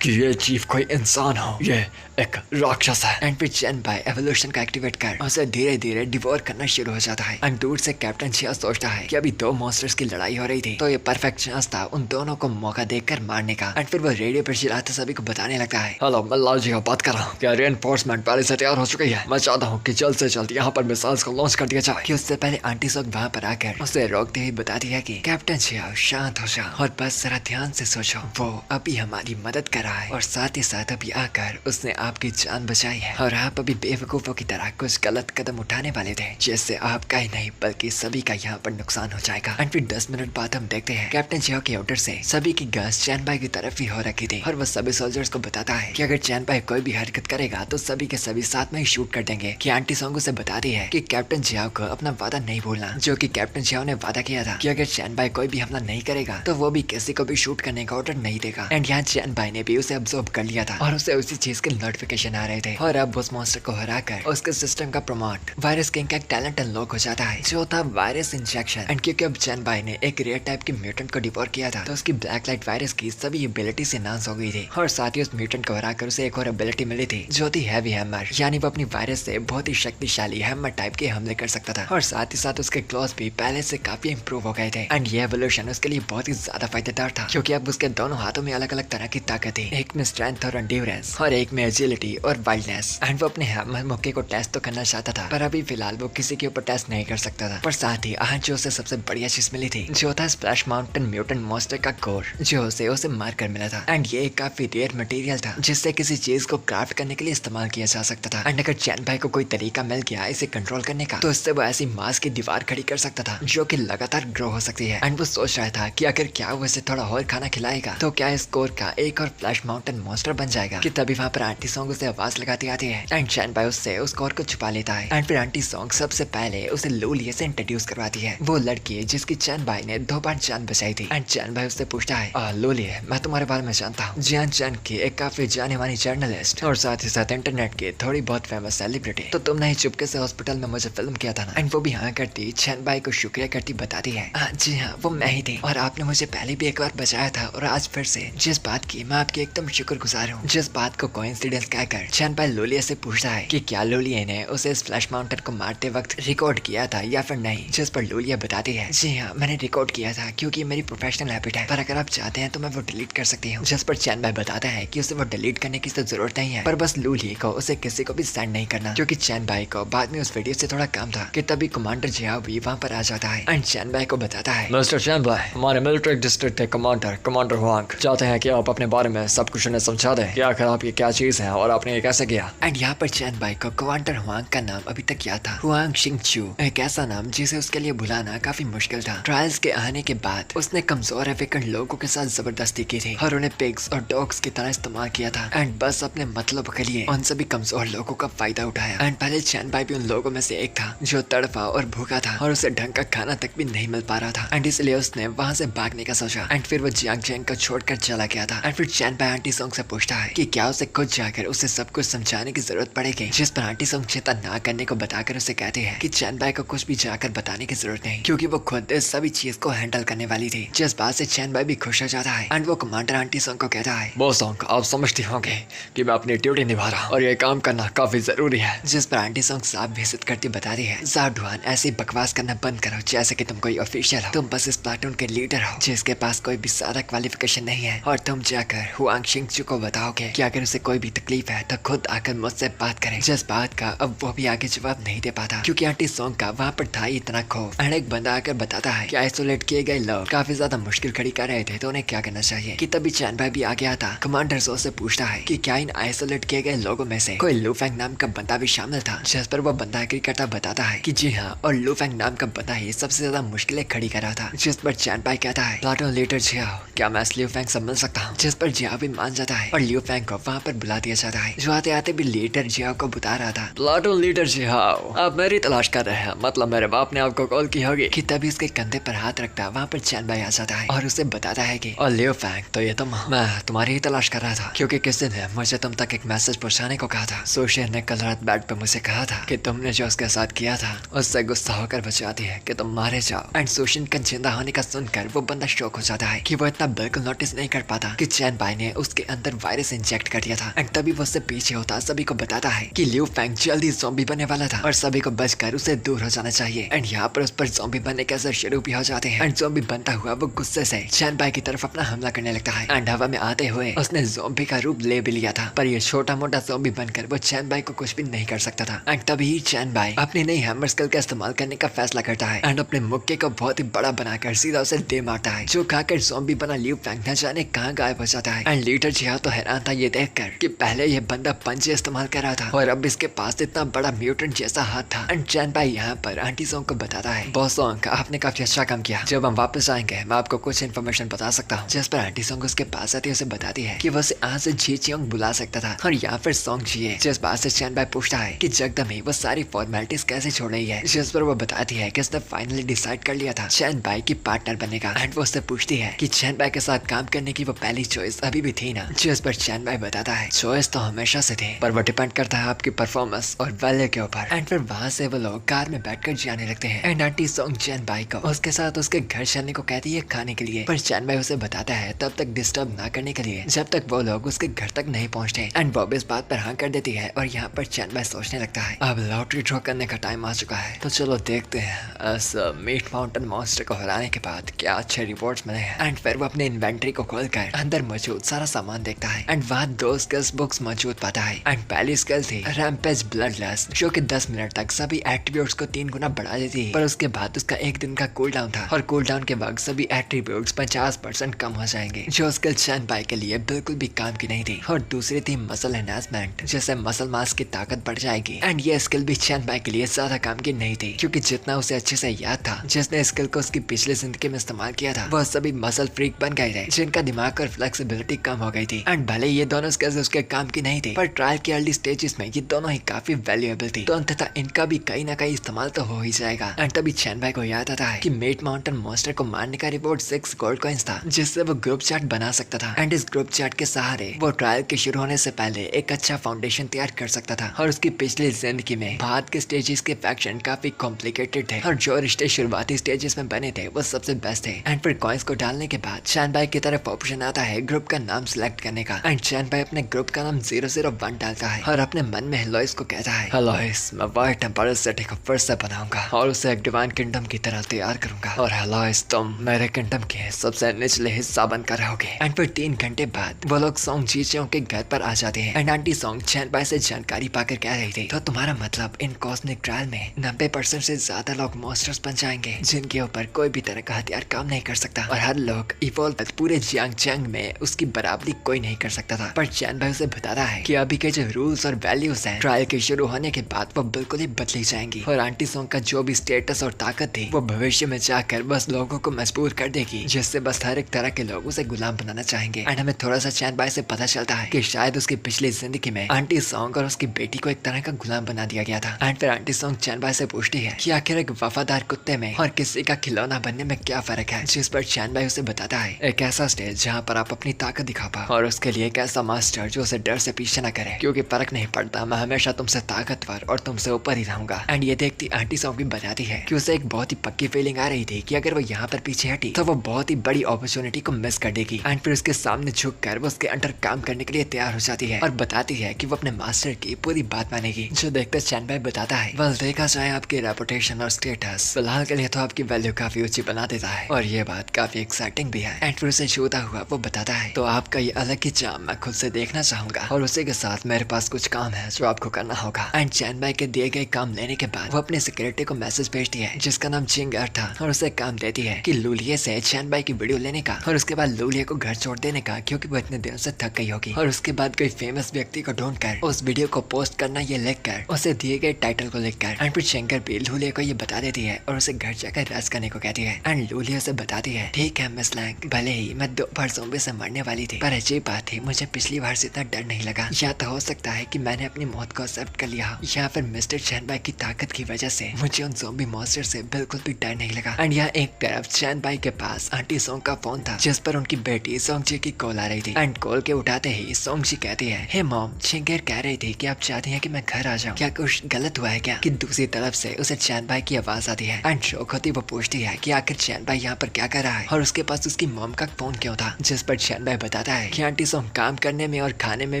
कि ये चीफ कोई इंसान हो, ये एक राक्षस है। एंड फिर चैन भाई एवोल्यूशन का एक्टिवेट कर उसे धीरे धीरे डिवोर करना शुरू हो जाता है। एंड दूर से कैप्टन जियाओ सोचता है कि अभी दो मॉन्स्टर्स की लड़ाई हो रही थी, तो ये परफेक्ट चांस था उन दोनों को मौका देकर मारने का। एंड फिर वो रेडियो पर चिल्लाते सभी को बताने लगता है, हेलो मैं लाल जी का बात कर रहा हूँ, क्या रेनफोर्समेंट पहले से तैयार हो चुकी है? मैं चाहता हूँ कि जल्द से जल्द यहाँ पर मिसाइल्स को लॉन्च कर दिया जाए। कि उससे पहले आंटी सॉन्ग वहाँ पर आकर उसे रोकते हुए बताती है कि कैप्टन जियाओ शांत हो जाओ और बस जरा ध्यान से सोचो, वो अभी हमारी मदद कर रहा है और साथ ही साथ अभी आकर उसने आपकी जान बचाई है और आप अभी बेवकूफों की तरह कुछ गलत कदम उठाने वाले थे, जिससे आपका ही नहीं बल्कि सभी का यहाँ पर नुकसान हो जाएगा। एंड फिर 10 मिनट बाद हम देखते हैं कैप्टन जियाओ के ऑर्डर से सभी की गश्त चैन भाई की तरफ ही हो रखी थी और वो सभी सोल्जर्स को बताता है कि अगर चैन भाई कोई भी हरकत करेगा तो सभी के सभी साथ में ही शूट कर देंगे। कि आंटी सॉन्ग उसे बताती है कि कैप्टन जियाओ को अपना वादा नहीं भूलना, जो कि कैप्टन जियाओ ने वादा किया था कि अगर चैन भाई कोई भी हमला नहीं करेगा तो वो भी किसी को भी शूट करने का ऑर्डर नहीं देगा। एंड यहाँ चैन भाई ने भी उसे ऑब्जर्व कर लिया था और उसे उसी चीज के नोटिफिकेशन आ रहे थे और अब उस मॉन्स्टर को हराकर उसके सिस्टम का प्रमोट वायरस किंग का एक टैलेंट अनलॉक हो जाता है, जो था वायरस इंजेक्शन। एंड क्योंकि अब चैन भाई ने एक रेयर टाइप के म्यूटेंट को डिवोर किया था, तो उसकी ब्लैक लाइट वायरस की सभी एबिलिटी से नाश हो गई थी और साथ ही उस म्यूटेंट को हराकर उसे एक और एबिलिटी मिली थी, जो थी हैवी हैमर। यानी वो अपनी वायरस से बहुत ही शक्तिशाली हैमर टाइप के हमले कर सकता था और साथ ही साथ उसके क्लॉज भी पहले से काफी इंप्रूव हो गए थे। एंड ये एवोल्यूशन उसके लिए बहुत ही ज्यादा फायदेदार था, क्योंकि अब उसके दोनों हाथों में अलग अलग तरह की ताकत थी, एक में स्ट्रेंथ और एंड्योरेंस और एक में एजिलिटी और वाइल्डनेस। एंड वो अपने हैमर मौके को टेस्ट तो करना चाहता था, पर अभी फिलहाल वो किसी के ऊपर टेस्ट नहीं कर सकता था। पर साथ ही आज जो उसे सबसे बढ़िया चीज मिली थी, जो था स्प्लैश माउंटेन म्यूटेंट मॉन्स्टर का कोर, जो उसे मार कर मिला था। एंड ये काफी रेयर मटेरियल था, जिससे किसी चीज को क्राफ्ट करने के लिए इस्तेमाल किया जा सकता था। एंड अगर चैन भाई को कोई तरीका मिल गया इसे कंट्रोल करने का, तो इससे वो ऐसी मास की दीवार खड़ी कर सकता था जो कि लगातार ग्रो हो सकती है। एंड वो सोच रहा था कि अगर क्या वो इसे थोड़ा और खाना खिलाएगा तो क्या इस कोर का एक और फ्लैश माउंटेन मॉन्स्टर बन जाएगा। कि तभी वहाँ पर आंटी सॉन्ग उसे आवाज लगाती आती है एंड चैन भाई उससे उस कोर को छुपा लेता है। एंड फिर आंटी सॉन्ग सबसे पहले उसे लोलिया से इंट्रोड्यूस करवाती है, वो लड़की जिसकी चैन भाई ने 2 बार जान बचाई थी। एंड चैन भाई उससे पूछता है, लोलिया मैं तुम्हारे बारे में जानता हूँ, जियान चैन की एक काफी जाने मानी जर्नलिस्ट और साथ ही साथ इंटरनेट की थोड़ी बहुत फेमस सेलिब्रिटी, तो तुमने ही चुपके से हॉस्पिटल में मुझे फिल्म किया था ना। एंड वो भी हाँ करती चैन भाई को शुक्रिया करती बताती है, जी हाँ वो मैं ही थी और आपने मुझे पहले भी एक बार बचाया था और आज फिर से, जिस बात की मैं आपकी एकदम शुक्रगुजार हूँ। जिस बात को कोइंसिडेंस कहकर चैन भाई लोलिया से पूछता है कि क्या लोलिया ने उसे इस फ्लैश माउंटेन को मारते वक्त रिकॉर्ड किया था या फिर नहीं, जिस पर लोलिया बताती है, जी हाँ मैंने रिकॉर्ड किया था क्योंकि मेरी प्रोफेशनल हैबिट है, पर अगर आप चाहते हैं तो मैं वो डिलीट कर सकती हूँ। जिस पर चैन भाई बताता है कि उसे वो डिलीट करने की तो जरूरत नहीं है, पर बस लोलिया को उसे किसी को भी सेंड नहीं करना, क्योंकि चैन भाई को बाद में उस वीडियो से थोड़ा काम था। कि तभी कमांडर जियाओ भी वहाँ पर आ जाता है एंड चैन भाई को बताता है, मिस्टर चैन भाई हमारे मिलिट्री डिस्ट्रिक्ट के कमांडर हुआंग चाहते हैं कि आप अपने बारे में सब कुछ उन्हें समझा दें कि आखिर आप ये क्या चीज है और आपने ये कैसे किया। एंड यहाँ पर चैन बाई को कमांडर हुआंग का नाम अभी तक याद था, हुआंग शिंगचू, एक ऐसा नाम जिसे उसके लिए भुलाना काफी मुश्किल था। ट्रायल्स के आने के बाद उसने कमजोर एफ्रिकन लोगों के साथ जबरदस्ती की थी और उन्हें पिग्स और डॉग्स की तरह इस्तेमाल किया था एंड बस अपने मतलब के लिए उन सभी कमजोर लोगों का फायदा उठाया। एंड पहले चैन बाई भी उन लोगों में से एक था जो तड़पा और भूखा था और उसे ढंग का खाना तक भी नहीं मिल पा रहा था एंड इसलिए उसने वहाँ से भागने का सोचा एंड फिर वो जियांग चैंग को छोड़कर चला गया था। एंड फिर चैन बाई आंटी सोंग से पूछता है कि क्या उसे खुद जाकर उसे सब कुछ समझाने की जरूरत पड़ेगी, जिस पर आंटी सोंग चिंता ना करने को बताकर उसे कहती है कि चैन बाई को कुछ भी जाकर बताने की जरूरत नहीं क्योंकि वो खुद इस सभी चीज को हैंडल करने वाली थी। जिस बात से चैन बाई भी खुश हो जाता है एंड वो कमांडर आंटी सोंग को कहता है, वो सोंग आप समझती होंगे कि मैं अपनी ड्यूटी निभा रहा हूँ और ये काम करना काफी जरूरी है। जिस पर आंटी सोंग साफ बेइज्जत करती बताती है, जाडुआन ऐसी बकवास करना बंद करो जैसे कि तुम कोई ऑफिशियल हो, तुम बस इस प्लाटून के लीडर हो जिसके पास कोई भी सारा क्वालिफिकेशन नहीं है और तुम जाकर हुआंग शिंगचू को बताओगे कि अगर उसे कोई भी तकलीफ है तो खुद आकर मुझसे बात करे। जिस बात का अब वो भी आगे जवाब नहीं दे पाता क्योंकि आंटी सोंग का वहाँ पर था इतना खौफ। एंड एक बंदा आकर बताता है कि आइसोलेट किए गए लोग काफी ज्यादा मुश्किल खड़ी कर रहे थे तो उन्हें क्या करना चाहिए कि तभी चैन बाई भी आ गया था। कमांडर सो से पूछता है कि क्या इन आइसोलेट किए गए लोगों में से कोई लूफेंग नाम का बंदा भी शामिल था, जिस पर वो बंदा एग्री करता बताता है कि जी हाँ और लूफेंग नाम का बंदा ही सबसे ज्यादा मुश्किलें खड़ी कर रहा था। जिस पर चैन बाई कहता है, प्लाटून लीडर जियाओ क्या मैं लूफेंग से मिल सकता हूँ, जिस पर जियाओ भी मान जाता है और लूफेंग को वहाँ पर बुला दिया जाता है जो आते आते भी लीडर जियाओ को बता रहा था, प्लाटून लीडर जियाओ आप मेरी तलाश कर रहे हैं, मतलब मेरे बाप ने आपको कॉल की होगी। कि तभी उसके कंधे पर हाथ रखता वहाँ पर चैन बाई आ जाता है और उसे बताता है कि और लूफेंग तो ये तुम, मैं तुम्हारी ही तलाश कर रहा था क्योंकि किसी ने मुझे तुम तक एक मैसेज पहुंचाने को कहा था। सोशियर ने कल रात बेड पे मुझे कहा था कि तुमने जो उसके साथ किया था उससे गुस्सा होकर बचाती है कि तुम मारे जाओ। एंड सोशियन का जिंदा होने का सुनकर वो बंदा शॉक हो जाता है कि वो इतना बिल्कुल नोटिस नहीं कर पाता कि चैन बाई ने उसके अंदर वायरस इंजेक्ट कर दिया था। एंड तभी वो उससे पीछे होता सभी को बताता है कि लियू फेंग जल्दी ज़ॉम्बी बनने वाला था और सभी को बचकर उसे दूर हो जाना चाहिए। एंड यहाँ पर उस पर ज़ॉम्बी बनने के असर शुरू भी हो जाते हैं एंड ज़ॉम्बी बनता हुआ वो गुस्से से चैन बाई की तरफ अपना हमला करने लगता है एंड हवा में आते हुए उसने ज़ॉम्बी का रूप ले भी लिया था पर ये छोटा मोटा ज़ॉम्बी बनकर वो चैन बाई को कुछ भी नहीं कर सकता था। एंड तभी चैन बाई अपनी नई हैमर स्किल का इस्तेमाल करने का फैसला करता है एंड अपने मुक्के को बहुत ही बड़ा बनाकर सीधा उसे दे मारता है जो खाकर ज़ॉम्बी बना लियू फेंग न जाने कहाँ गायब हो जाता है। एंड लीडर जिया तो हैरान था ये देखकर कि पहले ये बंदा पंजे इस्तेमाल कर रहा था और अब इसके पास इतना बड़ा म्यूटेंट जैसा हाथ था। एंड चैन बाई यहाँ पर आंटी सोंग को बताता है, बॉस सोंग आपने काफी अच्छा काम किया, जब हम वापस आएंगे मैं आपको कुछ इन्फॉर्मेशन बता सकता हूँ। जिस पर आंटी सोंग उसके पास आती है उसे बताती है कि वो उसे आज से जी चियोंग बुला सकता था और यहाँ पर सोंग जिए। जिस बात से चैन बाई पूछता है कि जगदम ही वो सारी फॉर्मेलिटीज कैसे छोड़ रही है, जिस पर वो बताती है कि उसने फाइनली डिसाइड कर लिया था चैन बाई की पार्टनर बनने का। एंड वो उससे पूछती है कि चैन बाई के साथ काम करने की वो पहली चॉइस अभी भी थी ना, जिस पर चैन बाई बताता है चॉइस तो हमेशा से थी पर वो डिपेंड करता है आपकी परफॉर्मेंस और वैल्यू के ऊपर। एंड फिर वहाँ से वो लोग कार में बैठकर जाने लगते हैं and aunty song chain by को उसके साथ उसके घर चलने को कहती है खाने के लिए, पर चैन बाई उसे बताता है तब तक डिस्टर्ब ना करने के लिए जब तक वो लोग उसके घर तक नहीं पहुँचते। एंड बॉब इस बात पर हाँ कर देती है और यहाँ पर चैन बाई सोचने लगता है अब लॉटरी ड्रॉ करने का टाइम आ चुका है तो चलो देखते हैं इस मीट माउंटेन मॉन्स्टर को हराने के बाद क्या अच्छे रिवॉर्ड्स मिले हैं। एंड फिर वो अपने इन्वेंटरी को खोलकर अंदर मौजूद सारा सामान देखता है एंड वहाँ 2 स्किल्स बुक्स मौजूद पाता है। एंड पहली स्किल थी रैम्पेज ब्लडलस्ट जो कि 10 मिनट तक सभी एट्रीब्यूट्स को 3 गुना बढ़ा देती है, पर उसके बाद उसका 1 दिन का कूल डाउन था और कूल डाउन के बाद सभी एट्रीब्यूट्स 50% कम हो जाएंगे जो स्किल चैन बाई के लिए बिल्कुल भी काम की नहीं थी। और दूसरी थी मसल एनहांसमेंट जिससे मसल मास की ताकत बढ़ जाएगी। एंड ये स्किल भी चैन बाई के लिए ज्यादा काम की नहीं थी क्योंकि जितना उसे अच्छे से याद था जिसने स्किल को उसकी पिछली जिंदगी में इस्तेमाल किया था वह सभी मसल फ्रीक बन गए थे जिनका दिमाग और फ्लेक्सिबिलिटी कम हो गई थी। एंड भले ये दोनों स्किल्स उसके काम की नहीं थी पर ट्रायल के अर्ली स्टेजेस में ये दोनों ही काफी वैल्यूएबल थी तो अंततः इनका भी कहीं ना कहीं इस्तेमाल तो हो ही जाएगा। एंड तभी चैन बाई को याद आता है कि मेट माउंटेन मॉन्स्टर को मारने का रिवॉर्ड 6 गोल्ड कॉइंस था जिससे वो ग्रुप चैट बना सकता था। एंड इस ग्रुप चैट के सहारे वो ट्रायल के शुरू होने से पहले एक अच्छा फाउंडेशन तैयार कर सकता था और उसकी पिछली जिंदगी में बाद के स्टेजेस के फैक्शन काफी कॉम्प्लिकेटेड थे और जो रिश्ते शुरुआती स्टेजेस में बने थे वो सबसे बेस्ट थे। एंड फिर कॉइंस को डालने के बाद चैन बाई की तरफ ऑप्शन आता है ग्रुप का नाम सिलेक्ट करने का। एंड चैन बाई अपने ग्रुप का नाम 001 डालता है और अपने मन में लॉइस को कहता है, लॉइस मैं वाइट टेम्परल सिटी को फिर से बनाऊंगा और उसे एक डिवाइन किंगडम की तरह तैयार करूंगा और लॉइस तुम मेरे किंगडम के सबसे निचले हिस्सा बनकर रहोगे। एंड फिर 3 घंटे बाद वो लोग सोंग जीचियों के घर पर आ जाते हैं and aunty song chain by से जानकारी पाकर कह रही थी तो तुम्हारा मतलब इन कॉस्मिक ट्रायल में 90% से ज्यादा लोग मॉन्स्टर्स बन जाएंगे जिनके ऊपर कोई भी तरह का हथियार काम नहीं कर सकता और हर लोग इवॉल्व पूरे जियांग चैंग में उसकी बराबरी कोई नहीं कर सकता था। पर चैन भाई उसे बताता है कि अभी के जो रूल्स और वैल्यूज हैं ट्रायल के शुरू होने के बाद वो बिल्कुल ही बदली जाएंगी और आंटी सोंग का जो भी स्टेटस और ताकत थी वो भविष्य में जाकर बस लोगों को मजबूर कर देगी, जिससे बस हर एक तरह के लोग उसे गुलाम बनाना चाहेंगे। एंड हमें थोड़ा सा चैन भाई से पता चलता है कि शायद उसकी पिछली जिंदगी में आंटी सोंग और उसकी बेटी को एक तरह का गुलाम बना दिया गया था। एंड फिर आंटी सोंग चैन भाई से पूछती है कि आखिर एक वफादार कुत्ते में और किसी का खिलौना बनने में क्या फर्क है, जिस पर चैन भाई उसे बताता है एक ऐसा स्टेज जहाँ पर आप अपनी ताकत दिखा पाओ और उसके लिए एक ऐसा मास्टर जो उसे डर से पीछे न करे, क्योंकि फर्क नहीं पड़ता, मैं हमेशा तुमसे ताकतवर और तुमसे ऊपर ही रहूंगा। एंड ये देखती आंटी सोंग भी बताती है कि उसे एक बहुत ही पक्की फीलिंग आ रही थी कि अगर वो यहाँ पर पीछे हटी तो वो बहुत ही बड़ी अपॉर्चुनिटी को मिस कर देगी। एंड फिर उसके सामने झुक कर वो उसके अंडर काम करने के लिए तैयार हो जाती है और बताती है कि वो अपने मास्टर की पूरी बात मानेगी। जो देखकर चैन भाई बताता है बस देखा जाए आपकी रेपुटेशन और स्टेटस फिलहाल के लिए तो आपकी वैल्यू काफी ऊंची बना देता है और ये बात काफी एक्साइटिंग भी है। एंड फिर उसे छूता हुआ वो बताता है तो आपका ये अलग ही चाम मैं खुद से देखना चाहूंगा और उसी के साथ मेरे पास कुछ काम है जो आपको करना होगा। एंड चैन भाई के दिए गए काम लेने के बाद वो अपने सिक्योरिटी को मैसेज भेजती है जिसका नाम चिंगर था और उसे काम देती है कि लूलिया से चैन भाई की वीडियो लेने का और उसके बाद लूलिया को घर छोड़ देने का, क्योंकि वो इतने दिनों से थक गई होगी, और उसके बाद कोई फेमस व्यक्ति को ढूंढ कर उस वीडियो को पोस्ट करना ये लिख कर उसे दिए गए टाइटल को लिख कर। एंड फिर शंकर भी लूलिया को ये बता देती है और उसे घर जाकर रेस्ट करने को कहती है। एंड लूलिया से बताती है ठीक है मिस लैंग, भले ही मैं 2 बार ज़ॉम्बी से मरने वाली थी पर अजीब बात है मुझे पिछली बार से इतना डर नहीं लगा। या तो हो सकता है कि मैंने अपनी मौत को एक्सेप्ट कर लिया या फिर मिस्टर चैन भाई की ताकत की वजह से मुझे उन ज़ॉम्बी मॉन्स्टर से बिल्कुल भी डर नहीं लगा। एंड यहाँ एक तरफ चैन भाई के पास आंटी सोंग का फोन था जिस पर उनकी बेटी सोंग जी की कॉल आ रही थी। एंड कॉल के उठाते ही सोंग जी कहती है हे मॉम, चिंगर कह रही थी कि आप चाहती हैं कि मैं घर आ जाऊं, क्या कुछ गलत हुआ है क्या? कि दूसरी तरफ से उसे चैन भाई की आवाज आती है। एंड शौक होती वो पूछती है कि आखिर चैन भाई यहाँ पर क्या कर रहा है और उसके पास उसकी मॉम का फोन क्यों था, जिस पर चैन भाई बताता है कि आंटी सोंग काम करने में और खाने में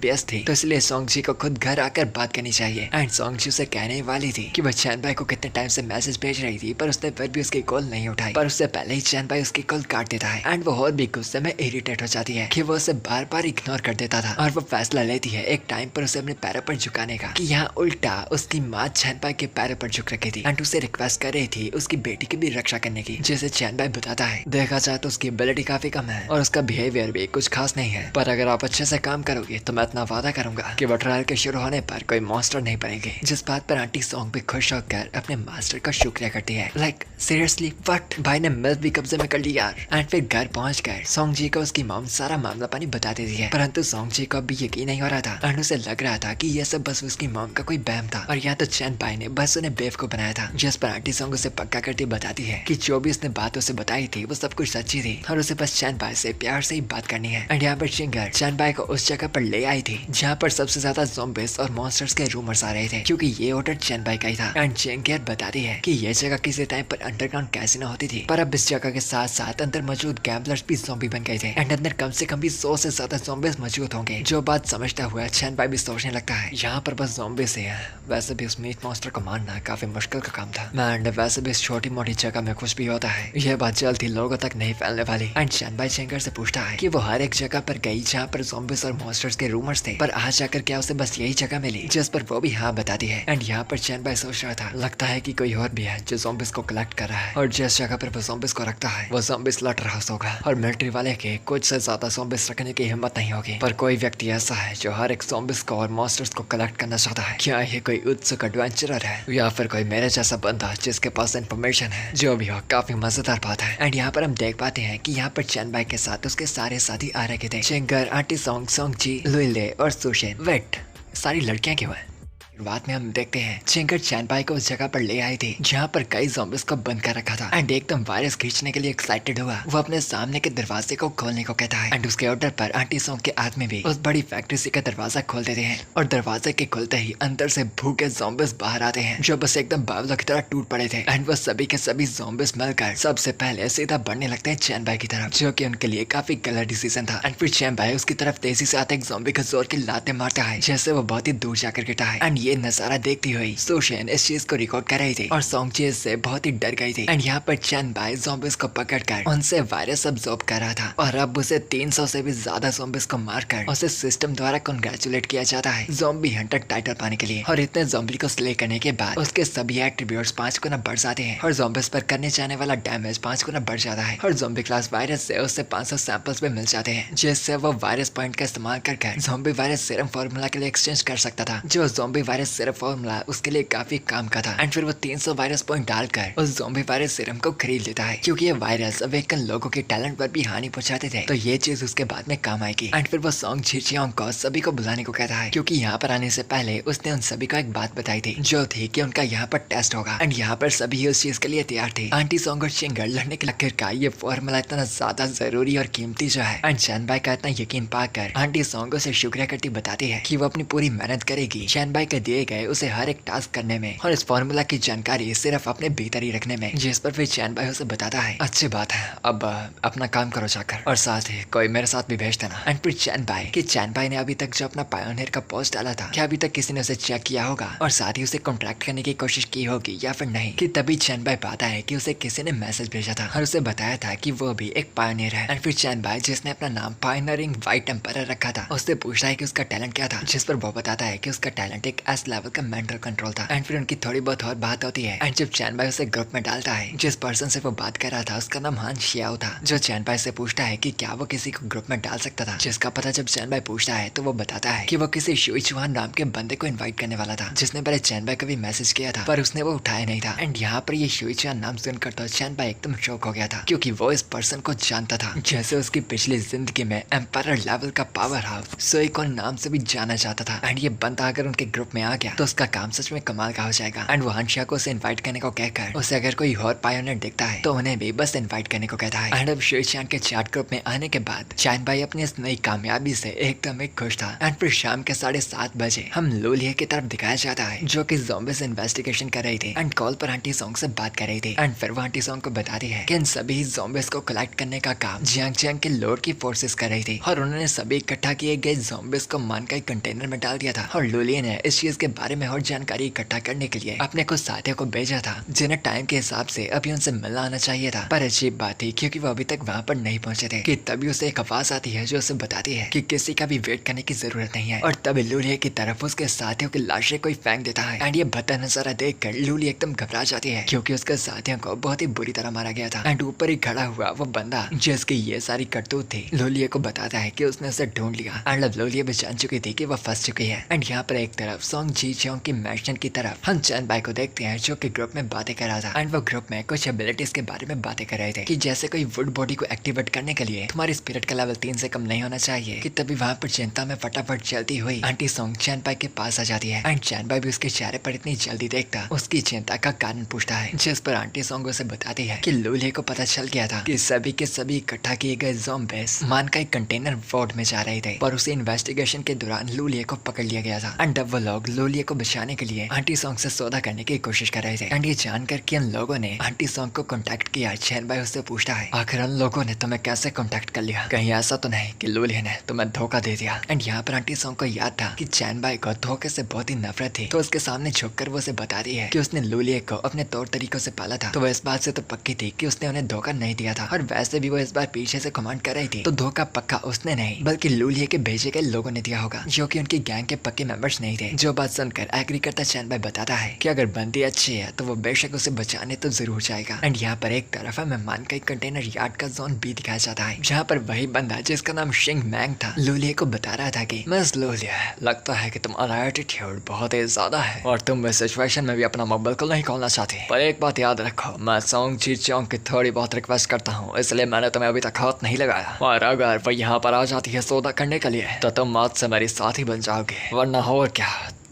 व्यस्त थी तो इसलिए सोंग जी को खुद घर आकर बात करनी चाहिए। एंड सोंग जी उसे कहने वाली थी कि वह चैन भाई को कितने टाइम से मैसेज भेज रही थी पर उसने फिर भी उसकी कॉल नहीं उठाई, पर उससे पहले ही चैन भाई उसकी कॉल काट देता है। एंड वो और भी गुस्से में इरिटेट हो जाती है कि वो उसे बार बार इग्नोर कर देता था और वो फैसला लेती है एक टाइम पर उसे अपने पैरों पर झुकाने का, कि यहाँ उल्टा उसकी माँ चैन भाई के पैरों पर झुक रखी थी एंड उसे रिक्वेस्ट कर रही थी उसकी बेटी की भी रक्षा करने की, जैसे चैन भाई बताता है देखा जाए तो उसकी एबिलिटी काफी कम है और उसका बिहेवियर भी कुछ खास नहीं है, पर अगर आप अच्छे से काम करोगे तो मैं इतना वादा करूंगा कि वो ट्रायल के शुरू होने पर कोई मॉन्स्टर नहीं बनेंगे। जिस बात पर आंटी सोंग भी खुश होकर अपने मास्टर का शुक्रिया करती है। लाइक सीरियसली व्हाट, भाई ने मिल्क भी कब्जे में कर ली यार। एंड फिर घर पहुंचकर सोंग जी को उसकी मॉम सारा मामला पानी बता देती है, परंतु सोंग जी को भी यकीन नहीं हो रहा था एंड उसे लग रहा था कि यह सब बस उसकी मॉम का कोई बैम था और यहाँ तो चैन भाई ने बस उन्हें बेवकूफ बनाया था। जिस पर आंटी सोंग उसे पक्का करती बताती है कि जो भी उसने बात उसे बताई थी वो सब कुछ सच्ची थी और उसे बस चैन भाई से प्यार से ही बात करनी है। एंड यहाँ पर चिंगर चैन भाई को उस जगह पर ले आई थी जहाँ पर सबसे ज्यादा ज़ॉम्बीज़ और मॉन्स्टर्स के रूमर्स आ रहे थे, क्योंकि ये ऑर्डर चैन भाई का ही था। एंड चिंगर बताती है कि ये जगह किसी टाइम पर अंडरग्राउंड कैसीनो होती थी, पर अब इस जगह के साथ साथ अंदर मौजूद गैम्बलर्स भी ज़ॉम्बी बन गए थे एंड अंदर कम से कम भी 100 से ज्यादा ज़ॉम्बीज़ मौजूद होंगे। जो बात समझता हुआ चैन भाई भी सोचने लगता है यहाँ पर बस ज़ॉम्बी से है, वैसे भी उस मीट मॉन्स्टर को मारना काफी मुश्किल का काम था एंड वैसे भी इस छोटी मोटी जगह में कुछ भी होता है यह बात जल्दी लोगों तक नहीं फैलने वाली। एंड चैन भाई चिंगर से पूछता है कि वो हर एक जगह पर गई जहाँ पर ज़ॉम्बीज़ और मॉन्स्टर्स के रूमर्स थे, पर आज जाकर क्या उसे बस यही जगह मिली, जिस पर वो भी हाँ बताती है। एंड यहाँ पर चैन भाई सोच रहा था लगता है कि कोई और भी है जो ज़ॉम्बीज़ को कलेक्ट कर रहा है और जिस जगह पर वो ज़ॉम्बीज़ को रखता है वो ज़ॉम्बी स्लॉटर हाउस होगा और मिलिट्री वाले के कुछ से ज्यादा ज़ॉम्बीज़ रखने की हिम्मत नहीं होगी, पर कोई व्यक्ति ऐसा है जो हर एक ज़ॉम्बीज़ को और मॉन्स्टर्स को कलेक्ट करना चाहता है। क्या ये कोई उत्सुक एडवेंचरर है या फिर कोई मेरे जैसा बंदा जिसके पास इन्फॉर्मेशन है? जो भी हो काफी मजेदार बात है। एंड यहाँ पर हम देख पाते हैं कि यहाँ पर चैन भाई के साथ उसके सारे साथी आ रखे थे, चिंगर, आंटी सोंग, सोंग जी, लुइले और सुशेन। वेट, सारी लड़कियां क्यों हैं? शुरुआत में हम देखते हैं चिंगर चैन भाई को उस जगह पर ले आई थी जहाँ पर कई ज़ॉम्बीज़ को बंद कर रखा था एंड एकदम वायरस खींचने के लिए एक्साइटेड हुआ। वो अपने सामने के दरवाजे को खोलने को कहता है एंड उसके ऑर्डर पर आंटी सोंग के आदमी भी उस बड़ी फैक्ट्री से का दरवाजा खोल देते हैं और दरवाजे के खुलते ही अंदर से भूखे ज़ॉम्बीज़ बाहर आते हैं जो बस एकदम बावलों की तरह टूट पड़े थे एंड वो सभी के सभी ज़ॉम्बीज़ मिलकर सबसे पहले सीधा बढ़ने लगते हैं चैन भाई की तरफ, जो की उनके लिए काफी गलत डिसीजन था। एंड फिर चैन भाई उसकी तरफ तेजी से आते एक ज़ॉम्बी को जोर की लाते मारता है जैसे वो बहुत ही दूर जाकर गिरता है एंड ये नजारा देखती हुई सुशिन इस चीज को रिकॉर्ड कर रही थी और सॉन्ग चीज से बहुत ही डर गई थी। एंड यहाँ पर चैन बाई ज़ॉम्बीज को पकड़कर उनसे वायरस अब्सॉर्ब कर रहा था और अब उसे 300 से भी ज्यादा ज़ॉम्बीज को मारकर उसे सिस्टम द्वारा कंग्रेचुलेट किया जाता है ज़ॉम्बी हंटर टाइटल पाने के लिए। और इतने ज़ॉम्बी को स्ले करने के बाद उसके सभी एट्रीब्यूट्स 5 गुना बढ़ जाते हैं और ज़ॉम्बीज पर करने जाने वाला डैमेज 5 गुना बढ़ जाता है। और ज़ॉम्बी क्लास वायरस से उसे 500 सैंपल्स भी मिल जाते हैं जिससे वो वायरस पॉइंट का इस्तेमाल कर ज़ॉम्बी वायरस सीरम फार्मूला के लिए एक्सचेंज कर सकता था, जो ज़ॉम्बी वायरस सीरम फार्मूला उसके लिए काफी काम का था। एंड फिर वो 300 वायरस पॉइंट डालकर उस ज़ॉम्बी वायरस सीरम को खरीद लेता है क्योंकि ये वायरस अवेकन लोगों के टैलेंट पर भी हानि पहुंचाते थे, तो ये चीज उसके बाद में काम आएगी। एंड फिर वो सॉन्ग झिरचियोंग को सभी को बुलाने को कहता है क्योंकि यहाँ पर आने से पहले उसने उन सभी को एक बात बताई थी जो थी कि उनका यहाँ पर टेस्ट होगा। एंड यहाँ पर सभी उस चीज के लिए तैयार थे। आंटी सॉन्ग और शिंगर लड़ने के आखिर का ये फॉर्मूला इतना ज्यादा जरूरी और कीमती जो है। एंड चैन बाई का इतना यकीन पाकर आंटी सॉन्ग उसे शुक्रिया करती बताती है कि वो अपनी पूरी मेहनत करेगी चैन बाई के दिए गए उसे हर एक टास्क करने में और इस फॉर्मूला की जानकारी सिर्फ अपने भीतर ही रखने में, जिस पर फिर चैन बाई उसे बताता है अच्छी बात है, अब अपना काम करो जाकर और साथ ही कोई मेरे साथ भी भेज देना। एंड फिर चैन बाई ने अभी तक जो अपना पायोनियर का पोस्ट डाला था क्या अभी तक किसी ने उसे चेक किया होगा और साथ ही उसे कॉन्ट्रैक्ट करने की कोशिश की होगी या फिर नहीं, कि तभी चैन बाई पाता है कि उसे किसी ने मैसेज भेजा था और उसे बताया था कि वो भी एक पायोनियर है। एंड फिर चैन बाई जिसने अपना नाम पायोनियरिंग व्हाइट एम्पायर रखा था उससे पूछता है कि उसका टैलेंट क्या था, जिस पर वो बताता है कि उसका टैलेंट एक एस लेवल का मेंटल कंट्रोल था। एंड फिर उनकी थोड़ी बहुत और बात होती है। एंड जब चैन बाई उसे ग्रुप में डालता है, जिस पर्सन से वो बात कर रहा था उसका नाम हान शियाओ था, जो चैन बाई से पूछता है कि क्या वो किसी को ग्रुप में डाल सकता था, जिसका पता जब चैन बाई पूछता है तो वो बताता है कि वो किसी शुई चुहान नाम के बंदे को इन्वाइट करने वाला था जिसने पहले चैन बाई को भी मैसेज किया था पर उसने वो उठाया नहीं था। एंड यहाँ पर ये शुई चुहान नाम सुनकर तो चैन बाई एकदम शॉक हो गया था क्योंकि वो इस पर्सन को जानता था जैसे उसकी पिछली जिंदगी में एम्पायर लेवल का पावर हाउस सोइकोन नाम से भी जाना जाता था। एंड ये बंदा अगर उनके ग्रुप में आ गया तो उसका काम सच में कमाल का हो जाएगा। एंड वो हानशिया को उसे इन्वाइट करने को कहकर उसे अगर कोई और पायोनियर दिखता है तो उन्हें भी बस इन्वाइट करने को कहता है। एंड अब शुईचान के चैट ग्रुप में आने के बाद चैन बाई अपनी इस नई कामयाबी से एकदम एक खुश था। एंड फिर शाम के 7:30 बजे हम लूलिया की तरफ दिखाया जाता है जो कि ज़ॉम्बीज इन्वेस्टिगेशन कर रही थी एंड कॉल पर आंटी सॉन्ग से बात कर रही थी। एंड फिर वो आंटी सॉन्ग को बताती है कि इन सभी ज़ॉम्बीज को कलेक्ट करने का काम जियांग के लॉर्ड की फोर्सेस कर रही थी और उन्होंने सभी इकट्ठा किए गए ज़ॉम्बीज को मानकाई कंटेनर में डाल दिया था। और लूलिया ने इस चीज के बारे में और जानकारी इकट्ठा करने के लिए अपने कुछ साथियों को भेजा था जिन्हें टाइम के हिसाब से अभी उनसे मिलना आना चाहिए था। पर अजीब बात थी क्योंकि वो अभी तक वहाँ पर नहीं पहुंचे थे कि तभी उसे एक आवाज आती है जो उसे बताती है कि किसी का भी वेट करने की जरूरत नहीं है। और तभी लूलिया की तरफ उसके साथियों की लाशें कोई फेंक देता है। एंड ये भद्दा नजारा देखकर लूलिया एकदम घबरा जाती है क्योंकि उसके साथियों को बहुत ही बुरी तरह मारा गया था। एंड ऊपर ही खड़ा हुआ वो बंदा जिसकी ये सारी करतूत थी लूलिया को बताता है कि उसने उसे ढूंढ लिया। एंड अब लूलिया भी जान चुकी थी कि वो फंस चुकी है। एंड यहाँ पर एक तरफ सॉन्ग जी चोंग की मैंशन की तरफ हम चैन बाई को देखते हैं जो कि ग्रुप में बातें कर रहा था। एंड वो ग्रुप में कुछ एबिलिटीज के बारे में बातें कर रहे थे कि जैसे कोई वुड बॉडी को एक्टिवेट करने के लिए तुम्हारी स्पिरिट का लेवल 3 से कम नहीं होना चाहिए। कि तभी वहाँ पर चिंता में फटाफट चलती हुई आंटी सॉन्ग चैन बाई के पास आ जाती है। एंड चैन बाई भी उसके चेहरे पर इतनी जल्दी देखता उसकी चिंता का कारण पूछता है, जिस पर आंटी सॉन्ग उसे बताती है कि लूलिया को पता चल गया था कि सभी के सभी इकट्ठा किए गए ज़ॉम्बीज मानकाई कंटेनर वार्ड में जा रहे थे पर उसे इन्वेस्टिगेशन के दौरान लूलिया को पकड़ लिया गया था। एंड अब वो लोग लूलिया को बचाने के लिए आंटी सॉन्ग से सौदा करने की कोशिश कर रहे थे। एंड ये जानकर कि उन लोगों ने आंटी सॉन्ग को कांटेक्ट किया, चैन बाई उससे पूछता है आखिर उन लोगों ने तुम्हें कैसे कांटेक्ट कर लिया, कहीं ऐसा तो नहीं कि लूलिया ने तुम्हें धोखा दे दिया। एंड यहाँ पर आंटी सॉन्ग को याद था कि चैन बाई को धोखे से बहुत ही नफरत थी, तो उसके सामने झुककर वो उसे बता रही है कि उसने लूलिया को अपने तौर तरीकों से पाला था, तो वह इस बात से तो पक्की थी कि उसने उन्हें धोखा नहीं दिया था। और वैसे भी वो इस बार पीछे से कमांड कर रही थी, तो धोखा पक्का उसने नहीं बल्कि लूलिया के भेजे गए लोगों ने दिया होगा जो कि उनकी गैंग के पक्के मेंबर्स नहीं थे। जो बात सुनकर एग्री करता चैन बाई बताता है कि अगर बंदी अच्छी है तो वो बेशक उसे बचाने तो जरूर जाएगा। एंड यहाँ पर एक तरफ हमें मानकाई कंटेनर यार्ड का जोन भी दिखाया जाता है जहाँ पर वही बंदा जिसका नाम शिंग मैंग था लूलिया को बता रहा था कि मिस लूलिया, लगता है कि तुम्हारा एटीट्यूड बहुत ही ज्यादा है और तुम इस सिचुएशन में भी अपना मुंह बिल्कुल नहीं खोलना चाहती, पर एक बात याद रखो, मैं सॉन्ग जी चोंग की थोड़ी बहुत रिक्वेस्ट करता हूँ, इसलिए मैंने तुम्हें अभी तक हाथ नहीं लगाया। और अगर वो यहाँ पर आ जाती है सौदा करने के लिए तो तुम आज से मेरी साथी बन जाओगे, वरना और क्या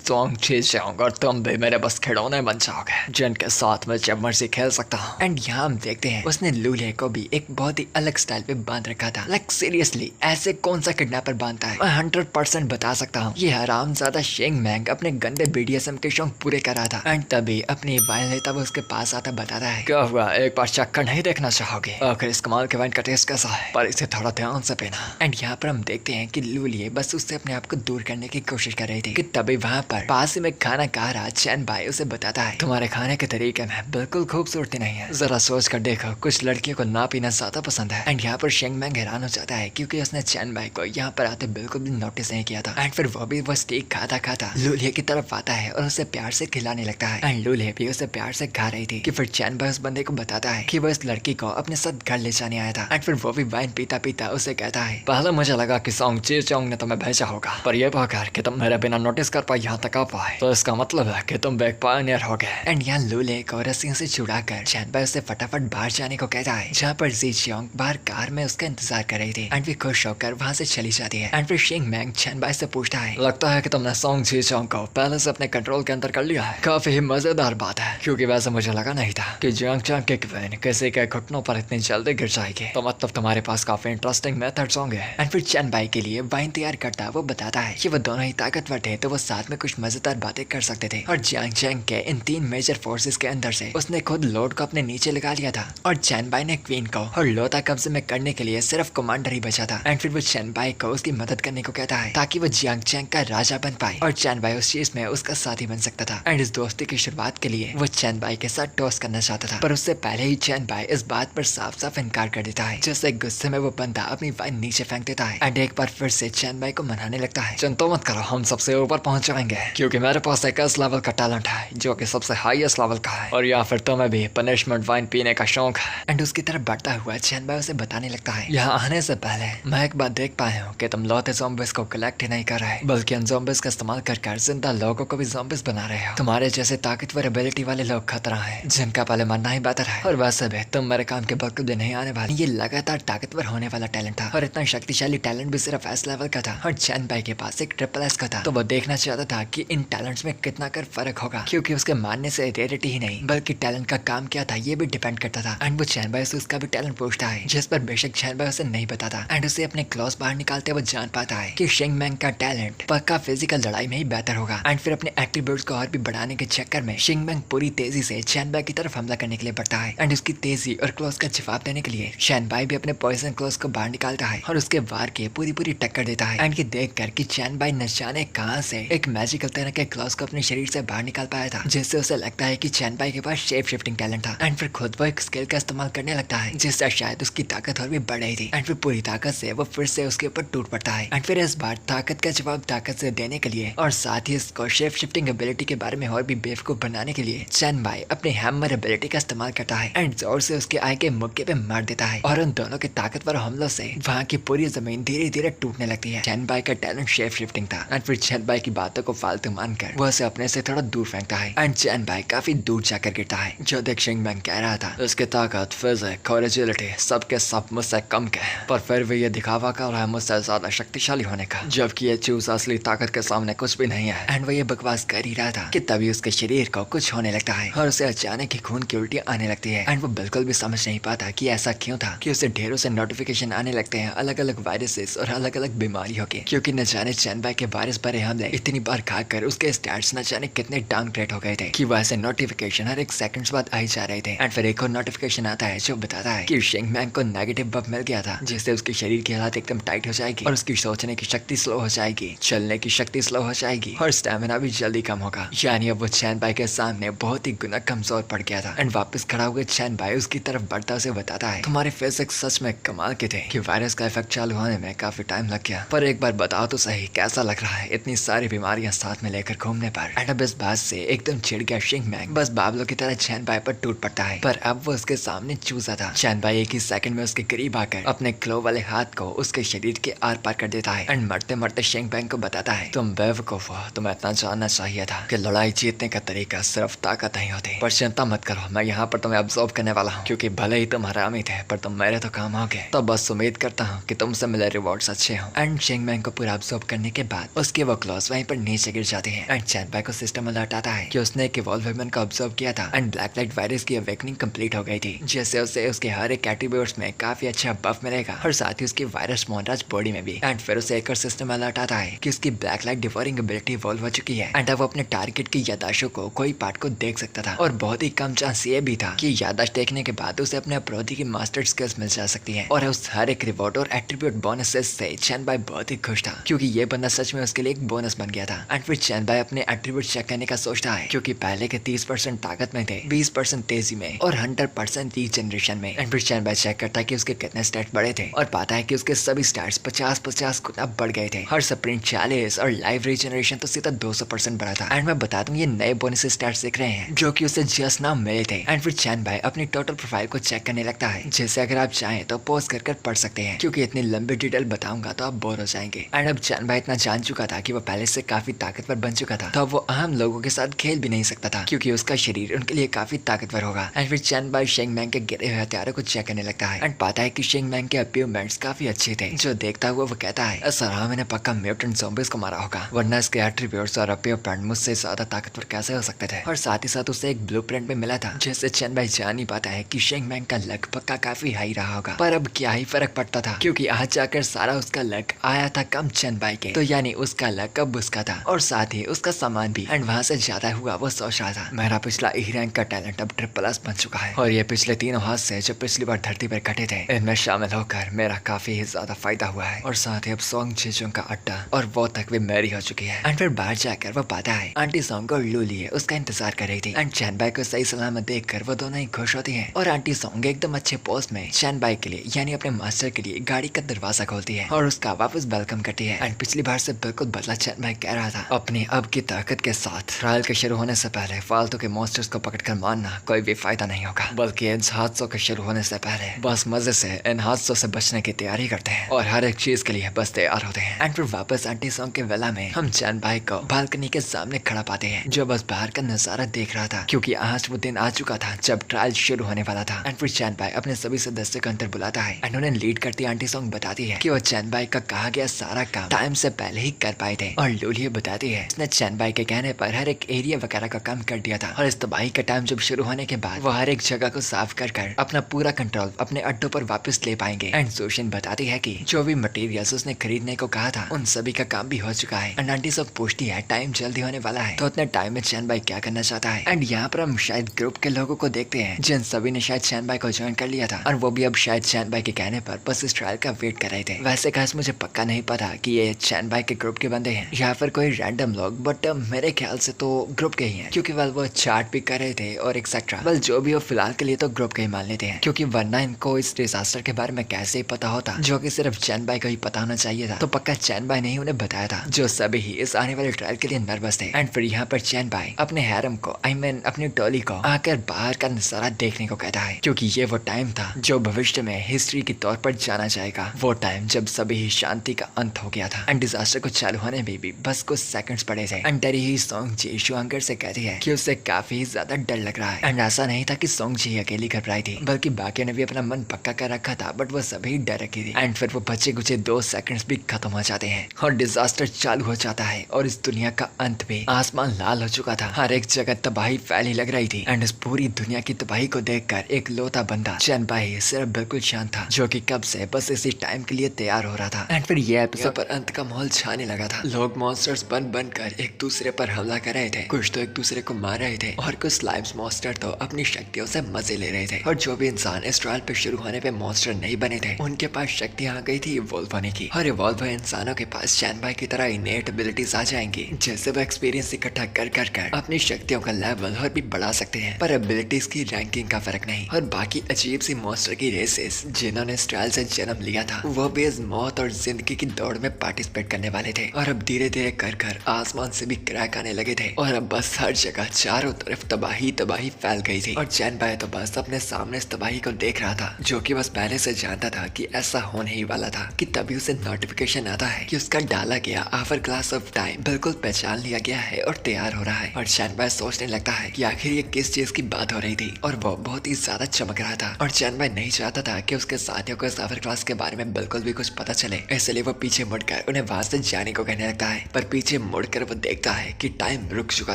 सॉन्ग चीज जाऊंगा और तुम भी मेरे बस खिलौने बन जाओगे जिनके साथ मैं जब मर्जी खेल सकता हूँ। एंड यहाँ हम देखते हैं उसने लूलिया को भी एक बहुत ही अलग स्टाइल पे बांध रखा था। लाइक सीरियसली ऐसे कौन सा किडनैपर बांधता है, मैं 100% बता सकता हूँ ये हरामजादा शिंग मैंग अपने गंदे BDSM के शौक पूरे कर रहा था। एंड तभी अपनी वाइन लेता वो उसके पास आता बताता है क्या हुआ, एक बार चक्कर नहीं देखना चाहोगे, आखिर इस कमाल के वाइन का टेस्ट कैसा है, पर इसे थोड़ा ध्यान से पीना। एंड यहाँ पर हम देखते हैं कि लूलिया बस उससे अपने आप को दूर करने की कोशिश कर रही थी कि तभी वहाँ पर पास ही में खाना खा रहा चैन बाई उसे बताता है तुम्हारे खाने के तरीके में बिल्कुल खूबसूरती नहीं है, जरा सोच कर देखो, कुछ लड़कियों को ना पीना ज्यादा पसंद है। एंड यहाँ पर शेंग मैंग हैरान हो जाता है क्योंकि उसने चैन बाई को यहाँ पर आते बिल्कुल भी नोटिस नहीं किया था। एंड फिर वो भी वो स्टेक खाता खाता लूलिया की तरफ आता है और उसे प्यार से खिलाने लगता है। एंड लूलिया भी उसे प्यार से खा रही थी कि फिर चैन बाई उस बंदे को बताता है कि वो इस लड़की को अपने साथ घर ले जाने आया था। एंड फिर वो भी वाइन पीता पीता उसे कहता है पहले मुझे लगा कि सॉन्ग ची चोंग ने तुम्हें भेजा होगा, पर ये पाकर कि तुम मेरे बिना नोटिस कर पाए यहाँ तक आ पाए तो इसका मतलब है कि तुम बैक पायनियर हो गए। एंड यहाँ लूले को रस्सियों से छुड़ाकर चैन बाई उसे फटाफट बाहर जाने को कहता है, जहाँ पर जी चियोंग बाहर कार में उसका इंतजार कर रही थी। एंड भी खुश होकर वहाँ से चली जाती है। एंड फिर शेंग मैंग चैन बाई से पूछता है लगता है कि तुमने सॉन्ग जी चियोंग को पहले से अपने कंट्रोल के अंदर कर लिया है। काफी ही मजेदार बात है क्योंकि वैसे मुझे लगा नहीं था कि जियांग चांग के क्वीन किसी के घुटनों पर इतनी जल्दी गिर जाएगी, तो मतलब तुम्हारे पास काफी इंटरेस्टिंग मेथड्स होंगे। एंड फिर चैन बाई के लिए वाइन तैयार करता वो बताता है कि वो दोनों ही ताकतवर थे तो वो साथ में कुछ मजेदार बातें कर सकते थे। और जियांग चैंग के इन 3 मेजर फोर्सेस के अंदर से उसने खुद लॉर्ड को अपने नीचे लगा लिया था और चैन बाई ने क्वीन को और लोता कब्जे में करने के लिए सिर्फ कमांडर ही बचा था। एंड फिर वो चैन बाई को उसकी मदद करने को कहता है ताकि वो जियांग चैंग का राजा बन पाए और चैन बाई उस चीज में उसका साथी बन सकता था। एंड इस दोस्ती की शुरुआत के लिए वो चैन बाई के साथ टॉस करना चाहता था, पर उससे पहले ही चैन बाई इस बात पर साफ साफ इनकार कर देता है, जिससे गुस्से में वो बंदा अपनी वाइन नीचे फेंक देता है। एंड एक बार फिर से चैन बाई को मनाने लगता है चिंता मत करो, हम सबसे ऊपर पहुंच जाएंगे क्योंकि मेरे पास एक इस लेवल का टैलेंट है जो कि सबसे हाईएस्ट लेवल का है, और या फिर तुम्हें भी पनिशमेंट वाइन पीने का शौक है। एंड उसकी तरफ बढ़ता हुआ चैन बाई उसे बताने लगता है यहाँ आने से पहले मैं एक बात देख पाया हूँ कि तुम लौते ज़ॉम्बिस को कलेक्ट ही नहीं कर रहे बल्कि उन ज़ॉम्बिस का इस्तेमाल कर जिंदा लोगों को भी ज़ॉम्बिस बना रहे हो। तुम्हारे जैसे ताकतवर एबिलिटी वाले लोग खतरा है जिनका पहले मरना ही बेहतर है, और वैसे भी तुम मेरे काम के बिल्कुल भी नहीं आने वाले। ये लगातार ताकतवर होने वाला टैलेंट था और इतना शक्तिशाली टैलेंट भी सिर्फ एस लेवल का था और चैन बाई के पास एक ट्रिपल एस का था, तो वो देखना चाहता था कि इन टैलेंट्स में कितना कर फर्क होगा क्योंकि उसके मारने से रेयरिटी ही नहीं बल्कि टैलेंट का काम क्या था ये भी डिपेंड करता था। एंड वो चैन बाई से उसका भी टैलेंट पूछता है जिस पर बेशक चैन बाई उसे नहीं बताता। एंड उसे अपने क्लॉज बाहर निकालते वो जान पाता है कि शेंग मैंग का टैलेंट पक्का फिजिकल लड़ाई में ही बेहतर होगा। एंड फिर अपने एट्रीब्यूट्स को और भी बढ़ाने के चक्कर में शेंग मैंग पूरी तेजी से चैन बाई की तरफ हमला करने के लिए बढ़ता है। एंड उसकी तेजी और क्लॉज का जवाब देने के लिए चैन बाई भी अपने पॉइजन क्लॉज को बाहर निकालता है और उसके वार के पूरी टक्कर देता है। एंड ये देख कर कि चैन बाई न जाने कहां से एक मैजिकल तरह के क्लॉज को अपने शरीर से बाहर निकाल पाया था, जिससे उसे लगता है कि चैन बाई के पास शेप शिफ्टिंग टैलेंट था। एंड फिर खुद वो एक स्किल का इस्तेमाल करने लगता है जिससे शायद उसकी ताकत और भी बढ़ रही थी। एंड फिर पूरी ताकत से वो फिर से उसके ऊपर टूट पड़ता है। एंड फिर इस बार ताकत का जवाब ताकत से देने के लिए और साथ ही इसको शेप शिफ्टिंग एबिलिटी के बारे में और भी बेवकूफ बनाने के लिए चैन बाई अपने हैमर एबिलिटी का इस्तेमाल करता है एंड जोर से उसके आई के मुक्के पे मार देता है और उन दोनों के ताकतवर हमलों से वहाँ की पूरी जमीन धीरे धीरे टूटने लगती है। चैन बाई का टैलेंट शेप शिफ्टिंग था। एंड फिर चैन बाई की बातों को फालतू मानकर वो उसे अपने से थोड़ा दूर फेंकता है एंड चैन बाई काफी दूर जाकर गिरता है। जो देख शेंग मैंग कह रहा था उसकी ताकत फिजिक और एजिलिटी सबके सब मुझसे कम के, पर फिर भी ये दिखावा कर रहा है मुझसे ज्यादा शक्तिशाली होने का, जबकि ये चूज असली ताकत के सामने कुछ भी नहीं है। एंड वो ये बकवास कर ही रहा था कि तभी उसके शरीर को कुछ होने लगता है और उसे अचानक ही खून की उल्टी आने लगती है। एंड वो बिल्कुल भी समझ नहीं पाता कि ऐसा क्यों था कि उसे ढेरों से नोटिफिकेशन आने लगते हैं अलग अलग वायरसेस और अलग अलग बीमारियों के, क्योंकि न जाने चैन बाई के वायरस भरे हमले इतनी बार खाकर उसके स्टैट्स न जाने कितने डाउनग्रेड हो गए थे कि वैसे नोटिफिकेशन हर एक सेकंड्स बाद आई जा रहे थे। एंड फिर एक और नोटिफिकेशन आता है जो बताता है कि शेंग मैंग को नेगेटिव बफ मिल गया था जिससे उसके शरीर की हालत एकदम टाइट हो जाएगी और उसकी सोचने की शक्ति स्लो हो जाएगी, चलने की शक्ति स्लो हो जाएगी और स्टेमिना भी जल्दी कम होगा। यानी अब वो चैन बाई के सामने बहुत ही गुना कमजोर पड़ गया था। एंड वापस खड़ा हुए चैन बाई उसकी तरफ बढ़ता से बताता है तुम्हारे फिजिक्स सच में कमाल के थे कि वायरस का इफेक्ट चालू होने में काफी टाइम लग गया, पर एक बार बताओ तो सही कैसा लग रहा है इतनी सारी बीमारियां साथ में लेकर घूमने पर। एंड अब इस बात से एकदम चिढ़ गया शेंग मैंग बस बाबलों की तरह चैन बाई पर टूट पड़ता है, पर अब वो उसके सामने चूजा था। चैन बाई एक ही सेकंड में उसके करीब आकर अपने क्लो वाले हाथ को उसके शरीर के आर पार कर देता है एंड मरते मरते शेंग मैंग को बताता है तुम बेवकूफ हो, तुम्हें इतना जानना चाहिए था कि लड़ाई जीतने का तरीका सिर्फ ताकत नहीं होती, पर चिंता मत करो मैं यहाँ पर तुम्हें ऑब्जर्व करने वाला हूँ क्योंकि भले ही तुम हरामी थे पर तुम मेरे तो काम आओगे, तो बस उम्मीद करता हूँ कि तुमसे मिले रिवॉर्ड्स अच्छे हों। एंड शेंग मैंग को पूरा ऑब्जर्व करने के बाद उसके वो क्लॉज वहीं पर नीचे गिर जाते हैं एंड चैन बाई को सिस्टम अलर्ट आता है कि उसने एक इवॉल्व ह्यूमन को ऑब्जर्व किया था एंड ब्लैक लाइट वायरस की अवेकनिंग कंप्लीट हो गई थी, जिससे उसे उसके हर एक एट्रीब्यूट्स में काफी अच्छा बफ मिलेगा और साथ ही उसकी वायरस मोनराज बॉडी में भी। एंड फिर उसे एक और सिस्टम अलर्ट आता है कि उसकी black light devouring ability evolve हो चुकी है एंड अब वो अपने टारगेट की यादाशों को कोई पार्ट को देख सकता था और बहुत ही कम चांस ये भी था कि यादाश्त देखने के बाद उसे अपने अपराधी की मास्टर स्किल्स मिल जा सकती है। और उस हर एक रिवॉर्ड और एट्रीब्यूट बोनसेस से चैन बाई बहुत ही खुश था क्योंकि ये बंदा सच में उसके लिए एक बोनस बन गया था। एंड फिर चैन भाई अपने एट्रीब्यूट चेक करने का सोचता है, क्योंकि पहले के 30% ताकत में थे, 20% तेजी में और 100% रीजनरेशन में। एंड फिर चैन भाई चेक करता है कि उसके कितने स्टैट्स बढ़े थे और पाता है कि उसके सभी स्टैट्स 50-50 गुना बढ़ गए थे। हर स्प्रिंट 40 और लाइव रीजनरेशन तो सीधा 200% बढ़ा था। एंड मैं बता दूं ये नए बोनस स्टैट्स दिख रहे हैं जो कि उसे जस्ट नाउ मिले थे। एंड फिर चैन भाई अपनी टोटल प्रोफाइल को चेक करने लगता है, जिसे अगर आप चाहें तो पॉज कर पढ़ सकते हैं, क्योंकि इतनी लंबी डिटेल बताऊंगा तो आप बोर हो जाएंगे। एंड अब चैन भाई इतना जान चुका था कि वो पहले से काफी ताकतवर बन चुका था, तो वो आम लोगों के साथ खेल भी नहीं सकता था, क्योंकि उसका शरीर उनके लिए काफी ताकतवर होगा। एंड फिर चैन भाई शेंग मैंग के गिरे हुए हथियारों को चेक करने लगता है एंड पाता है कि शेंग मैंग के अचीवमेंट्स काफी अच्छे थे। जो देखता हुआ वो कहता है सराह मैंने पक्का म्यूटेंट ज़ॉम्बीज़ को मारा होगा, वरना इसके एट्रीब्यूट्स और अचीवमेंट मुझसे ज्यादा ताकतवर कैसे हो सकते थे। और साथ ही साथ उसे एक ब्लूप्रिंट भी मिला था, जिससे चैन भाई जान ही पाता है कि शेंग मैंग का लक पक्का काफी हाई रहा होगा। पर अब क्या ही फर्क पड़ता था, क्योंकि आज जाकर सारा उसका लक आया था कम चैन भाई के, तो यानी उसका लक अब उसका था और साथ ही उसका सामान भी। एंड वहाँ से ज्यादा हुआ वो सोच रहा था, मेरा पिछला ई रैंक का टैलेंट अब ट्रिपल+ बन चुका है और ये पिछले 3 हादसे जो पिछली बार धरती पर घटे थे इनमें शामिल होकर मेरा काफी ही ज्यादा फायदा हुआ है। और साथ ही अब सॉन्ग जेजोंग का अड्डा और वो तक भी मेरी हो चुकी है। एंड फिर बाहर जाकर वो पाता है आंटी सॉन्ग और लूली उसका इंतजार कर रही थी। एंड चैन भाई को सही सलामत देखकर वो दोनों ही खुश होती है और आंटी सॉन्ग एकदम अच्छे पोस्ट में चैन भाई के लिए यानी अपने मास्टर के लिए गाड़ी का दरवाजा खोलती है और उसका वापस वेलकम करती है। एंड पिछली बार से बिल्कुल बदला चैन भाई कह रहा था, अपनी अब की ताकत के साथ ट्रायल के शुरू होने से पहले फालतू के मॉन्स्टर्स को पकड़कर मारना कोई भी फायदा नहीं होगा, बल्कि इन हादसों के शुरू होने से पहले बस मजे से इन हादसों से बचने की तैयारी करते हैं और हर एक चीज के लिए बस तैयार होते हैं। एंड फिर वापस आंटी सॉन्ग के वेला में हम चैन भाई को बालकनी के सामने खड़ा पाते हैं, जो बस बाहर का नजारा देख रहा था, क्योंकि आज वो दिन आ चुका था जब ट्रायल शुरू होने वाला था। एंड फिर चैन भाई अपने सभी सदस्यों को अंदर बुलाता है एंड उन्हें लीड करती आंटी सॉन्ग बताती है कि वो चैन भाई का कहा गया सारा काम टाइम से पहले ही कर पाए थे। और लूली बताती है उसने चैन भाई के कहने पर हर एक एरिया वगैरह का काम कर दिया था और इस तबाही का टाइम जब शुरू होने के बाद वो हर एक जगह को साफ कर अपना पूरा कंट्रोल अपने अड्डों पर वापस ले पाएंगे। एंड सोशन बताती है कि जो भी मटेरियल्स उसने खरीदने को कहा था उन सभी का काम भी हो चुका है। एंड आंटी सब पूछती है टाइम जल्दी होने वाला है, तो उतने टाइम में चैन भाई क्या करना चाहता है। एंड यहाँ पर हम शायद ग्रुप के लोगों को देखते हैं जिन सभी ने शायद चैन भाई को ज्वाइन कर लिया था और वो भी अब शायद चैन भाई के कहने पर बस इस ट्रायल का वेट कर रहे थे। वैसे खास मुझे पक्का नहीं पता कि ये चैन भाई के ग्रुप के बंदे हैं या फिर कोई रैंडम लोग, बट मेरे ख्याल से तो ग्रुप के ही हैं, क्योंकि वो चार्ट भी कर रहे थे और एक्सेट्रा। वेल जो भी हो फिलहाल के लिए तो ग्रुप के ही मान लेते हैं, क्योंकि वरना इनको इस डिजास्टर के बारे में कैसे ही पता होता, जो कि सिर्फ चैन भाई को ही पता होना चाहिए था। तो पक्का चैन भाई ने ही उन्हें बताया था, जो सभी ही इस आने वाले ट्रायल के लिए नर्वस थे। एंड फिर यहाँ पर चैन भाई अपने हैरम को अपनी टोली को आकर बाहर का नजारा देखने को कहता है, क्योंकि ये वो टाइम था जो भविष्य में हिस्ट्री के तौर पर जाना जाएगा। वो टाइम जब सभी ही शांति का अंत हो गया था एंड डिजास्टर को चालू होने में भी बस कुछ सेकंड्स पड़े थे। एंड डरी ही सॉन्ग जी शुआंकर से कहती है कि उसे काफी ज्यादा डर लग रहा है। एंड ऐसा नहीं था कि सॉन्ग जी अकेली घबराई थी, बल्कि बाकियों ने भी अपना मन पक्का कर रखा था, बट वो सभी डर रखी थी। एंड फिर वो बचे कुछ 2 सेकंड्स भी खत्म हो जाते हैं और डिजास्टर चालू हो जाता है और इस दुनिया का अंत भी। आसमान लाल हो चुका था, हर एक जगह तबाही फैली लग रही थी। एंड इस पूरी दुनिया की तबाही को देखकर एक लोता बंदा चैन भाई सिर्फ बिल्कुल शांत था, जो कि कब से बस इसी टाइम के लिए तैयार हो रहा था। एंड फिर ये एपिसोड पर अंत का माहौल छाने लगा था। लोग मॉन्स्टर्स बन कर एक दूसरे पर हमला कर रहे थे, कुछ तो एक दूसरे को मार रहे थे और कुछ स्लाइम्स मॉन्स्टर तो अपनी शक्तियों से मजे ले रहे थे। और जो भी इंसान इस ट्रायल पे शुरू होने पे मॉन्स्टर नहीं बने थे, उनके पास शक्तियां आ गई थी इवॉल्व होने की। और इवॉल्व हुए इंसानों के पास चैन भाई की तरह इनेट एबिलिटीज आ जाएंगी, जैसे वो एक्सपीरियंस इकट्ठा कर अपनी शक्तियों का लेवल और भी बढ़ा सकते हैं, पर एबिलिटीज की रैंकिंग का फर्क नहीं। और बाकी अजीब सी मॉन्स्टर की रेसेस जिन्होंने इस ट्रायल से जन्म लिया था, वो भी इस मौत और जिंदगी की दौड़ में पार्टिसिपेट करने वाले थे। और अब धीरे धीरे कर आसमान से भी क्रैक आने लगे थे और अब बस हर जगह चारों तरफ तबाही फैल गई थी। और चैन भाई तो बस अपने सामने इस तबाही को देख रहा था, जो कि बस पहले से जानता था कि ऐसा होने ही वाला था, कि तभी उसे नोटिफिकेशन आता है कि उसका डाला गया आवर ग्लास ऑफ टाइम बिल्कुल पहचान लिया गया है और तैयार हो रहा है। और चैन भाई सोचने लगता है कि आखिर ये किस चीज की बात हो रही थी, और वो बहुत ही ज्यादा चमक रहा था। और चैन भाई नहीं चाहता था कि उसके साथियों को इस आवर ग्लास के बारे में बिल्कुल भी कुछ पता चले, इसलिए वो पीछे मुड़कर उन्हें वहां से जाने को कहने लगता है। पर पीछे मुड़कर वो देखता है कि टाइम रुक चुका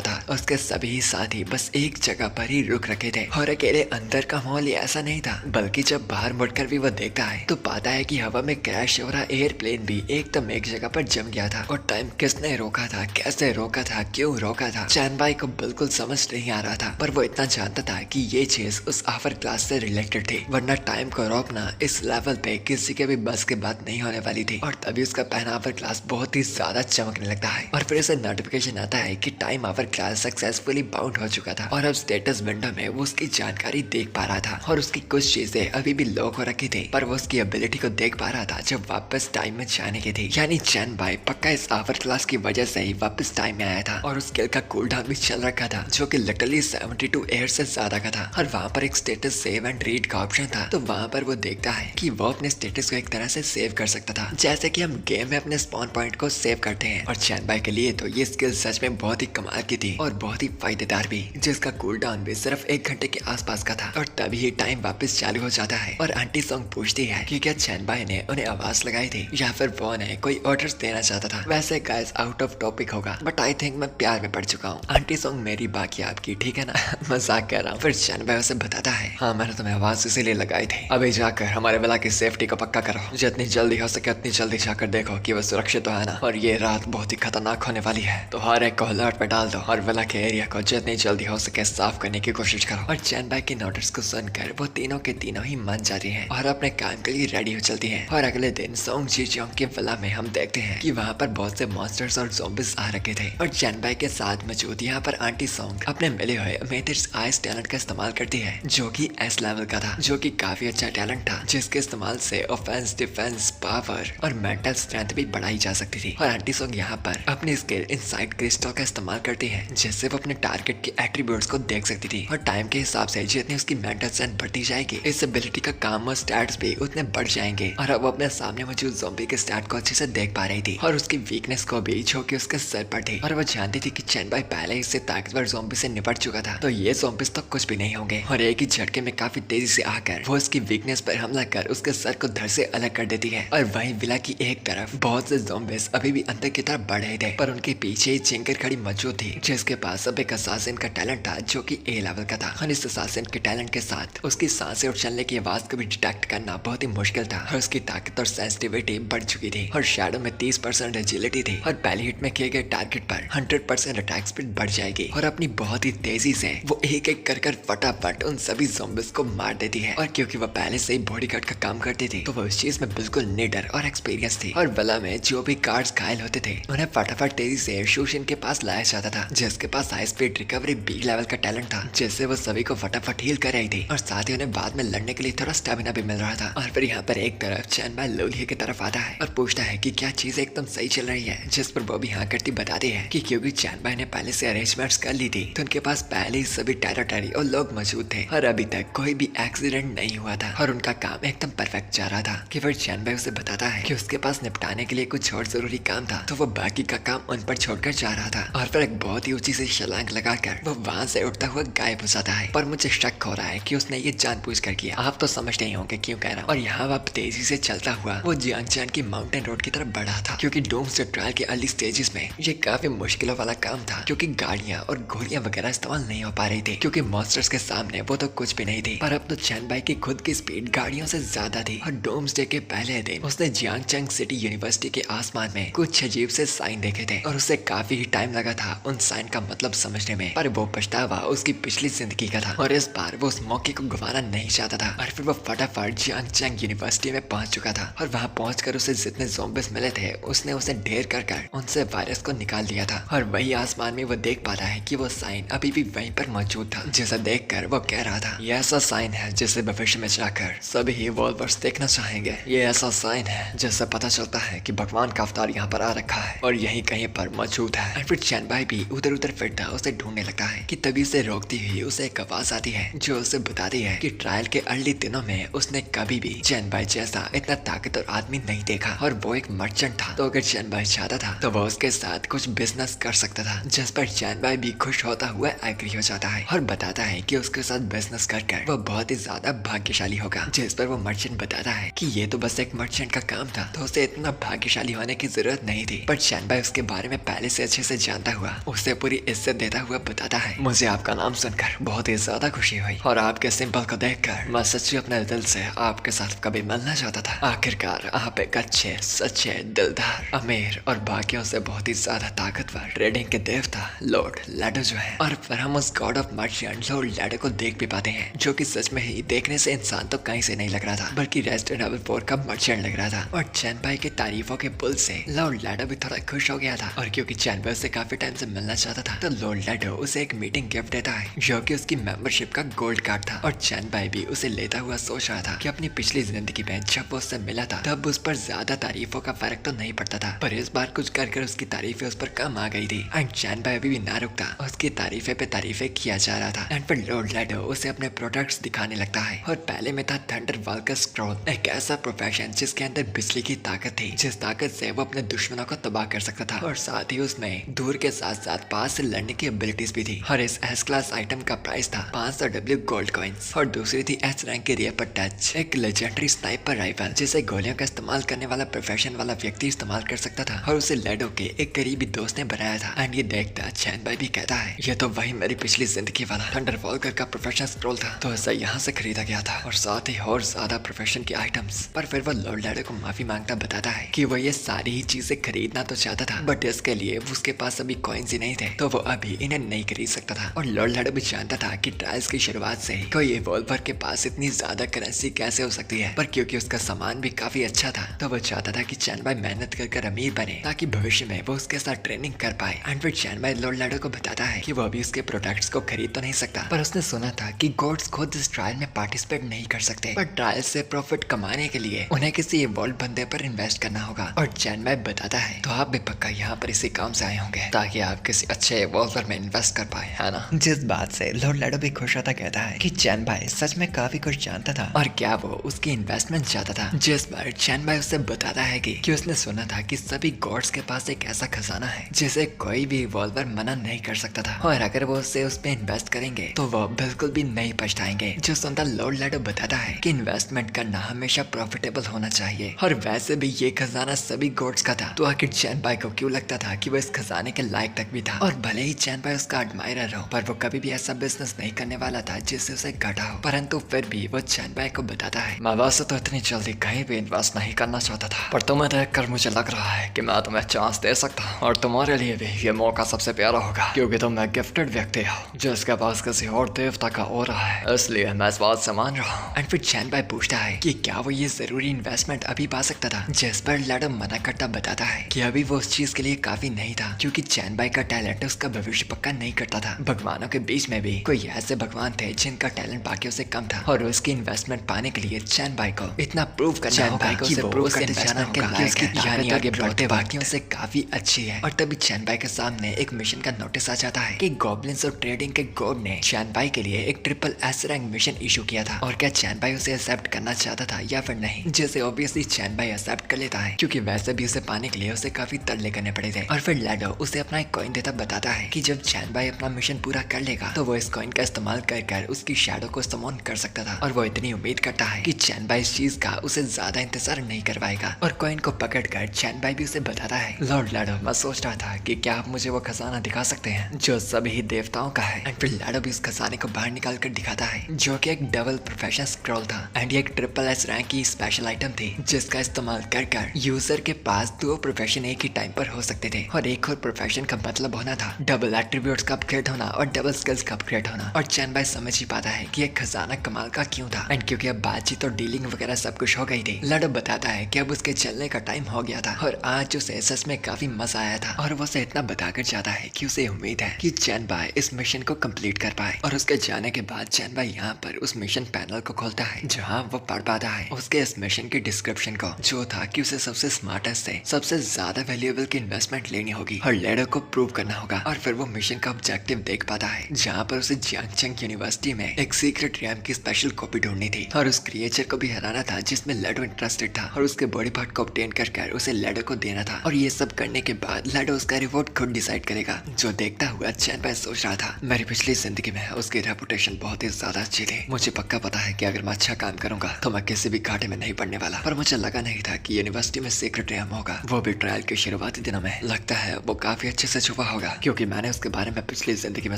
था, उसके सभी साथी बस एक जगह पर ही रुक रखे थे। और अकेले अंदर का माहौल ऐसा नहीं था, बल्कि जब बाहर मुड़कर भी वो देखता है तो पाता है कि हवा में क्रैश हो रहा एयरप्लेन भी एकदम एक जगह पर जम गया था। और टाइम किसने रोका था, कैसे रोका था, क्यों रोका था, चैन भाई को बिल्कुल समझ नहीं आ रहा था। पर वो इतना जानता था कि ये चीज उस आवर क्लास से रिलेटेड थी, वरना टाइम को रोकना इस लेवल पे किसी के भी बस की बात नहीं होने वाली थी। और तभी उसका पहनावा क्लास बहुत ही ज्यादा चमकने लगता है और फिर उसे नोटिफिकेशन आता है कि time our class successfully bound हो चुका था और अब स्टेटस विंडो में वो उसकी जानकारी देख पा रहा था और उसकी कुछ चीजें अभी भी लॉक हो रखी थी, पर वो उसकी एबिलिटी को देख पा रहा था जब वापस टाइम में जाने की थी। यानी चैन भाई पक्का इस आवर क्लास की वजह से ही वापस टाइम में आया था और उस स्किल का कूल डाउन भी चल रखा था जो कि लिटरली 72 ईयर्स से ज्यादा का था। और वहाँ पर एक स्टेटस सेव एंड रीड का ऑप्शन था, तो वहाँ पर वो देखता है कि वो अपने स्टेटस को एक तरह से सेव कर सकता था, जैसे कि हम गेम में अपने स्पॉन पॉइंट को सेव करते हैं। और चैन भाई के लिए तो ये स्किल सच में बहुत ही कमाल की थी और बहुत ही फायदेदार भी, जिसका कूल डाउन भी सिर्फ 1 घंटे के आसपास का था। और तभी ही टाइम वापस चालू हो जाता है और आंटी सॉन्ग पूछती है कि क्या चैन भाई ने उन्हें आवाज लगाई थी या फिर वो उन्हें कोई ऑर्डर्स देना चाहता था। वैसे गाइस आउट ऑफ टॉपिक होगा, बट आई थिंक मैं प्यार में पड़ चुका हूँ। आंटी सॉन्ग मेरी बाकी आपकी, ठीक है ना? मजाक कर रहा हूँ। फिर चैन भाई उसे बताता है, हाँ मैंने तुम्हें आवाज इसीलिए लगाई थी, अभी जाकर हमारे वाला की सेफ्टी को पक्का करो, जितनी जल्दी हो सके उतनी जल्दी जाकर देखो कि वो सुरक्षित तो है ना, और ये रात बहुत ही खतरनाक होने वाली है, तो हर एक को अलर्ट पे डाल दो और विला के एरिया को जितनी जल्दी हो सके साफ करने की कोशिश करो। और चैन भाई के ऑर्डर्स को सुनकर वो तीनों के तीनों ही मान जाती हैं और अपने काम के लिए रेडी हो चलती हैं। और अगले दिन सोंग जी चोंग के विला में हम देखते हैं कि वहाँ पर बहुत से मॉन्स्टर्स और ज़ॉम्बीज आ रखे थे और चैन भाई के साथ मौजूद यहाँ पर आंटी सोंग अपने मिले हुए मेथड्स आइस टैलेंट का इस्तेमाल करती है, जो कि एस लेवल का था, जो कि काफी अच्छा टैलेंट था, जिसके इस्तेमाल से ऑफेंस, डिफेंस, पावर और मेंटल स्ट्रेंथ भी बढ़ाई जा सकती थी। और आंटी सोंग यहाँ पर अपनी स्किल इनसाइड क्रिस्टल का इस्तेमाल करती है, जिससे वो अपने टारगेट के एट्रीब्यूट्स को देख सकती थी और टाइम के हिसाब से जितनी उसकी मेंटल स्ट्रेंथ बढ़ती जाएगी, इस एबिलिटी का काम और स्टैट्स भी उतने बढ़ जाएंगे। और अब वो अपने सामने मौजूद ज़ॉम्बी के स्टैट को अच्छे से देख पा रही थी और उसकी वीकनेस को भी, जो कि उसके सर पर थी। और वो जानती थी कि चैन भाई पहले इससे ताकतवर ज़ॉम्बी से निपट चुका था, तो ये ज़ॉम्बीज तो कुछ भी नहीं होंगे। और एक ही झटके में काफी तेजी से आकर वो उसकी वीकनेस पर हमला कर उसके सर को धड़ से अलग कर देती है। और वहीं विला की एक तरफ बहुत से ज़ॉम्बीज अभी भी अंदर की तरफ बढ़ रहे थे, पर उनके पीछे ही चिंकर खड़ी मौजूद थी, जिसके पास अब एक असासिन का टैलेंट था, जो कि ए लेवल का था। और इस असासिन के टैलेंट के साथ उसकी सांसें और चलने की आवाज को भी डिटेक्ट करना बहुत ही मुश्किल था और उसकी ताकत और सेंसिटिविटी बढ़ चुकी थी। और शैडो में 30% एजिलिटी थी और पहले हिट में किए गए टारगेट पर 100% अटैक स्पीड बढ़ जाएगी। और अपनी बहुत ही तेजी से वो एक एक कर फटाफट उन सभी ज़ॉम्बीज को मार देती है। और क्योंकि वो पहले से ही बॉडीगार्ड का काम करती थी, तो वो इस चीज में बिल्कुल निडर और एक्सपीरियंस थी। और विला में जो भी गार्ड्स घायल होते थे, उन्हें फटाफट तेजी से शोशिन के पास लाया जाता था, जिसके पास high speed recovery B level का टैलेंट था, जिससे वो सभी को फटाफट हील कर रही थी और साथ ही उन्हें बाद में लड़ने के लिए थोड़ा स्टेमिना भी मिल रहा था। और फिर यहाँ पर एक तरफ चैन भाई लोलिया की तरफ आता है और पूछता है कि क्या चीजें एकदम सही चल रही है, जिस पर वो भी हाँ करती बताती है कि क्योंकि चैन भाई ने पहले से अरेंजमेंट्स कर ली थी, तो उनके पास पहले ही सभी टेरिटरी और लोग मौजूद थे और अभी तक कोई भी एक्सीडेंट नहीं हुआ था और उनका काम एकदम परफेक्ट जा रहा था। कि फिर चैन भाई उसे बताता है कि उसके पास निपटाने के लिए कुछ और जरूरी काम था, तो वो बाकी का काम उन पर छोड़कर जा रहा था। और फिर एक बहुत ही ऊंची से छलांग लगाकर वो वहां से उठता हुआ गायब हो जाता है। पर मुझे शक हो रहा है कि उसने ये जानबूझकर किया, आप तो समझते ही होंगे क्यों कह रहा हूँ। और यहाँ वह तेजी से चलता हुआ वो जियांगचान की माउंटेन रोड की तरफ बढ़ा था, क्योंकि डोम्सडे ट्रायल के अर्ली स्टेजेस में ये काफी मुश्किलों वाला काम था, क्योंकि गाड़ियां और गोलियां वगैरह इस्तेमाल नहीं हो पा रही थी, क्योंकि मॉन्स्टर्स के सामने वो तो कुछ भी नहीं थी। पर अब तो चैन भाई की खुद की स्पीड गाड़ियों से ज्यादा थी। और डोम्सडे के पहले दिन उसने जियांगचांग सिटी यूनिवर्सिटी के आसमान में कुछ अजीब से साइन देखे थे और उसे काफी ही टाइम लगा था उन साइन का मतलब समझने में, पर वो पछतावा उसकी पिछली जिंदगी का था और इस बार वो उस मौके को गंवाना नहीं चाहता था। और फिर वो फटाफट जियांगचांग यूनिवर्सिटी में पहुंच चुका था और वहां पहुंचकर उसे जितने ज़ॉम्बीज मिले थे, उसने उसे ढेर कर उनसे वायरस को निकाल लिया था। और वही आसमान में वो देख पा रहा है कि वो साइन अभी भी वहीं पर मौजूद था, जिसे देखकर वो कह रहा था ये ऐसा साइन है जिसे भविष्य में जाकर सभी इवॉल्वर्स देखना चाहेंगे। ये ऐसा साइन है जिससे पता चलता है कि भगवान का अवतार यहाँ पर आ रखा है और यही कहीं पर मौजूद है। और फिर चैन भाई भी उधर उधर फिरता उसे ढूंढने लगता है कि तभी से रोकती हुई उसे एक आवाज आती है जो उसे बताती है कि ट्रायल के अर्ली दिनों में उसने कभी भी चैन भाई जैसा इतना ताकतवर आदमी नहीं देखा और वो एक मर्चेंट था। तो अगर चैन भाई चाहता था तो वो उसके साथ कुछ बिजनेस कर सकता था, जिस पर चैन भाई भी खुश होता हुआ एग्री हो जाता है और बताता है कि उसके साथ बिजनेस कर वो बहुत ही ज्यादा भाग्यशाली होगा। जिस पर वो मर्चेंट बताता है कि ये तो बस एक मर्चेंट का काम था, तो उसे इतना भाग्यशाली होने की जरूरत नहीं थी। पर चैन भाई उसके बारे में पहले से अच्छे से जानता हुआ उसे पूरी इज्जत देता हुआ बताता है मुझे आपका नाम सुनकर बहुत ही ज्यादा खुशी हुई और आपके सिंपल को देखकर मैं सच्ची अपने दिल से आपके साथ कभी मिलना चाहता था। आखिरकार आप एक अच्छे, सच्चे, दिलदार, अमीर और बाकियों से बहुत ही ज्यादा ताकतवर ट्रेडिंग के देवता लॉर्ड लैडो जो है। और फिर हम उस गॉड ऑफ मर्चेंट लॉर्ड लैडो को देख भी पाते हैं, जो कि सच में ही देखने से इंसान तो कहीं से नहीं लग रहा था, बल्कि रेजिडेंट एविल 4 का मर्चेंट लग रहा था। और चैन भाई के तारीफों के पुल से लॉर्ड लैडो भी थोड़ा खुश हो गया था और क्योंकि चैनबाई उससे काफी टाइम से मिलना चाहता था तो लॉर्ड लैडो उसे एक मीटिंग गिफ्ट देता है जो कि उसकी मेंबरशिप का गोल्ड कार्ड था। और चैनबाई भी उसे लेता हुआ सोच रहा था कि अपनी पिछली जिंदगी में जब वो उससे मिला था तब उस पर ज्यादा तारीफों का फर्क तो नहीं पड़ता था, पर इस बार कुछ कर उसकी तारीफें उस पर कम आ गई थी। एंड चैनबाई अभी भी ना रुकता, उसकी तारीफे पे तारीफे किया जा रहा था। एंड फिर लॉर्ड लैडो उसे अपने प्रोडक्ट्स दिखाने लगता है। और पहले में था थंडर वाल्कर स्क्रॉल, एक ऐसा प्रोफेशन जिसके अंदर बिजली की ताकत थी, जिस ताकत से वो अपने दुश्मनों को तबाह कर सकता था। और साथ ही उसमें दूर के साथ साथ पास से लड़ने की एबिलिटीज भी थी। और इस एस क्लास आइटम का प्राइस था 500 डब्ल्यू गोल्ड कॉइंस। और दूसरी थी एस रैंक की रियर पर टच, एक लेजेंडरी स्नाइपर राइफल जिसे गोलियों का इस्तेमाल करने वाला प्रोफेशन वाला व्यक्ति इस्तेमाल कर सकता था। और उसे लैडो के एक करीबी दोस्त ने बनाया था। एंड ये देखता चैनबाई भी कहता है ये तो वही मेरी पिछली जिंदगी वाला थंडर वॉल्कर का प्रोफेशनल स्क्रॉल था, तो इसे यहाँ से खरीदा गया था। और साथ ही और ज्यादा प्रोफेशन की आइटम्स। पर फिर वो लॉर्ड लैडो को माफी मांगता बताता है कि वो ये सारी ही चीजें खरीदना तो चाहता था, बट इसके लिए उसके पास अभी कॉइन्स ही नहीं थे, तो वो अभी इन्हें नहीं खरीद सकता था। और लॉर्ड लैडो भी जानता था कि ट्रायल्स की शुरुआत से ही कोई इवॉल्वर के पास इतनी ज्यादा करेंसी कैसे हो सकती है। पर क्योंकि उसका सामान भी काफी अच्छा था तो वो चाहता था कि चैनबाई मेहनत कर अमीर बने ताकि भविष्य में वो उसके साथ ट्रेनिंग कर पाए। एंड फिर चैनबाई लॉर्ड लैडो को बताता है कि वो अभी उसके प्रोडक्ट्स को खरीद तो नहीं सकता, पर उसने सुना था कि गॉड्स खुद इस ट्रायल में पार्टिसिपेट नहीं कर सकते, पर ट्रायल से प्रॉफिट कमाने के लिए उन्हें किसी इवॉल्व बंदे पर इन्वेस्ट करना होगा। और चैनबाई बताता है तो आप भी पक्का यहाँ पर इसी काम से आए होंगे ताकि आप किसी अच्छे इवॉल्वर में इन्वेस्ट कर पाए, है ना। जिस बात से लॉर्ड लैडो भी खुश होता कहता है कि चैनबाई सच में काफी कुछ जानता था और क्या वो उसकी इन्वेस्टमेंट चाहता था। जिस बार चैनबाई उससे बताता है कि उसने सुना था कि सभी गॉड्स के पास एक ऐसा खजाना है जिसे कोई भी इवॉल्वर मना नहीं कर सकता था, और अगर वो उससे उस पे इन्वेस्ट करेंगे तो वो बिल्कुल भी नहीं पछताएंगे। जो सुनता लॉर्ड लैडो बताता है कि इन्वेस्टमेंट करना हमेशा प्रॉफिटेबल होना चाहिए, और वैसे भी ये खजाना सभी गॉड्स का था, तो आखिर चैनबाई को क्यों लगता था कि वो इस खजाने के लायक तक भी था। और भले ही चैनबाई उसका एडमायरर हो, पर वो कभी भी ऐसा बिजनेस नहीं करने वाला था जिससे उसे घाटा हो। परंतु फिर भी वो चैनबाई को बताता है मैं वैसे तो इतनी जल्दी कहीं भी इन्वेस्ट नहीं करना चाहता था, पर तुम्हें देखकर मुझे लग रहा है कि मैं तुम्हें चांस दे सकता हूँ, और तुम्हारे लिए भी ये मौका सबसे प्यारा होगा क्योंकि तुम एक गिफ्टेड व्यक्ति हो जिसके पास किसी और देवता का ऑरा है, इसलिए मैं इस बात से मान रहा हूँ। एंड फिर चैनबाई पूछता है कि क्या वो ये जरूरी इन्वेस्टमेंट अभी पा सकता था, जिस पर लैडो मना करता बताता है कि अभी वो उस चीज के लिए काफी नहीं था क्योंकि चैनबाई का टैलेंट उसका भविष्य पक्का नहीं करता था। भगवानों के बीच में भी कोई ऐसे भगवान थे जिनका टैलेंट बाकियों से कम था, और उसकी इन्वेस्टमेंट पाने के लिए चैनबाई को इतना प्रूव करना होगा कि वो उस इन्वेस्टमेंट के लायक है, यानी आगे बढ़ते बाकियों से काफी अच्छी है। और तभी चैनबाई के सामने एक मिशन का नोटिस आ जाता है कि गॉब्लिन्स और ट्रेडिंग के गॉड ने चैनबाई के लिए एक triple S rank mission issue किया था, और क्या चैनबाई उसे एक्सेप्ट करना चाहता था या फिर नहीं, जिसे ऑब्वियसली चैनबाई एक्सेप्ट कर लेता है क्योंकि वैसे भी उसे पाने के लिए उसे काफी तरले करने पड़े थे। और फिर लैडो उसे अपना एक कॉइन देता बताता है कि जब चैनबाई अपना मिशन पूरा कर लेगा तो वो इस कॉइन का इस्तेमाल कर उसकी शैडो को समॉन कर सकता था, और वो इतनी उम्मीद करता है कि चैनबाई इस चीज का उसे ज्यादा इंतजार नहीं करवाएगा। और कॉइन को पकड़कर चैनबाई भी उसे बताता है लॉर्ड लैडो मैं सोच रहा था कि क्या आप मुझे वो खजाना दिखा सकते हैं जो सभी देवताओं का है। एंड फिर लैडो भी उस खजाने को बाहर निकाल कर दिखाता है जो कि एक डबल प्रोफेशनल स्क्रॉल था, एंड ये एक ट्रिपल एस रैंक की स्पेशल आइटम थी जिसका इस्तेमाल कर यूजर के पास 2 प्रोफेशन एक ही टाइम पर हो सकते थे, और एक और प्रोफेशन का मतलब होना था डबल एट्रीब्यूट्स का अपग्रेड होना और डबल स्किल्स का अपग्रेड होना। और चैनबाई समझ ही पाता है कि ये खजाना कमाल का क्यों था। एंड क्योंकि अब बातचीत और डीलिंग वगैरह सब कुछ हो गई थी, लैडो बताता है कि अब उसके चलने का टाइम हो गया था, और आज उसे सच में काफी मजा आया था। और वो उसे इतना बताकर जाता है कि उसे उम्मीद है कि चैनबाई इस मिशन को कंप्लीट कर पाए। और उसके जाने के बाद चैनबाई यहाँ पर उस मिशन पैनल को खोलता है जहाँ वो पढ़ पाता है उसके इस मिशन की डिस्क्रिप्शन को, जो था कि उसे सबसे स्मार्टेस्ट से सबसे ज्यादा वैल्यूएबल की इन्वेस्टमेंट लेनी होगी और लैडो को प्रूव करना होगा। और फिर वो मिशन का ऑब्जेक्टिव देख पाता है जहाँ पर उसे जियांगचंग यूनिवर्सिटी में एक सीक्रेट रैम की स्पेशल कॉपी ढूंढनी थी, और उस क्रिएचर को भी हराना था जिसमें लैडो इंटरेस्टेड था, और उसके बॉडी पार्ट को ऑब्टेन कर उसे लैडो को देना था। और ये सब करने के बाद लैडो उसका रिवॉर्ड खुद डिसाइड करेगा। जो देखता हुआ चैनबाई सोच रहा था मेरी पिछली जिंदगी में उसकी रेपुटेशन बहुत ही ज्यादा अच्छी थी, मुझे पक्का पता है कि अगर मैं अच्छा काम करूंगा तो मैं किसी भी घाटे में नहीं पड़ने वाला, पर मुझे लगा नहीं था कि यूनिवर्सिटी में सीक्रेट रैम होगा, वो भी ट्रायल के शुरुआती दिनों में। लगता है वो काफी अच्छे से छुपा होगा क्योंकि मैंने उसके बारे में पिछली जिंदगी में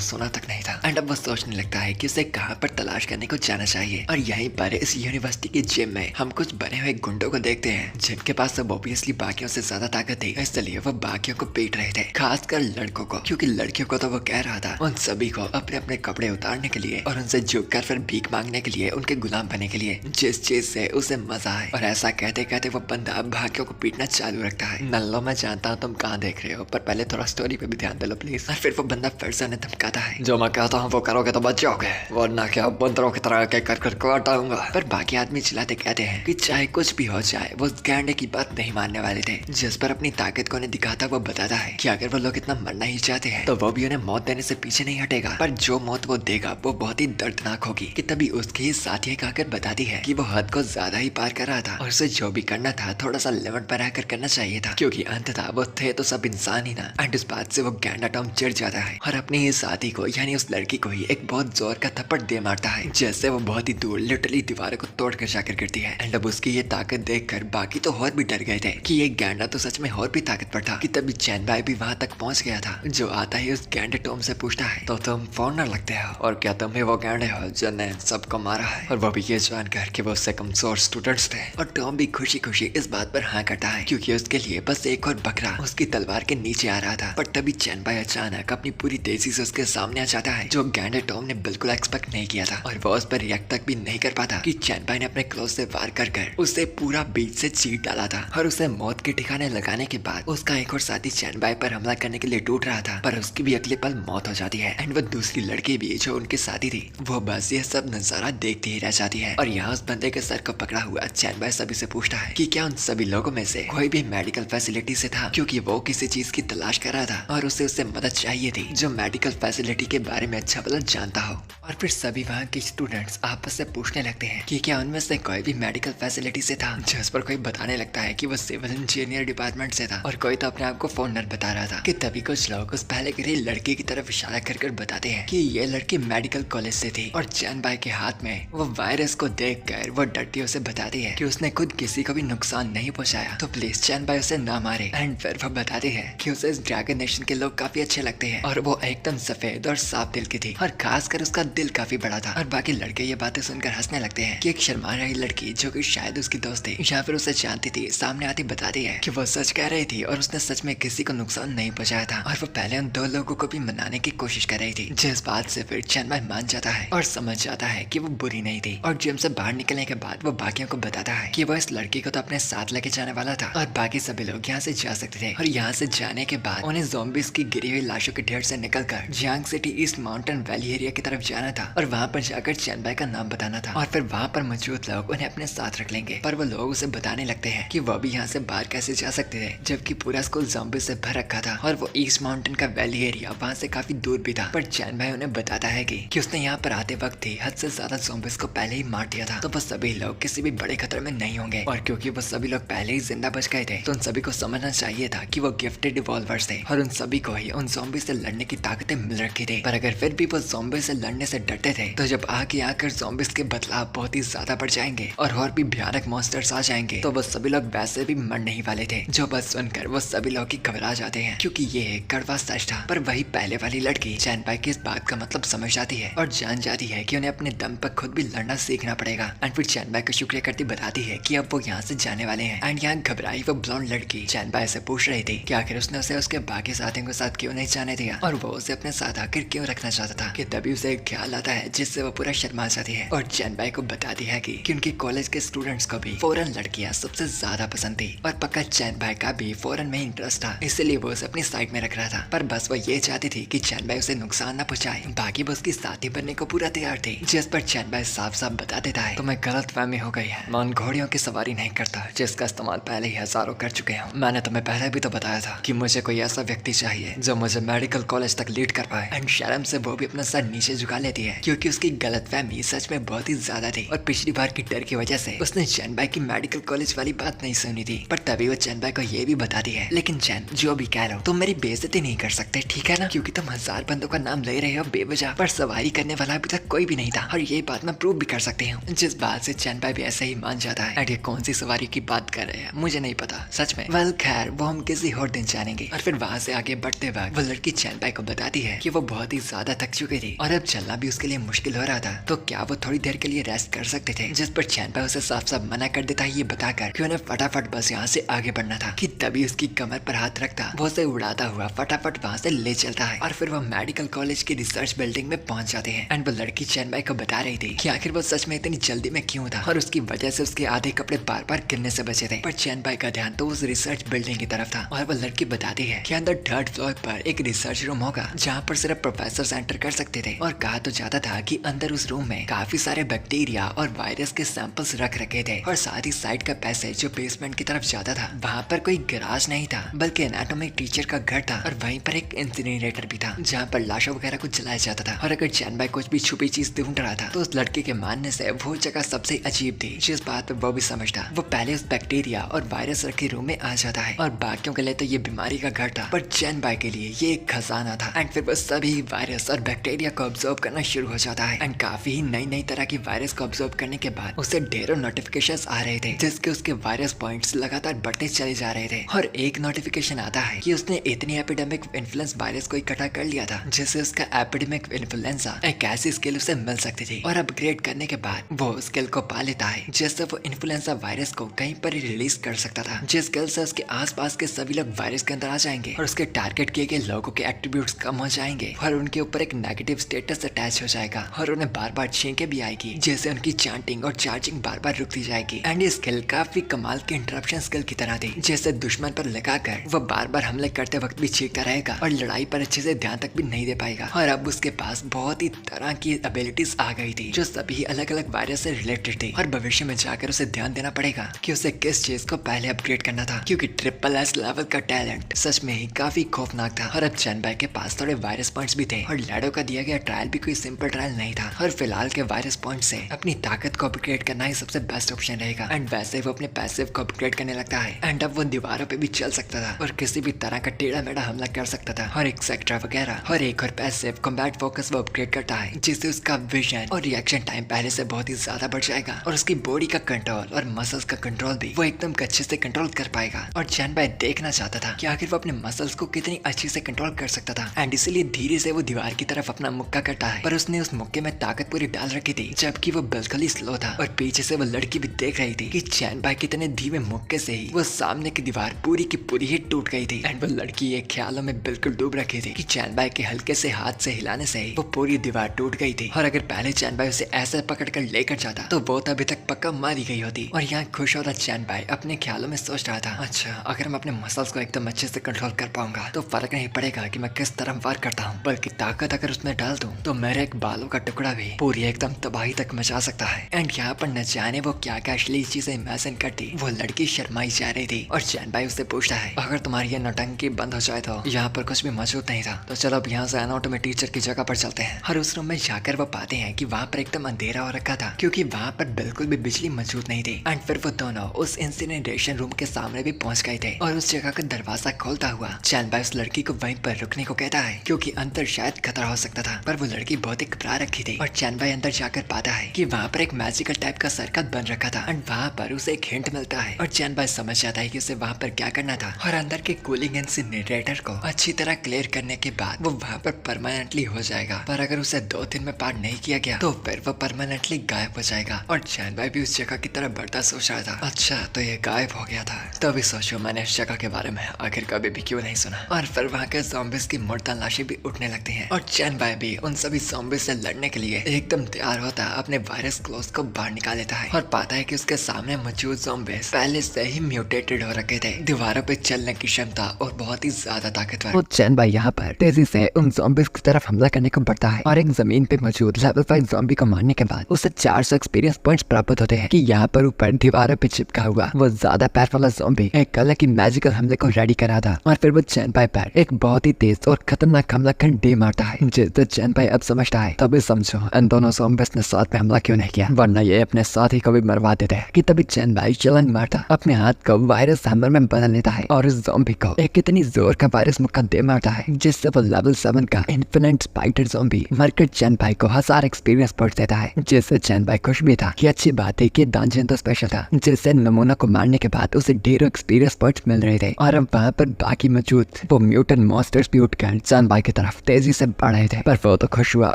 सुना तक नहीं था। एंड अब वो सोचने लगता है कि उसे कहाँ पर तलाश करने को जाना चाहिए, और यहीं पर इस यूनिवर्सिटी के जिम में हम कुछ बने हुए गुंडों को देखते हैं जिनके पास अब ऑब्वियसली बाकियों से ज्यादा ताकत थी, इसलिए वो बाकियों को पीट रहे थे, खासकर लड़कों को, क्योंकि लड़कियों को तो वो कह रहा था उन सभी को अपने अपने कपड़े उतारने के लिए और उनसे झुककर फिर भीख मांगने के लिए, उनके गुलाम बनने के लिए, जिस चीज से उसे मजा आए। और ऐसा कहते कहते वो बंदा बाकियों को पीटना चालू रखता है। नल्लो मैं जानता हूँ तुम कहाँ देख रहे हो, पर पहले थोड़ा स्टोरी पे भी ध्यान दे लो प्लीज। और फिर वो बंदा फिर से उन्हें धमकाता है, जो मैं कहता हूँ वो करोगे तो बच जाओगे, वरना क्या बंदरों की तरह के कर काटाऊंगा। पर बाकी आदमी चिल्लाते कहते हैं कि चाहे कुछ भी हो जाए वो उस गैंडे की बात नहीं मानने वाले थे। जिस पर अपनी ताकत को उन्हें दिखाता वो बताता है कि अगर वो लोग इतना मरना ही चाहते हैं तो वो भी उन्हें मौत देने से पीछे नहीं हटेगा, पर जो मौत वो देगा वो बहुत ही दर्दनाक होगी। कि तभी उसकी ही साथी आकर बताती है कि वो हद को ज्यादा ही पार कर रहा था और उसे जो भी करना था थोड़ा सा लिमिट पर रहकर करना चाहिए था, क्योंकि अंततः वो थे तो सब इंसान ही ना। एंड इस बात से वो गैंडा टॉम चिढ़ जाता है और अपनी ही साथी को यानी उस लड़की को ही एक बहुत जोर का थप्पड़ दे मारता है, जैसे वो बहुत ही दूर लिटरली दीवार को तोड़ कर जाकर गिरती है। एंड अब उसकी ये ताकत देखकर बाकी तो और भी डर गए थे कि ये गैंडा तो सच में और भी ताकतवर था। कि तभी चैन भाई भी वहां तक पहुंच गया था, जो आता ही उस गैंडे टॉम से पूछता है, तो तुम फॉरनर लगते हो और क्या तुम ही वो गैंडे हो जिन्हें सबको मारा है। और वो भी ये जानकर कि वो उससे कमजोर स्टूडेंट्स थे। और टॉम भी खुशी खुशी इस बात पर हाँ करता है, क्योंकि उसके लिए बस एक और बकरा उसकी तलवार के नीचे आ रहा था। पर तभी चैन भाई अचानक अपनी पूरी तेजी से उसके सामने आ जाता है, जो गैंडे टॉम ने बिल्कुल एक्सपेक्ट नहीं किया था। और वो उस पर रिएक्ट तक भी नहीं कर पाता कि चैन भाई ने अपने क्लोज से वार कर उसे पूरा बीच से चीर डाला था। और उसे मौत के ठिकाने लगाने के बाद उसका एक और साथी चैन भाई पर हमला करने के लिए टूट रहा था, पर उसकी भी अगले पल मौत हो जाती है। एंड वो दूसरी लड़की भी जो उनके साथी थी वो बस ये सब नजारा देखती ही रह जाती है। और यहाँ उस बंदे के सर को पकड़ा हुआ चैन भाई सभी से पूछता है कि क्या उन सभी लोगों में से कोई भी मेडिकल फैसिलिटी से था, क्योंकि वो किसी चीज की तलाश कर रहा था और उसे उससे मदद चाहिए थी जो मेडिकल फैसिलिटी के बारे में अच्छा भला जानता हो। और फिर सभी वहाँ के स्टूडेंट्स आपस से पूछने लगते हैं कि क्या उनमें से कोई भी मेडिकल फैसिलिटी से था, जिस पर कोई बताने लगता है कि वो सिविल इंजीनियर डिपार्टमेंट से था और कोई तो अपने आप को फॉरनर बता रहा था। कि तभी कुछ लोग उस पहले गिरी लड़की की तरफ इशारा कर बताते हैं कि ये लड़की मेडिकल कॉलेज से थी। और चैन भाई के हाथ में वो वायरस को देखकर वो डरती उसे बताती है कि उसने खुद किसी को भी नुकसान नहीं पहुंचाया, तो प्लीज चैन भाई उसे ना मारे। एंड फिर वो बताती है कि उसे इस ड्रैगन नेशन के लोग काफी अच्छे लगते हैं और वो एकदम सफेद और साफ दिल की थी, और खासकर उसका दिल काफी बड़ा था। और बाकी लड़के ये बातें सुनकर हंसने लगते हैं कि एक शर्मा रही लड़की जो कि शायद उसकी दोस्त थी या फिर उसे जानती थी सामने आती बताती है कि वो सच कह रही थी और उसने सच में किसी को नुकसान नहीं पहुंचाया था। और वो पहले उन दो लोगों को भी मनाने की कोशिश कर रही थी, जिस बात से फिर चैन भाई मान जाता है और समझ जाता है कि वो बुरी नहीं थी। और जिम से बाहर निकलने के बाद वो बाकियों को बताता है कि वो इस लड़की को तो अपने साथ लेके जाने वाला था और बाकी सभी लोग यहाँ से जा सकते थे। और यहाँ से जाने के बाद उन्हें ज़ॉम्बीज की गिरी हुई लाशों के ढेर से निकलकर Jiang city east mountain valley area की तरफ जाना था और वहाँ पर जाकर चैन भाई का नाम बताना था। और फिर वहाँ पर मौजूद लोग उन्हें अपने साथ रख लेंगे, पर वो लोग उसे बताने लगते हैं कि वो भी यहाँ से बाहर कैसे जा सकते थे, जबकि पूरा स्कूल ज़ॉम्बीज से भर रखा था और वो ईस्ट माउंटेन का वैली एरिया वहाँ से काफी दूर भी था। पर चैन भाई उन्हें बताता है कि उसने यहाँ पर आते वक्त ही हद से ज्यादा ज़ॉम्बीज को पहले ही मार दिया था, तो वो सभी लोग किसी भी बड़े खतरे में नहीं होंगे। और क्योंकि वो सभी लोग पहले ही जिंदा बच गए थे तो उन सभी को समझना चाहिए था कि वो गिफ्टेड रिवॉल्वर्स थे और उन सभी को ही उन ज़ॉम्बीज से लड़ने की ताकतें मिल रखी थी। पर अगर फिर भी वो ज़ॉम्बीज से लड़ने से डरते थे तो जब आगे आकर ज़ॉम्बीज के बदलाव बहुत ही ज्यादा बढ़ जाएंगे और भी भयानक मॉन्स्टर्स आ जाएंगे तो वो सभी लोग वैसे भी मर नहीं वाले थे। जो बस सुनकर वो सभी लोग ही घबरा जाते हैं, क्योंकि ये एक कड़वा सच था। पर वही पहले वाली लड़की चैन भाई की इस बात का मतलब समझ जाती है और जान जाती है कि उन्हें अपने दम पर खुद भी लड़ना सीखना पड़ेगा। एंड फिर चैन भाई का शुक्रिया करती बताती है कि अब वो यहाँ से जाने वाले हैं। एंड यहाँ घबराई वो ब्लॉन्ड लड़की चैन भाई से पूछ रही थी कि आखिर उसने उसे उसके बाकी साथियों के साथ क्यों नहीं जाने दिया और वो उसे अपने साथ आकर क्यों रखना चाहता था। कि तभी उसे एक ख्याल आता है जिससे वो पूरा शर्मा जाती है और चैन भाई को बताती है कि उनके कॉलेज के स्टूडेंट्स को भी फॉरेन लड़कियां सबसे ज्यादा पसंद थी और पक्का चैन भाई का भी फॉरेन में इंटरेस्ट था, इसलिए वो उसे अपनी साइड में रख रहा था। पर बस वो ये चाहती थी कि चैन भाई उसे नुकसान न पहुंचाए, बाकी वो उसकी साथी बनने को पूरा तैयार थी। जिस पर चैन भाई साफ साफ बता देता है तुम्हें गलत फहमी हो गई है, मैं उन घोड़ियों की सवारी नहीं करता जिसका इस्तेमाल पहले ही हजारों कर चुके हूँ। मैंने तुम्हें पहले भी तो बताया था कि मुझे कोई ऐसा व्यक्ति चाहिए जो मुझे मेडिकल कॉलेज तक लीड कर पाए। एंड शर्म से वो भी अपना सर नीचे झुका लेती है क्योंकि उसकी गलतफहमी सच में बहुत ही ज्यादा थी और पिछली बार की डर की वजह से उसने चैन भाई की मेडिकल कॉलेज वाली बात नहीं सुनी थी। पर तभी वो चैन भाई को ये भी बताती है लेकिन चैन जो भी कह लो तुम मेरी बेइज्जती नहीं कर सकते, ठीक है ना, क्योंकि तुम 1000 बंदों का नाम ले रहे हो बेवजह, पर सवारी करने वाला अभी तक कोई भी नहीं था और ये बात मैं प्रूव भी कर सकती हूँ। जिस बात से चैन भाई भी ऐसे ही मान जाता है। ये कौन सी सवारी की बात कर रहे हैं मुझे नहीं पता सच में। वेल खैर वो हम किसी और दिन जानेंगे। और फिर वहाँ से आगे बढ़ते वक्त वो लड़की चैन भाई को बताती है कि वो बहुत ही ज्यादा थक चुकी थी और अब चलना भी उसके लिए मुश्किल हो रहा था, तो क्या वो थोड़ी देर के लिए रेस्ट कर सकते थे। जिस पर चैन भाई उसे साफ साफ मना कर देता है ये बताकर कि उन्हें फटाफट बस यहाँ से आगे बढ़ना था। कि तभी उसकी कमर पर हाथ रखता वो उसे उड़ाता हुआ फटाफट वहाँ से ले चलता है और फिर वो मेडिकल कॉलेज की रिसर्च बिल्डिंग में पहुंच जाते हैं। एंड वो लड़की चैन भाई को बता रही थी कि आखिर वो सच में इतनी जल्दी में क्यों था और उसकी वजह से उसके आधे कपड़े बार बार गिरने से बचे थे। पर चैन भाई का ध्यान तो उस रिसर्च बिल्डिंग की तरफ तरफ था और वो लड़की बताती है कि अंदर 3rd फ्लोर पर एक रिसर्च रूम होगा जहाँ पर सिर्फ प्रोफेसर एंटर कर सकते थे। और कहा तो जाता था कि अंदर उस रूम में काफी सारे बैक्टीरिया और वायरस के सैंपल्स रख रखे थे। और साथ ही साइड का पैसेज जो बेसमेंट की तरफ जाता था, वहाँ पर कोई गैराज नहीं था बल्कि एनाटॉमी टीचर का घर था। और वहीं पर एक इंसिनरेटर भी था जहाँ पर लाशों वगैरह को जलाया जाता था। और अगर चैन बाई कुछ भी छुपी चीज ढूंढ रहा था तो उस लड़के के मानने से वो जगह सबसे अजीब थी। जिस बात पर वो भी समझता, वो पहले उस बैक्टीरिया और वायरस रखे रूम में आ जाता है। और बाकियों के लिए तो ये बीमारी का घर था, पर चैन बाई के लिए ये एक खजाना था। एंड फिर वो सभी वायरस और बैक्टीरिया को ऑब्जर्व करना शुरू हो जाता है। एंड काफी ही नई नई तरह की वायरस को ऑब्जर्व करने के बाद उसे ढेरों नोटिफिकेशंस आ रहे थे जिसके उसके वायरस पॉइंट्स लगातार बढ़ते चले जा रहे थे। और एक नोटिफिकेशन आता है कि उसने इतनी एपिडेमिक इन्फ्लुएंस वायरस को इकट्ठा कर लिया था जिससे उसका एपिडेमिक इन्फ्लुएंजा एक ऐसी स्किल उसे मिल सकती थी। और अपग्रेड करने के बाद वो स्किल को पा लेता है जिससे वो इन्फ्लुएंजा वायरस को कहीं पर ही रिलीज कर सकता था, जिस स्किल से उसके आसपास के सभी लोग वायरस के अंदर आ जाएंगे और उसके टारगेट किए गए लोगों के एट्रीब्यूट्स कम हो जाएंगे और उनके ऊपर एक नेगेटिव स्टेटस अटैच हो जाएगा और उन्हें बार बार छींके भी आएगी, जैसे उनकी चांटिंग और चार्जिंग बार बार रुकती जाएगी। एंड ये स्किल काफी कमाल की इंटरप्शन स्किल की तरह थी, जैसे दुश्मन पर लगाकर वो बार बार हमले करते वक्त भी छींकता रहेगा और लड़ाई पर अच्छे से ध्यान तक भी नहीं दे पाएगा। और अब उसके पास बहुत ही तरह की एबिलिटीज आ गई थी जो सभी अलग अलग वायरस से रिलेटेड थी। और भविष्य में जाकर उसे ध्यान देना पड़ेगा कि उसे किस चीज को पहले अपग्रेड करना था, क्योंकि SSS लेवल का टैलेंट सच में ही काफी खौफनाक था। और अब चैन बाई के पास थोड़े वायरस पॉइंट्स भी थे और लैडो का दिया गया ट्रायल भी कोई सिंपल ट्रायल नहीं था। और फिलहाल के वायरस पॉइंट से अपनी ताकत को अपग्रेड करना ही सबसे बेस्ट ऑप्शन रहेगा। एंड वैसे वो अपने पैसिव को अपग्रेड करने लगता है। एंड अब वो दीवारों पे भी चल सकता था और किसी भी तरह का टेढ़ा मेढ़ा हमला कर सकता था और एक्सेट्रा वगैरह। और एक और पैसिव कॉम्बैट फोकस वो अपग्रेड करता है जिससे उसका विजन और रिएक्शन टाइम पहले से बहुत ही ज्यादा बढ़ जाएगा और उसकी बॉडी का कंट्रोल और मसल्स का कंट्रोल भी वो एकदम अच्छे से कंट्रोल कर पाएगा। और चैन बाई देखना चाहता था कि आखिर वो अपने मसल्स को कितनी अच्छे से कंट्रोल कर सकता था। एंड इसीलिए धीरे से वो दीवार की तरफ अपना मुक्का करता है, पर उसने उस मुक्के में ताकत पूरी डाल रखी थी जबकि वो बिल्कुल ही स्लो था। और पीछे से वो लड़की भी देख रही थी कि चैन बाई कितने धीमे मुक्के से ही वो सामने की दीवार पूरी की पूरी ही टूट गई थी। एंड वो लड़की ये ख्यालों में बिल्कुल डूब रखी थी कि चैन बाई के हल्के से हाथ से हिलाने से ही वो पूरी दीवार टूट गई थी। और अगर पहले चैन बाई उसे ऐसे पकड़ कर लेकर जाता तो वो तभी तक पक्का मारी गई होती। और यहाँ खुश होता चैन बाई अपने ख्यालों में सोच रहा था, अच्छा अगर मैं अपने मसल्स को एकदम अच्छे से कंट्रोल कर पाऊंगा तो फर्क नहीं पड़ेगा कि मैं किस तरह वार करता हूँ, बल्कि ताकत अगर उसमें डाल दूं तो मेरे एक बालों का टुकड़ा भी पूरी एकदम तबाही तक मचा सकता है। एंड यहाँ पर न जाने वो क्या क्या असली चीजें इमेजिन करती। वो लड़की शर्माई जा रही थी और चैन बाई उससे पूछता है, अगर तुम्हारी ये नौटंकी बंद हो जाए तो यहाँ पर कुछ भी मौजूद नहीं था, तो चलो अब यहाँ से एनाटॉमी टीचर की जगह पर चलते हैं। और उस रूम में जाकर वो पाते हैं कि वहाँ पर एकदम अंधेरा हो रखा था क्योंकि वहाँ पर बिल्कुल भी बिजली मौजूद नहीं थी। एंड फिर वो दोनों उस इंसिनरेशन रूम के सामने भी पहुंच गए थे और उस जगह का दरवाजा खोलता हुआ चैन बाई उस लड़की को वहीं पर रुकने को कहता है क्योंकि अंदर शायद खतरा हो सकता था। पर वो लड़की बहुत ही घबरा रखी थी और चैन बाई अंदर जाकर पाता है कि वहाँ पर एक मैजिकल टाइप का सर्कल बन रखा था। एंड वहाँ पर उसे एक हिंट मिलता है और चैन बाई समझ जाता है कि उसे वहाँ पर क्या करना था। और अंदर के कूलिंग इंसिनरेटर को अच्छी तरह क्लियर करने के बाद वो वहाँ पर परमानेंटली हो जाएगा। पर अगर उसे 2 दिन में पार नहीं किया गया तो फिर वो परमानेंटली गायब हो जाएगा। और चैन बाई भी उस जगह की तरफ बढ़ता सोच रहा था, अच्छा तो ये गायब हो गया था, तभी सोचो मैंने इस जगह के बारे में आखिर कभी भी क्यों नहीं सुना। और फिर वहाँ के ज़ॉम्बीज़ की मुर्दा लाशें भी उठने लगती हैं और चैन बाई भी उन सभी ज़ॉम्बीज़ से लड़ने के लिए एकदम तैयार होता है, अपने वायरस क्लोथ को बाहर निकाल लेता है और पाता है कि उसके सामने मौजूद ज़ॉम्बीज़ पहले से ही म्यूटेटेड हो रखे थे, दीवारों पे चलने की क्षमता और बहुत ही ज्यादा ताकतवर। और चैन बाई यहाँ पर तेजी से उन ज़ॉम्बीज़ की तरफ हमला करने को बढ़ता है और एक जमीन पे मौजूद लेवल 5 ज़ॉम्बी को मारने के बाद उसे 400 एक्सपीरियंस पॉइंट्स प्राप्त होते हैं कि यहाँ पर ऊपर दीवारों पे चिपका हुआ वो ज्यादा पैर वाला ज़ॉम्बी एक अलग की मैजिकल हमले को रेडी करा था। और फिर वो चैन बाई पर एक बहुत ही तेज और खतरनाक हमला कर डे मारता है, जिससे चैन बाई अब समझता है तभी समझो इन दोनों ज़ॉम्बीज़ ने साथ में हमला क्यों नहीं किया, वरना ये अपने साथ ही कभी मरवा देते हैं। कि तभी चैन बाई चलन मारता अपने हाथ को वायरस हैमर में बदल लेता है और उस ज़ॉम्बी को एक इतनी जोर का वायरस मुक्का दे मारता है जिससे वो लेवल 7 का इन्फिनिट स्पाइडर ज़ॉम्बी मरकर चैन बाई को 1000 एक्सपीरियंस पॉइंट्स देता है, जिससे चैन बाई खुश भी था कि अच्छी बात है कि डंजन तो स्पेशल था, जिससे नमूना को मारने के बाद उसे ढेरों एक्सपीरियंस पॉइंट्स मिल रहे थे। और अब वहाँ पर बाकी मौजूद वो म्यूटेंट मॉन्स्टर्स भी उठकर चैन बाई की तरफ तेजी से बढ़ रहे थे। पर वो तो खुश हुआ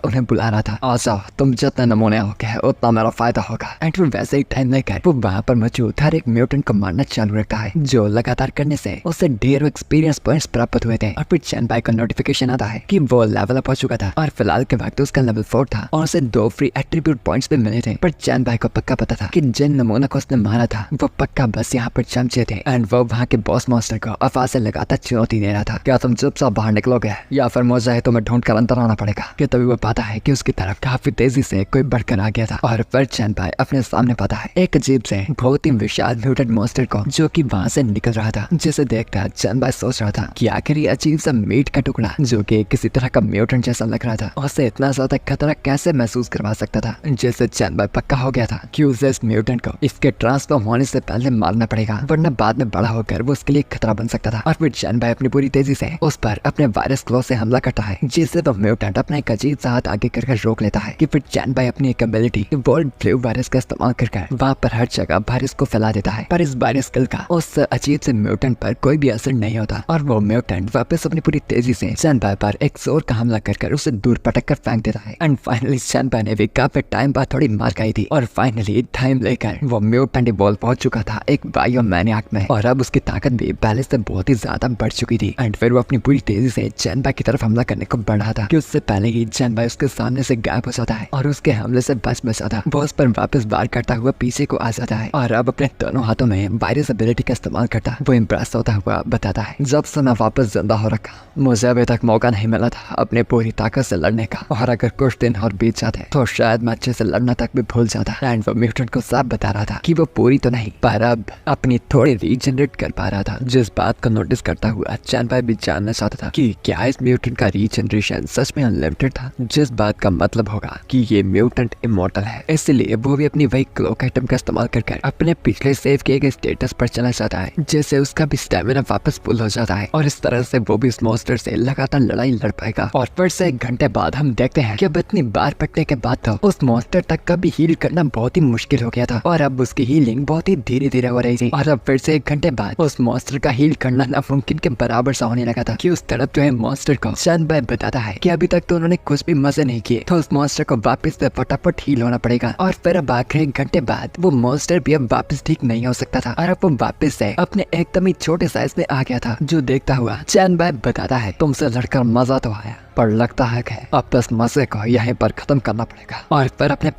उन्हें बुला रहा था, आ जाओ तुम जितने नमूने हो गए उतना मेरा फायदा होगा। एंड फिर वैसे ही टाइम लेकर वो वहाँ पर मौजूद हर एक म्यूटेंट को मारना चालू रखता है, जो लगातार करने से उसे ढेरों एक्सपीरियंस पॉइंट्स प्राप्त हुए थे। और फिर चैन बाई का नोटिफिकेशन आता है कि वो लेवल अप हो चुका था और फिलहाल के वक्त उसका लेवल 4 था और उसे 2 फ्री एट्रीब्यूट पॉइंट्स भी मिले थे। पर चैन बाई को पक्का पता था कि जिन नमूना को उसने मारा था वो पक्का बस यहाँ पर चमचे थे एंड वो वहाँ के बॉस मॉन्स्टर को आवाज से लगातार चुनौती दे रहा था, क्या तुम चुपचाप बाहर निकलोगे या फिर मुझे तुम्हें ढूंढ कर अंदर आना पड़ेगा। कि तभी वो पाता है कि उसकी तरफ काफी तेजी से कोई बढ़कर आ गया था और फिर चैनबाई अपने सामने पाता है एक अजीब से बहुत ही विशाल म्यूटेंट मॉन्स्टर को जो कि वहां से निकल रहा था, जिसे देखकर चैनबाई सोच रहा था कि आखिर ये अजीब सा मीट का टुकड़ा जो कि किसी तरह का म्यूटेंट जैसा लग रहा था उसे इतना ज्यादा खतरा कैसे महसूस करवा सकता था, जिससे चैनबाई पक्का हो गया था कि उसे इस म्यूटेंट को इसके ट्रांसफॉर्म होने से पहले मारना पड़ेगा, वरना बाद में बड़ा होकर वो उसके लिए खतरा बन सकता था। और फिर चैनबाई अपनी पूरी तेजी से उस पर अपने वायरस क्लो से हमला करता है, जिससे वो म्यूटेंट अपना एक अजीब सा हाथ आगे करके रोक लेता है। कि फिर चैनबाई अपनी एक एबिलिटी वर्ल्ड फ्लू वायरस का इस्तेमाल करके वहाँ पर हर जगह वायरस को फैला देता है, पर इस वायरस किल का उस अजीब से म्यूटेंट पर कोई भी असर नहीं होता और वो म्यूटेंट वापस अपनी पूरी तेजी से चैनबाई पर एक जोर का हमला कर उसे दूर पटक कर फेंक देता है। एंड फाइनली चैनबाई ने भी काफी टाइम बाद थोड़ी मार खाई थी और फाइनली टाइम लेकर वो म्यूटेंट इवॉल्व हो चुका था एक बायो मैनियाक में, और अब उसकी ताकत भी पहले से बहुत ही ज्यादा बढ़ चुकी थी। एंड फिर वो अपनी पूरी तेजी से चैनबाई की तरफ हमला करने को बढ़ा था कि उससे पहले ही चैनबाई उसके सामने से गायब हो जाता है और उसके हमले से बच बचा था। वो उस पर वापस वार करता हुआ पीछे को आ जाता है और अब अपने दोनों हाथों में वायरस एबिलिटी का इस्तेमाल करता वो इम्प्रेस होता हुआ बताता है, जब से मैं वापस जिंदा हो रखा मुझे अभी तक मौका नहीं मिला था अपने पूरी ताकत से लड़ने का, और अगर कुछ दिन और बीत जाते तो शायद मैं अच्छे से लड़ना तक भी भूल जाता। एंड वो म्यूटेंट को साफ बता रहा था कि वो पूरी तो नहीं पर अब अपनी थोड़ी रीजनरेट कर पा रहा था, जिस बात को नोटिस करता हुआ चैनबाई भी जानना चाहता था कि क्या इस म्यूटेंट का रीजनरेशन सच में अनलिमिटेड था, जिस बात का मतलब होगा कि ये म्यूटेंट इमॉर्टल है। इसलिए वो भी अपनी वही क्लॉक आइटम का इस्तेमाल कर अपने पिछले सेव किए गए स्टेटस पर चला जाता है, जिससे उसका भी स्टेमिना वापस फुल हो जाता है और इस तरह से वो भी इस मॉन्स्टर से लगातार लड़ाई लड़ पाएगा। और फिर से 1 घंटे बाद हम देखते हैं कि अब इतनी बार पटने के बाद तो उस मॉन्स्टर तक का भी हील करना बहुत ही मुश्किल हो गया था और अब उसकी हीलिंग बहुत ही धीरे धीरे हो रही थी। और अब फिर से 1 घंटे बाद उस मॉन्स्टर का हील करना नामुमकिन के बराबर सा होने लगा था कि उस तरफ जो है मॉन्स्टर को चैनबाई बताता है कि अभी तक तो उन्होंने कुछ भी मजे नहीं किए, तो उस मॉन्स्टर को वापस से फटाफट हील होना पड़ेगा। और फिर अब आखिर 1 घंटे बाद वो मॉन्स्टर भी अब वापस ठीक नहीं हो सकता था और अब वो वापस से अपने एकदम ही छोटे साइज में आ गया था, जो देखता हुआ चैनबाई बताता है, तुमसे लड़कर मजा तो आया पर लगता है कि अब इस मजे को यहीं पर खत्म करना पड़ेगा। और फिर अपने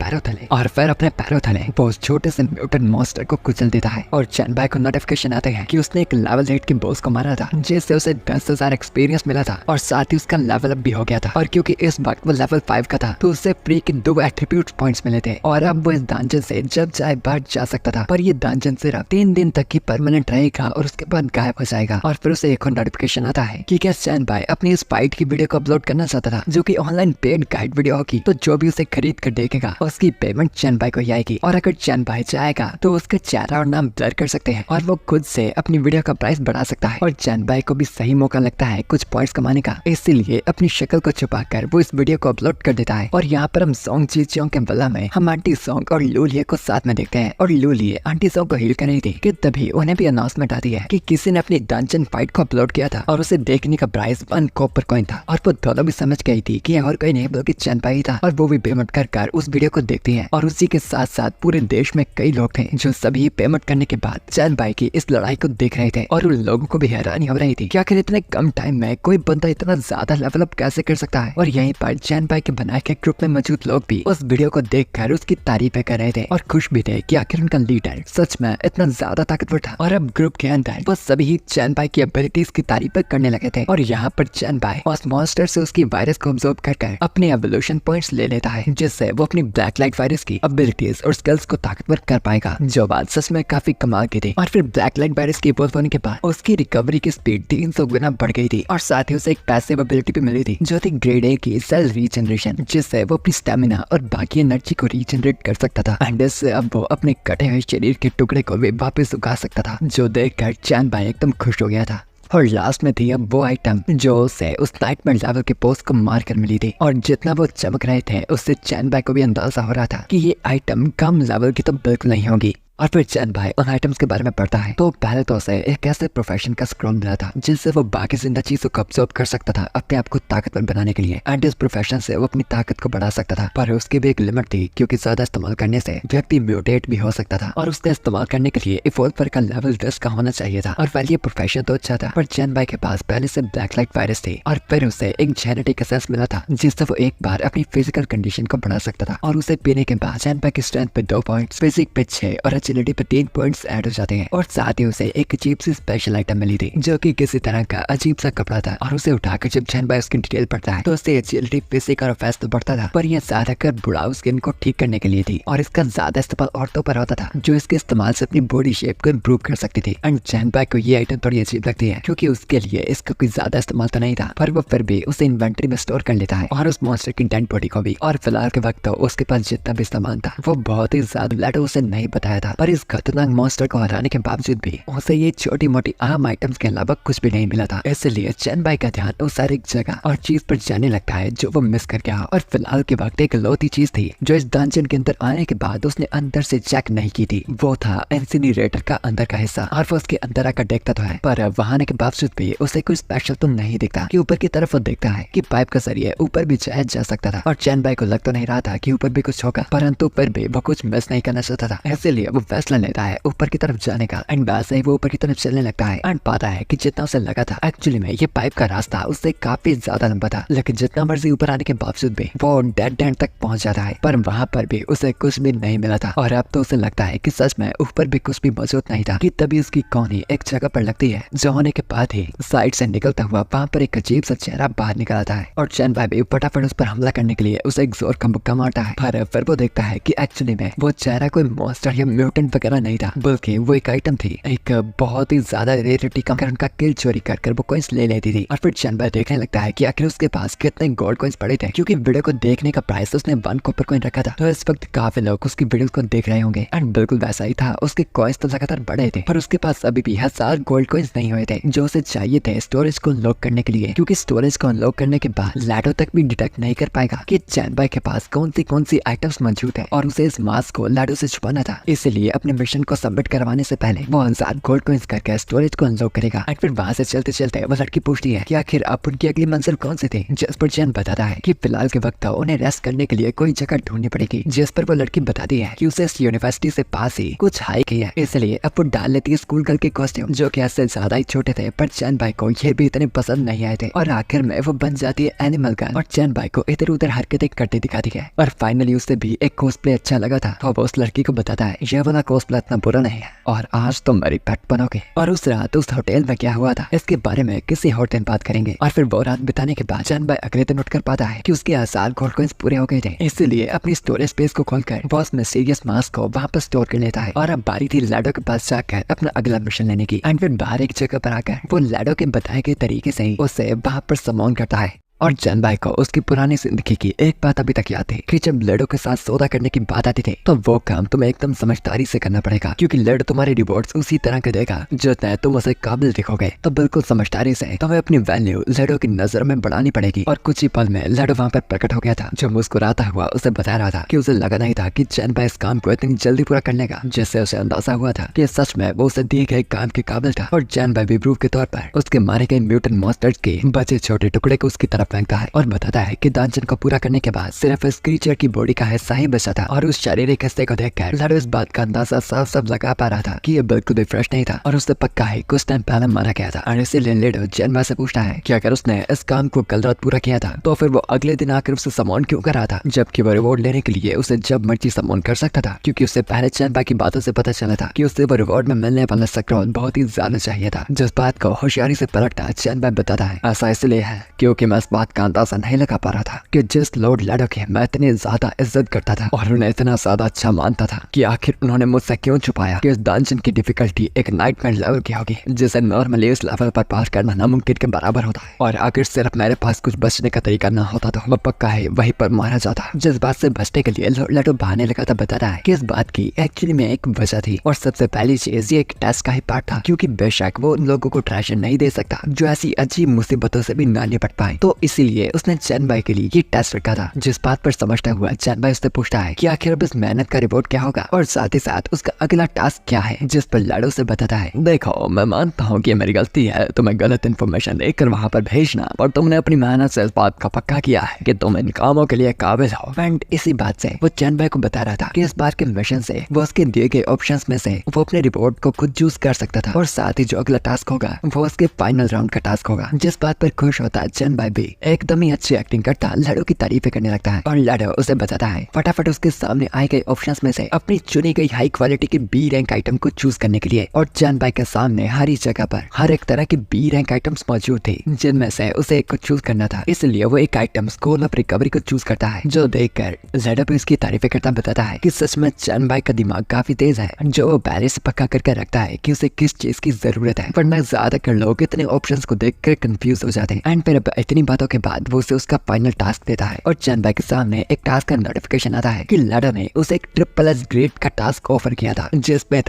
पैरों तले वो उस छोटे से म्यूटेंट मॉन्स्टर को कुचल देता है और चैनबाई को नोटिफिकेशन आते हैं कि उसने एक लेवल 8 के बॉस को मारा था, जिससे उसे 10,000 एक्सपीरियंस मिला था और साथ ही उसका लेवल अप भी हो गया था। और क्योंकि इस वक्त वो लेवल 5 का था तो उससे फ्री के 2 एट्रीब्यूट पॉइंट्स मिले थे और अब वो इस डंजन से जब चाहे बाहर जा सकता था, पर ये डंजन सिर्फ 3 दिन तक ही परमानेंट रहेगा और उसके बाद गायब हो जाएगा। और फिर उसे एक और नोटिफिकेशन आता है कि क्या चैनबाई अपनी इस फाइट की वीडियो को अपलोड करना चाहता था, जो कि ऑनलाइन पेड गाइड वीडियो होगी, तो जो भी उसे खरीद कर देखेगा उसकी पेमेंट चैनबाई को ही आएगी। और अगर चैनबाई चाहेगा तो उसका चेहरा और नाम ब्लर कर सकते हैं और वो खुद से अपनी वीडियो का प्राइस बढ़ा सकता है। और चैनबाई को भी सही मौका लगता है कुछ पॉइंट्स कमाने का, इसलिए अपनी शक्ल को छुपाकर वो इस वीडियो को अपलोड कर देता है। और यहाँ पर हम सॉन्ग चीचियों के बदला में हम आंटी सॉन्ग और लूलिया को साथ में देखते हैं और लूलिया आंटी सॉन्ग को हील कर रही थी कि तभी उन्हें भी अनाउंसमेंट आती है कि किसी ने अपनी डंजन फाइट को अपलोड किया था और उसे देखने का प्राइस 1 कॉपर कॉइन था। और वो दोनों भी समझ गई थी कि और कोई नहीं बल्कि चैनबाई था और वो भी पेमेंट कर उस वीडियो को देखती है। और उसी के साथ साथ पूरे देश में कई लोग थे जो सभी पेमेंट करने के बाद चैनबाई की इस लड़ाई को देख रहे थे और उन लोगों को भी हैरानी हो रही थी कि आखिर इतने कम टाइम में कोई बंदा इतना ज्यादा लेवल अप कैसे कर सकता है। और यहीं पर चैनबाई के बनाए के ग्रुप में मौजूद लोग भी उस वीडियो को देखकर उसकी तारीफें कर रहे थे और खुश भी थे कि आखिर उनका लीडर सच में इतना ज्यादा ताकतवर था। और अब ग्रुप के अंदर वो सभी चैनबाई की एबिलिटीज की तारीफें करने लगे थे और यहाँ पर चैनबाई उस मॉन्स्टर से उसकी वायरस को ऑब्जर्व कर अपने एवोल्यूशन पॉइंट्स ले लेता है, जिससे वो अपनी ब्लैक लाइट वायरस की एबिलिटीज और स्किल्स को ताकतवर कर पाएगा, जो बात सच में काफी कमाल की थी। और फिर ब्लैक लाइट वायरस की इवॉल्व होने के बाद उसकी रिकवरी की स्पीड 300 गुना बढ़ गई थी और साथ ही उसे एक पैसिव एबिलिटी भी मिली थी जो थी ग्रेड A की सेल रीजनरेशन, जिससे वो अपनी स्टेमिना और बाकी एनर्जी को रीजनरेट कर सकता था। एंड इससे अब वो अपने कटे हुए शरीर के टुकड़े को भी वापस उगा सकता था, जो देखकर चैनबाई एकदम खुश हो गया था। और लास्ट में थी अब वो आइटम जो उसे उस नाइटमेयर लेवल के पोस्ट को मार कर मिली थी और जितना वो चमक रहे थे उससे चैनबाई को भी अंदाजा हो रहा था कि ये आइटम कम लेवल की तो बिल्कुल नहीं होगी। और फिर चैनबाई उन आइटम्स के बारे में पढ़ता है तो पहले तो उसे एक ऐसे प्रोफेशन का स्क्रॉल मिला था जिससे वो बाकी जिंदा चीजों को ऑब्जर्व कर सकता था अपने आप को ताकतवर बनाने के लिए। एंड इस प्रोफेशन से वो अपनी ताकत को बढ़ा सकता था, पर उसकी भी एक लिमिट थी क्योंकि ज्यादा इस्तेमाल करने से व्यक्ति म्यूटेट भी हो सकता था और उसका इस्तेमाल करने के लिए इवॉल्वर का लेवल 10 का होना चाहिए था। और वैसे ये प्रोफेशन तो अच्छा था, पर चैनबाई के पास पहले से ब्लैक लाइट वायरस थी और फिर उसे एक जेनेटिक एसेंस मिला था जिससे वो एक बार अपनी फिजिकल कंडीशन को बढ़ा सकता था। और उसे पीने के बाद चैनबाई की स्ट्रेंथ पे 2 पॉइंट्स, फिजिक पे 6 और एजिलिटी पे 3 पॉइंट्स ऐड हो जाते हैं और साथ ही उसे एक अजीब सी स्पेशल आइटम मिली थी जो कि किसी तरह का अजीब सा कपड़ा था और उसे उठाकर जब चैनबाई उसकी डिटेल पढ़ता है तो उससे एजिलिटी फिजिकल और फास्ट तो बढ़ता था, पर यह ज्यादातर बुढ़ाऊ स्किन को ठीक करने के लिए थी और इसका ज्यादा इस्तेमाल औरतों पर होता था जो इसके इस्तेमाल से अपनी बॉडी शेप को इम्प्रूव कर सकती थी। एंड चैनबाई को ये आइटम थोड़ी अजीब लगती है क्योंकि उसके लिए इसका कोई ज्यादा इस्तेमाल तो नहीं था, पर वो फिर भी उसे इन्वेंटरी में स्टोर कर लेता है और उस मॉन्स्टर की डेड बॉडी को भी। और फिलहाल के वक्त तो उसके पास जितना भी सामान था वो बहुत ही ज्यादा लेडो उसे नहीं बताया था, पर इस खतरनाक मॉन्स्टर को हराने के बावजूद भी उसे ये छोटी मोटी आम आइटम्स के अलावा कुछ भी नहीं मिला था। इसलिए चैनबाई का ध्यान उस हर एक जगह और चीज पर जाने लगता है जो वो मिस कर गया। और फिलहाल के वक्त एक लौती चीज थी जो इस डंजन के अंदर आने के बाद उसने अंदर से चेक नहीं की थी, वो था इंसिनरेटर का अंदर का हिस्सा। और वो उसके अंदर आकर देखता तो है, पर वहां आने के बावजूद भी उसे कोई स्पेशल तो नहीं दिखता कि ऊपर की तरफ वो देखता है कि पाइप का जरिए ऊपर भी जाया जा सकता था। और चैनबाई को लग तो नहीं रहा था कि ऊपर भी कुछ होगा, परंतु फिर भी वो कुछ मिस नहीं करना चाहता था, इसलिए वो फैसला लेता है ऊपर की तरफ जाने का। एंड वैसे ही वो ऊपर की तरफ चलने लगता है एंड पाता है कि जितना उसे लगा था एक्चुअली में ये पाइप का रास्ता उससे काफी ज्यादा लंबा था, लेकिन जितना मर्जी ऊपर आने के बावजूद भी वो डेड एंड तक पहुंच जाता है, पर वहां पर भी उसे कुछ भी नहीं मिला था। और अब तो उसे लगता है कि सच में ऊपर भी कुछ भी मौजूद नहीं था कि तभी उसकी कौनी एक जगह पर लगती है जो होने के बाद ही साइड से निकलता हुआ वहां पर एक अजीब सा चेहरा बाहर निकल आता है। और चैनबाई भी फटाफट उस पर हमला करने के लिए उसे एक जोर का मुक्का मारता है, पर फिर वो देखता है कि एक्चुअली में वो चेहरा कोई मॉन्स्टर या म्यूटेंट वगैरह नहीं था, बल्कि वो एक आइटम थी, एक बहुत ही ज्यादा रेयरिटी का उनका किल चोरी कर वो कोइंस ले लेती थी। और फिर चैनबाई देखने लगता है कि आखिर उसके पास कितने गोल्ड कॉइंस पड़े थे, क्योंकि वीडियो को देखने का प्राइस उसने 1 कॉपर कॉइन रखा था। तो इस वक्त काफी लोग उसकी वीडियो को देख रहे होंगे एंड बिल्कुल वैसा ही था, उसके कॉइंस तो लगातार बढ़े थे, पर उसके पास अभी भी 1000 गोल्ड कॉइंस नहीं हुए थे जो उसे चाहिए थे स्टोरेज को अनलॉक करने के लिए, क्योंकि स्टोरेज को अनलॉक करने के बाद लैडो तक भी डिटेक्ट नहीं कर पाएगा कि चैनबाई के पास कौन सी आइटम्स मौजूद है और उसे इस मास्क को लैडो से छुपाना था। इसलिए अपने मिशन को सबमिट करवाने से पहले वो 1000 गोल्ड कॉइंस करके स्टोरेज को अनलॉक करेगा। एंड फिर वहां से चलते चलते वो लड़की पूछती है कि आखिर अब उनकी अगली मंजिल कौन सी थी, जिस पर चैन बताता है कि फिलहाल के वक्त उन्हें रेस्ट करने के लिए कोई जगह ढूंढनी पड़ेगी, जिस पर वो लड़की बताती है कि उसे इस यूनिवर्सिटी से पास ही कुछ हाइक है, इसलिए अब वो डाल लेती है स्कूल गर्ल के कॉस्ट्यूम जो कि इससे ज्यादा ही छोटे थे, पर चैनबाई को ये भी इतने पसंद नहीं आए थे। और आखिर में वो बन जाती है एनिमल गर्ल और चैनबाई को इधर उधर हरकतें करते दिखाती है। और फाइनली उसे भी एक कॉस्प्ले अच्छा लगा था, तो वो उस लड़की को बताता है ये वाला कॉस्प्ले इतना बुरा नहीं है और आज तुम मेरी पेट बनोगे। और उस रात उस होटल में क्या हुआ था इसके बारे में किसी और दिन बात करेंगे। और फिर वो रात बिताने के बाद चैनबाई अगले दिन उठकर पाता है कि उसके 1000 गोल्ड कॉइंस पूरे हो गए थे, इसलिए अपनी स्टोरेज स्पेस को खोलकर वो उस मिस्टीरियस मास्क को वहाँ पर स्टोर कर लेता है। और अब बारी थी लैडो के पास जाकर अपना अगला मिशन लेने की। एंड फिर बाहर एक जगह पर आकर वो लैडो के बताए गए तरीके से ही उसे वहाँ पर समॉन करता है। और चैनबाई को उसकी पुरानी जिंदगी की एक बात अभी तक याद थी कि जब लेडो के साथ सौदा करने की बात आती थी तो वो काम तुम्हें एकदम समझदारी से करना पड़ेगा, क्योंकि लेडो तुम्हारे रिवॉर्ड्स उसी तरह के देगा जितने तुम उसे काबिल दिखोगे। तो बिल्कुल समझदारी से तुम्हें अपनी वैल्यू लेडो की नजर में बढ़ानी पड़ेगी। और कुछ ही पल में लेडो वहाँ पर प्रकट हो गया था जो मुस्कुराता हुआ उसे बता रहा था कि उसे लगा नहीं था कि चैनबाई इस काम को इतनी जल्दी पूरा कर लेगा, जिससे उसे अंदाजा हुआ था कि सच में वो उसे दिए गए काम के काबिल था। और चैनबाई भी प्रूफ के तौर पर उसके मारे गए म्यूटेंट मॉन्स्टर्स के बचे छोटे टुकड़े को उसकी तरफ फेंकता है और बताता है कि दांजन को पूरा करने के बाद सिर्फ इस क्रीचर की बॉडी का हिस्सा ही बचा था। और उस शारीरिक हिस्से को देखकर लैडो इस बात का अंदाजा साफ साफ लगा पा रहा था कि ये बिल्कुल भी फ्रेश नहीं था और उससे पक्का है कुछ टाइम पहले मारा गया था। और इसीलिए लैडो चैनबाई से पूछता है कि अगर उसने इस काम को कल रात पूरा किया था तो फिर वो अगले दिन आकर उसे समॉन क्यों कर रहा था, जबकि वो रिवॉर्ड लेने के लिए उसे जब मर्जी समॉन कर सकता था, क्योंकि उससे पहले चैनबाई की बातों से पता चला था कि उसे वो रिवॉर्ड में मिलने वाला सक्रोल बहुत ही ज्यादा चाहिए था। जिस बात को होशियारी से पलटता चैनबाई बताता है ऐसा इसलिए है क्योंकि मैं इस बात का अंदाजा नहीं लगा पा रहा था कि जिस लॉर्ड लैडो की मैं इतनी ज्यादा इज्जत करता था और उन्हें इतना ज्यादा अच्छा मानता था कि आखिर उन्होंने मुझसे क्यों छुपाया कि इस डंजन की डिफिकल्टी एक नाइटमेयर लेवल की होगी जिसे नॉर्मली इस लेवल पर पार करना नामुमकिन के बराबर होता है। और अगर सिर्फ मेरे पास कुछ बचने का तरीका ना होता तो मैं पक्का है वहीं पर मारा जाता। जिस बात से बचने के लिए लॉर्ड लैडो बहाने लगा था बता रहा है कि इस बात की एक्चुअली में एक वजह थी और सबसे पहली चीज ये एक टेस्ट का ही पार्ट था, क्योंकि बेशक वो उन लोगों को ट्रेजर नहीं दे सकता जो ऐसी अजीब मुसीबतों से भी ना निपट पाए, तो इसीलिए उसने चैनबाई के लिए ये टेस्ट रखा था। जिस बात पर समझता हुआ चैनबाई उससे पूछता है कि आखिर अब इस मेहनत का रिपोर्ट क्या होगा और साथ ही साथ उसका अगला टास्क क्या है, जिस पर लैडो से बताता है देखो मैं मानता हूँ कि मेरी गलती है, तुम्हें गलत इन्फॉर्मेशन देकर वहाँ पर भेजना, और तुमने अपनी मेहनत से इस बात का पक्का किया है कि तुम इन कामों के लिए काबिल हो। एंड इसी बात से वो चैनबाई को बता रहा था कि इस बार के मिशन से वो उसके दिए गए ऑप्शंस में से वो अपने रिपोर्ट को खुद चूज कर सकता था और साथ ही जो अगला टास्क होगा वो उसके फाइनल राउंड का टास्क होगा। जिस बात पर खुश होता है चैनबाई भी एकदम ही अच्छी एक्टिंग करता लड़ो की तारीफें करने लगता है और लड़ो उसे बताता है फटाफट उसके सामने आए गए ऑप्शंस में से अपनी चुनी गई हाई क्वालिटी के बी रैंक आइटम को चूज करने के लिए। और चैन बाई के सामने हर एक जगह पर हर एक तरह के बी रैंक आइटम्स मौजूद थे, जिनमें से उसे एक को चूज करना था। इसलिए वो एक आइटम स्कूल ऑफ रिकवरी को चूज करता है, जो देखकर लड़ो भी उसकी तारीफें करता बताता है कि सच में चैन बाई का दिमाग काफी तेज है, जो वो पहले से पक्का करके रखता है कि उसे किस चीज की जरूरत है, वरना ज्यादातर लोग इतने ऑप्शंस को देखकर कंफ्यूज हो जाते हैं। एंड फिर इतनी बातों के बाद वो उसे उसका फाइनल टास्क देता है और चैन बाई के सामने एक टास्क का नोटिफिकेशन आता है कि लड़ो ने उसे एक ट्रिपल ग्रेड का टास्क ऑफर किया था, जिसपे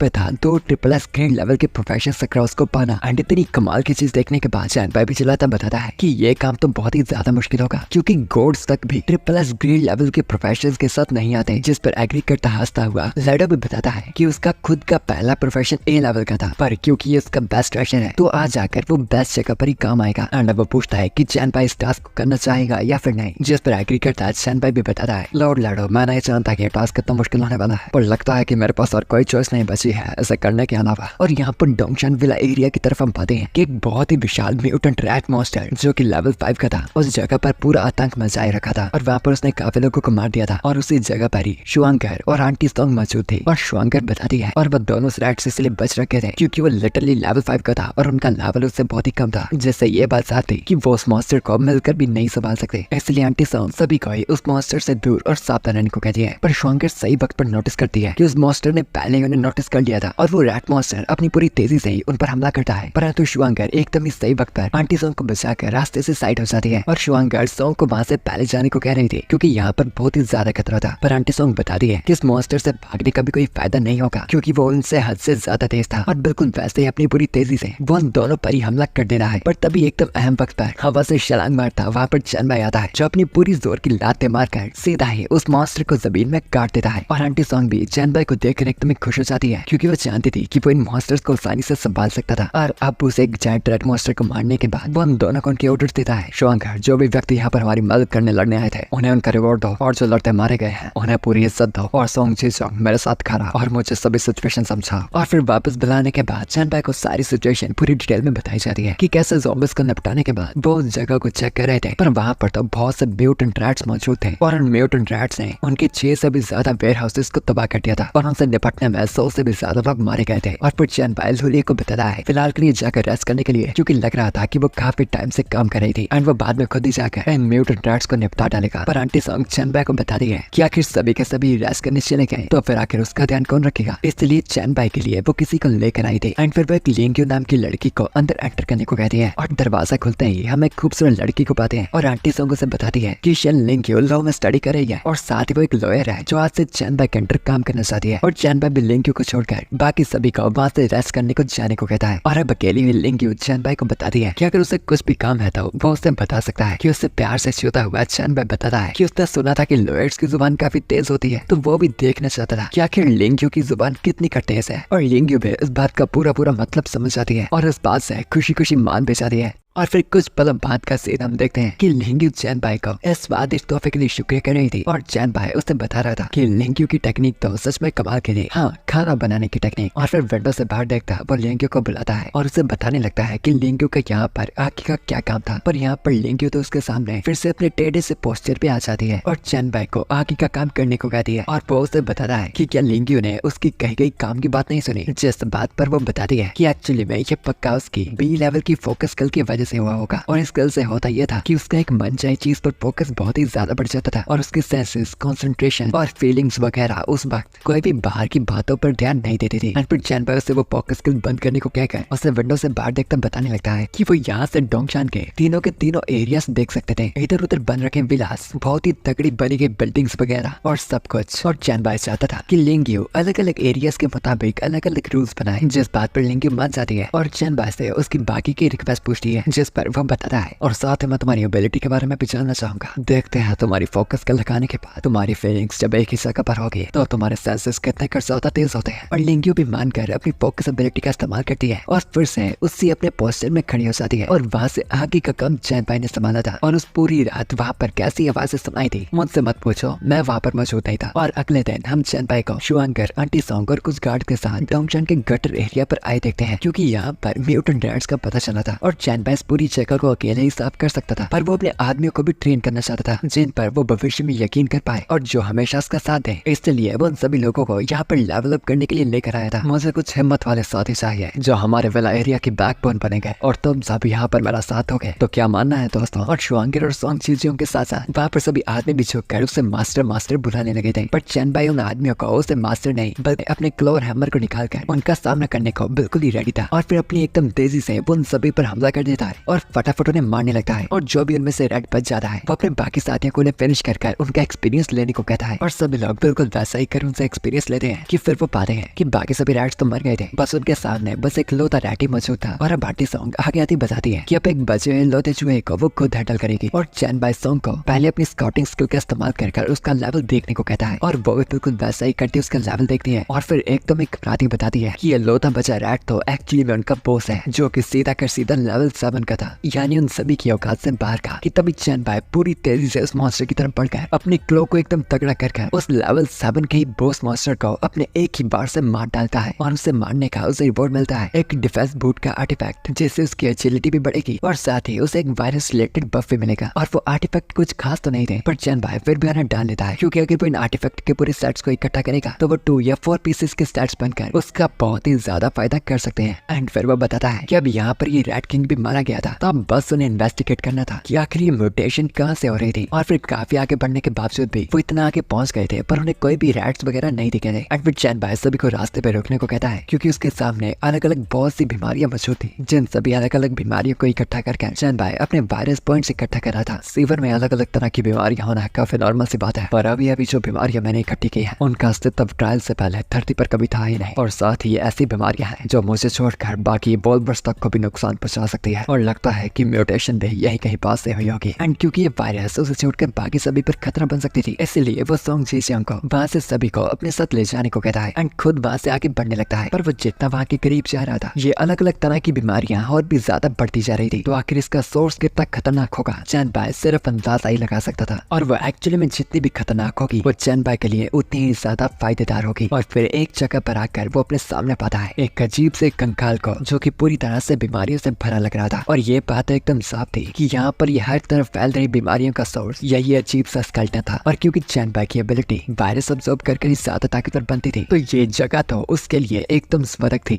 था 2 ट्रिपल ग्रेड लेवल के प्रोफेशनल क्रॉस को पाना। एंड इतनी कमाल की चीज देखने के बाद चैन बाई भी चिल्लाता बताता है कि ये काम तो बहुत ही ज्यादा मुश्किल होगा, क्योंकि गोड्स तक भी ट्रिपल ग्रेड लेवल के प्रोफेशनल्स के साथ नहीं आते। जिस पर एग्री करता हंसता हुआ लड़ो भी बताता है कि उसका खुद का पहला प्रोफेशन ए लेवल का था, पर क्योंकि ये उसका बेस्ट वर्जन है तो आज जाकर वो बेस्ट जगह पर ही काम आएगा। एंड वो पूछता है कि चैन बाई इस टास्क को करना चाहेगा या फिर नहीं, जिस पर एग्री करता है। चैन बाई भी बताता है लॉर्ड लड़ो, मैं नहीं जानता कि ये टास्क कितना मुश्किल होने वाला है, पर लगता है कि मेरे पास और कोई चॉइस नहीं बची है इसे करने के अलावा। और यहाँ पर डोंगशान विला एरिया की तरफ हम पाते हैं कि एक बहुत ही विशाल म्यूटेंट रैट मॉन्स्टर जो कि लेवल 5 का था, उस जगह पर पूरा आतंक मचाए रखा था और वहाँ पर उसने काफी लोगों को मार दिया था। और उसी जगह पर ही शुआंकर और आंटी सोंग मौजूद थे और शुआंकर बताती है और वो दोनों रैट से इसलिए बच रखे थे क्योंकि वो लिटरली लेवल 5 का था और उनका लेवल उससे बहुत ही कम था, जिससे ये बात साफ थी कि वो उस मॉन्स्टर को मिलकर भी नहीं संभाल सकते। इसलिए आंटी सोंग सभी को उस मॉन्स्टर से दूर और सावधान रहने को कहती है। पर शुआंकर सही वक्त पर नोटिस करती है कि उस मॉन्स्टर ने पहले उन्हें नोटिस कर लिया था और वो रैट मॉन्स्टर अपनी पूरी तेजी से ही उन पर हमला करता है। परंतु शुआंकर एकदम ही सही वक्त पर आंटी सोंग को बचाकर रास्ते से साइड हो जाती है और शुआंकर सोंग को वहाँ से पहले जाने को कह रही थी क्योंकि यहाँ पर बहुत ही ज्यादा खतरा था। पर आंटी सोंग बताती है कि इस मॉन्स्टर से भागने का भी कोई फायदा नहीं होगा क्योंकि वो उनसे हद से ज्यादा तेज था और बिल्कुल वैसे ही अपनी पूरी तेजी से वो उन दोनों पर ही हमला कर देना है। पर तभी एकदम अहम वक्त पर हवा से छलांग मारता वहाँ पर चैन बाई आता है, जो अपनी पूरी जोर की लातें मारकर सीधा ही उस मॉन्स्टर को जमीन में काट देता है। और आंटी सोंग भी चैन बाई को देखकर एकदम खुश हो जाती है क्योंकि वो जानती थी कि वो इन मॉन्स्टर्स को आसानी से संभाल सकता था। और अब उसे एक जायंट रेड मॉन्स्टर को मारने के बाद वो उन दोनों को उनके ऑर्डर देता है। शुआंकर, जो भी व्यक्ति यहाँ पर हमारी मदद करने लड़ने आए थे उन्हें उनका रिवॉर्ड दो और जो लड़ते मारे गए हैं उन्हें पूरी इज्जत दो। और सोंग जी सोंग मेरे साथ खड़ा और मुझे सभी सिचुएशन समझाओ। और फिर वापस बुलाने के बाद चैन बाई को सारी सिचुएशन पूरी डिटेल में बताई जाती है कि कैसे ज़ॉम्बिस को निपटाने के बाद वो उस जगह को चेक कर रहे थे, पर वहाँ पर तो बहुत से म्यूटेंट रैट्स मौजूद थे और उन म्यूटेंट रैट्स ने उनके 6 से भी ज्यादा वेयर हाउसेस को तबाह कर दिया था और उनसे निपटने में 100 से भी ज्यादा लोग मारे गए थे। और फिर चैन बाई लूलिया को बताता है फिलहाल के लिए जाकर रेस्ट करने के लिए, क्योंकि लग रहा था कि वो काफी टाइम से काम कर रही थी एंड वो बाद में खुद ही जाकर इन म्यूटेंट रैट्स को निपटा डालेगा। पर आंटी सोंग चैन बाई को बताती है कि आखिर सभी के सभी रेस्ट करने चले गए तो फिर आखिर उसका ध्यान कौन रखेगा। इसलिए चैन बाई के लिए वो किसी को लेकर आई थी एंड फिर वो एक लिंग्यू नाम की लड़की को अंदर एंटर करने को कहती है। और दरवाजा खुलते ही हम एक खूबसूरत लड़की को पाते हैं और आंटी सोंग उसे बताती है कि शन लिंग्यू लॉ में स्टडी कर रही है और साथ ही वो एक लॉयर है जो आज से चैन बाई के अंडर काम करना चाहती है। और चैन बाई भी लिंग्यू को छोड़कर बाकी सभी को वहाँ से रेस्ट करने को जाने को कहता है। और अब अकेली हुई लिंग्यू चैन बाई को बताती है कि अगर उसे कुछ भी काम है तो वो उसे बता सकता है कि उससे प्यार से छूता हुआ चैन बाई बताता है कि उसने सुना था कि लॉयर्स की जुबान काफी तेज होती है, तो वो भी देखना चाहता था कि आखिर लिंग्यू की जुबान कितनी का तेज है। और लिंग्यू भी इस बात का पूरा मतलब समझ जाती है और इस बात से खुशी खुशी मान भी जाती है। और फिर कुछ पल बाद का सीन हम देखते हैं कि लिंग्यू चैन बाई को इस स्वादिष्ट तोहफे के लिए शुक्रिया कर रही थी और चैन बाई उसे बता रहा था कि लिंग्यू की टेक्निक तो सच में कमाल की थी, हाँ खाना बनाने की टेक्निक। और फिर विंडो से बाहर देखता वो लिंग्यू को बुलाता है और उसे बताने लगता है कि लिंग्यू का यहाँ पर आगे का क्या काम था। पर यहाँ पर लिंग्यू तो उसके सामने फिर से अपने टेढ़े से पोस्चर पे आ जाती है और चैन बाई को आगे का काम करने को कहती है। और वो उसे बताता है कि क्या लिंग्यू ने उसकी कही गई काम की बात नहीं सुनी, जिस बात पर वो बताती है कि एक्चुअली में ये पक्का उसकी बी लेवल की फोकस स्किल की वजह से हुआ होगा। और इस स्किल से होता यह था कि उसका एक मनचाही चीज पर फोकस बहुत ही ज्यादा बढ़ जाता था और उसके सेंसेस, कंसंट्रेशन और फीलिंग्स वगैरह उस वक्त कोई भी बाहर की बातों पर ध्यान नहीं देती थी। एंड फिर चैन बाई उसे वो फोकस स्किल बंद करने को कहकर उसे विंडो से बाहर देखकर बताने लगता है कि वो यहाँ से डोंगशान के तीनों एरियाज देख सकते थे, इधर उधर बन रखे विलास, बहुत ही तगड़ी बनी गई बिल्डिंग्स वगैरह और सब कुछ। और चैन बाई चाहता था कि लिंग्यू अलग अलग एरियाज के मुताबिक अलग अलग रूल्स बनाए, जिस बात पर लिंग्यू मान जाती है और चैन बाई से उसकी बाकी की रिक्वेस्ट पूछती है, जिस पर वो बताता है और साथ ही मैं तुम्हारी एबिलिटी के बारे में भी जानना चाहूंगा। देखते हैं तुम्हारी फोकस स्किल लगाने के बाद तुम्हारी फीलिंग्स जब एक ही जगह पर होगी तो तुम्हारे सेंसेस कितने कर ज्यादा तेज होते हैं। और लिंग्यू भी मानकर अपनी फोकस एबिलिटी का इस्तेमाल करती है और फिर से उसी अपने पोस्टर में खड़ी हो जाती है। और वहाँ से आगे का काम चैन बाई ने संभाला था और उस पूरी रात वहाँ पर कैसी आवाजें सुनाई थी मुझसे मत पूछो, मैं वहाँ पर मौजूद नहीं था। और अगले दिन हम चैन बाई को शुआंकर, आंटी सोंग और कुछ गार्ड के साथ डोंगशान के गटर एरिया पर आए देखते हैं, क्योंकि यहाँ पर म्यूटेंट रैट्स का पता चला था और चैन बाई इस पूरी जगह को अकेले ही साफ कर सकता था, पर वो अपने आदमियों को भी ट्रेन करना चाहता था जिन पर वो भविष्य में यकीन कर पाए और जो हमेशा उसका साथ दे। इसलिए वो उन सभी लोगों को यहाँ पर लेवल अप करने के लिए लेकर आया था। मुझे कुछ हिम्मत वाले साथी चाहिए जो हमारे विला एरिया की बैकबोन बनेंगे और तुम सब यहाँ पर मेरा साथ हो गए। तो क्या मानना है दोस्तों? और शुआंगिर और सॉन्ग चीजियों के साथ साथ वहाँ पर सभी आदमी भी झुककर उसे मास्टर मास्टर बुलाने लगे थे। पर चैन भाई उन आदमियों को उसे मास्टर नहीं बल्कि अपने क्लो और हैमर को निकालकर उनका सामना करने को बिल्कुल ही रेडी था और फिर अपनी एकदम तेजी से वो उन सभी पर हमला कर देता है और फटाफट उन्हें मारने लगता है। और जो भी उनमें से रेड बच जाता है वो अपने बाकी साथियों को उन्हें फिनिश कर उनका एक्सपीरियंस लेने को कहता है और सभी लोग बिल्कुल वैसा ही कर उनसे एक्सपीरियंस लेते हैं कि फिर वो पाते हैं कि बाकी सभी रैट्स तो मर गए थे, बस उनके सामने बस एक लोता रैट ही मौजूद था। और अब आर्टी सॉन्ग आगे आती बताती है कि अब एक बचे हुए लोते चूहे को वो खुद हैंडल करेगी और चैन बाय सॉन्ग को पहले अपनी स्काउटिंग स्किल का इस्तेमाल कर उसका लेवल देखने को कहता है और वो भी बिल्कुल वैसा ही करती उसका लेवल देखती है और फिर एकदम एक राती बताती है कि ये लोता बचा रैट तो एक्चुअली में उनका बॉस है जो कि सीधा कर सीधा लेवल 7 का था, यानी उन सभी की औकात से बाहर का। कि तभी चैन बाय पूरी तेजी से उस मॉन्स्टर की तरफ बढ़कर अपनी क्लो को एकदम तगड़ा कर उस लेवल 7 के ही बॉस मॉन्स्टर को अपने एक ही बार से मार डालता है और उसे मारने का उसे रिवॉर्ड मिलता है एक डिफेंस बूट का आर्टिफैक्ट जिससे उसकी एजिलिटी भी बढ़ेगी और साथ ही उसे एक वायरस रिलेटेड बफ भी मिलेगा। और वो आर्टिफैक्ट कुछ खास तो नहीं थे पर चैन बाय फिर भी उन्हें डाल लेता है क्योंकि अगर वो इन आर्टिफैक्ट के पूरे सेट्स को इकट्ठा करेगा तो वो 2 या 4 पीसेस के सेट्स बनकर उसका बहुत ही ज्यादा फायदा कर सकते हैं। एंड फिर वो बताता है कि अब यहाँ पर ये रैट किंग भी मारा गया था तो अब बस उन्हें इन्वेस्टिगेट करना था कि आखिर ये म्यूटेशन कहाँ से हो रही थी। और फिर काफी आगे बढ़ने के बावजूद भी वो इतना आगे पहुंच गए थे पर उन्हें कोई भी रैट्स वगैरह नहीं दिखे थे। एंड फिर चैन बाय सभी को रास्ते पे रोकने को कहता है क्योंकि उसके सामने अलग अलग बहुत सी बीमारियां मौजूद थी जिन सभी अलग अलग बीमारियों को इकट्ठा करके चैन बाय अपने वायरस पॉइंट्स इकट्ठा कर रहा था। सीवर में अलग अलग तरह की बीमारियां होना काफी नॉर्मल सी बात है पर अभी जो बीमारियां मैंने इकट्ठी की है उनका अस्तित्व ट्रायल से पहले धरती पर कभी था ही नहीं और साथ ही ऐसी बीमारियां हैं जो मुझे छोड़कर बाकी बोलबर्स तक को भी नुकसान पहुंचा सकती है और लगता है कि म्यूटेशन भी यही कहीं पास से हुई होगी। एंड क्योंकि ये वायरस उसे छोड़कर बाकी सभी पर खतरा बन सकती थी इसलिए वो सॉन्ग जीजियांग को वहाँ से सभी को अपने साथ ले जाने को कहता है एंड खुद वहाँ से आगे बढ़ने लगता है। पर वो जितना वहाँ के करीब जा रहा था ये अलग अलग तरह की बीमारियां और भी ज्यादा बढ़ती जा रही थी तो आखिर इसका सोर्स कितना खतरनाक होगा चैन बाय सिर्फ अंदाजा ही लगा सकता था और वो एक्चुअली में जितनी भी खतरनाक होगी वो चैन बाय के लिए उतनी ही ज्यादा फायदेदार होगी। और फिर एक जगह पर आकर वो अपने सामने पाता है एक अजीब से कंकाल को जो कि पूरी तरह से बीमारियों से भरा लग रहा था और ये बात एकदम साफ थी कि यहाँ पर ये हर तरफ फैल रही बीमारियों का सोर्स यही अजीब सा स्केलेटन था। और क्योंकि चैन बाय की एबिलिटी वायरस अब्सॉर्ब करके ही ज्यादा ताकतवर बनती थी तो ये जगह तो उसके लिए एकदम स्वर्ग थी।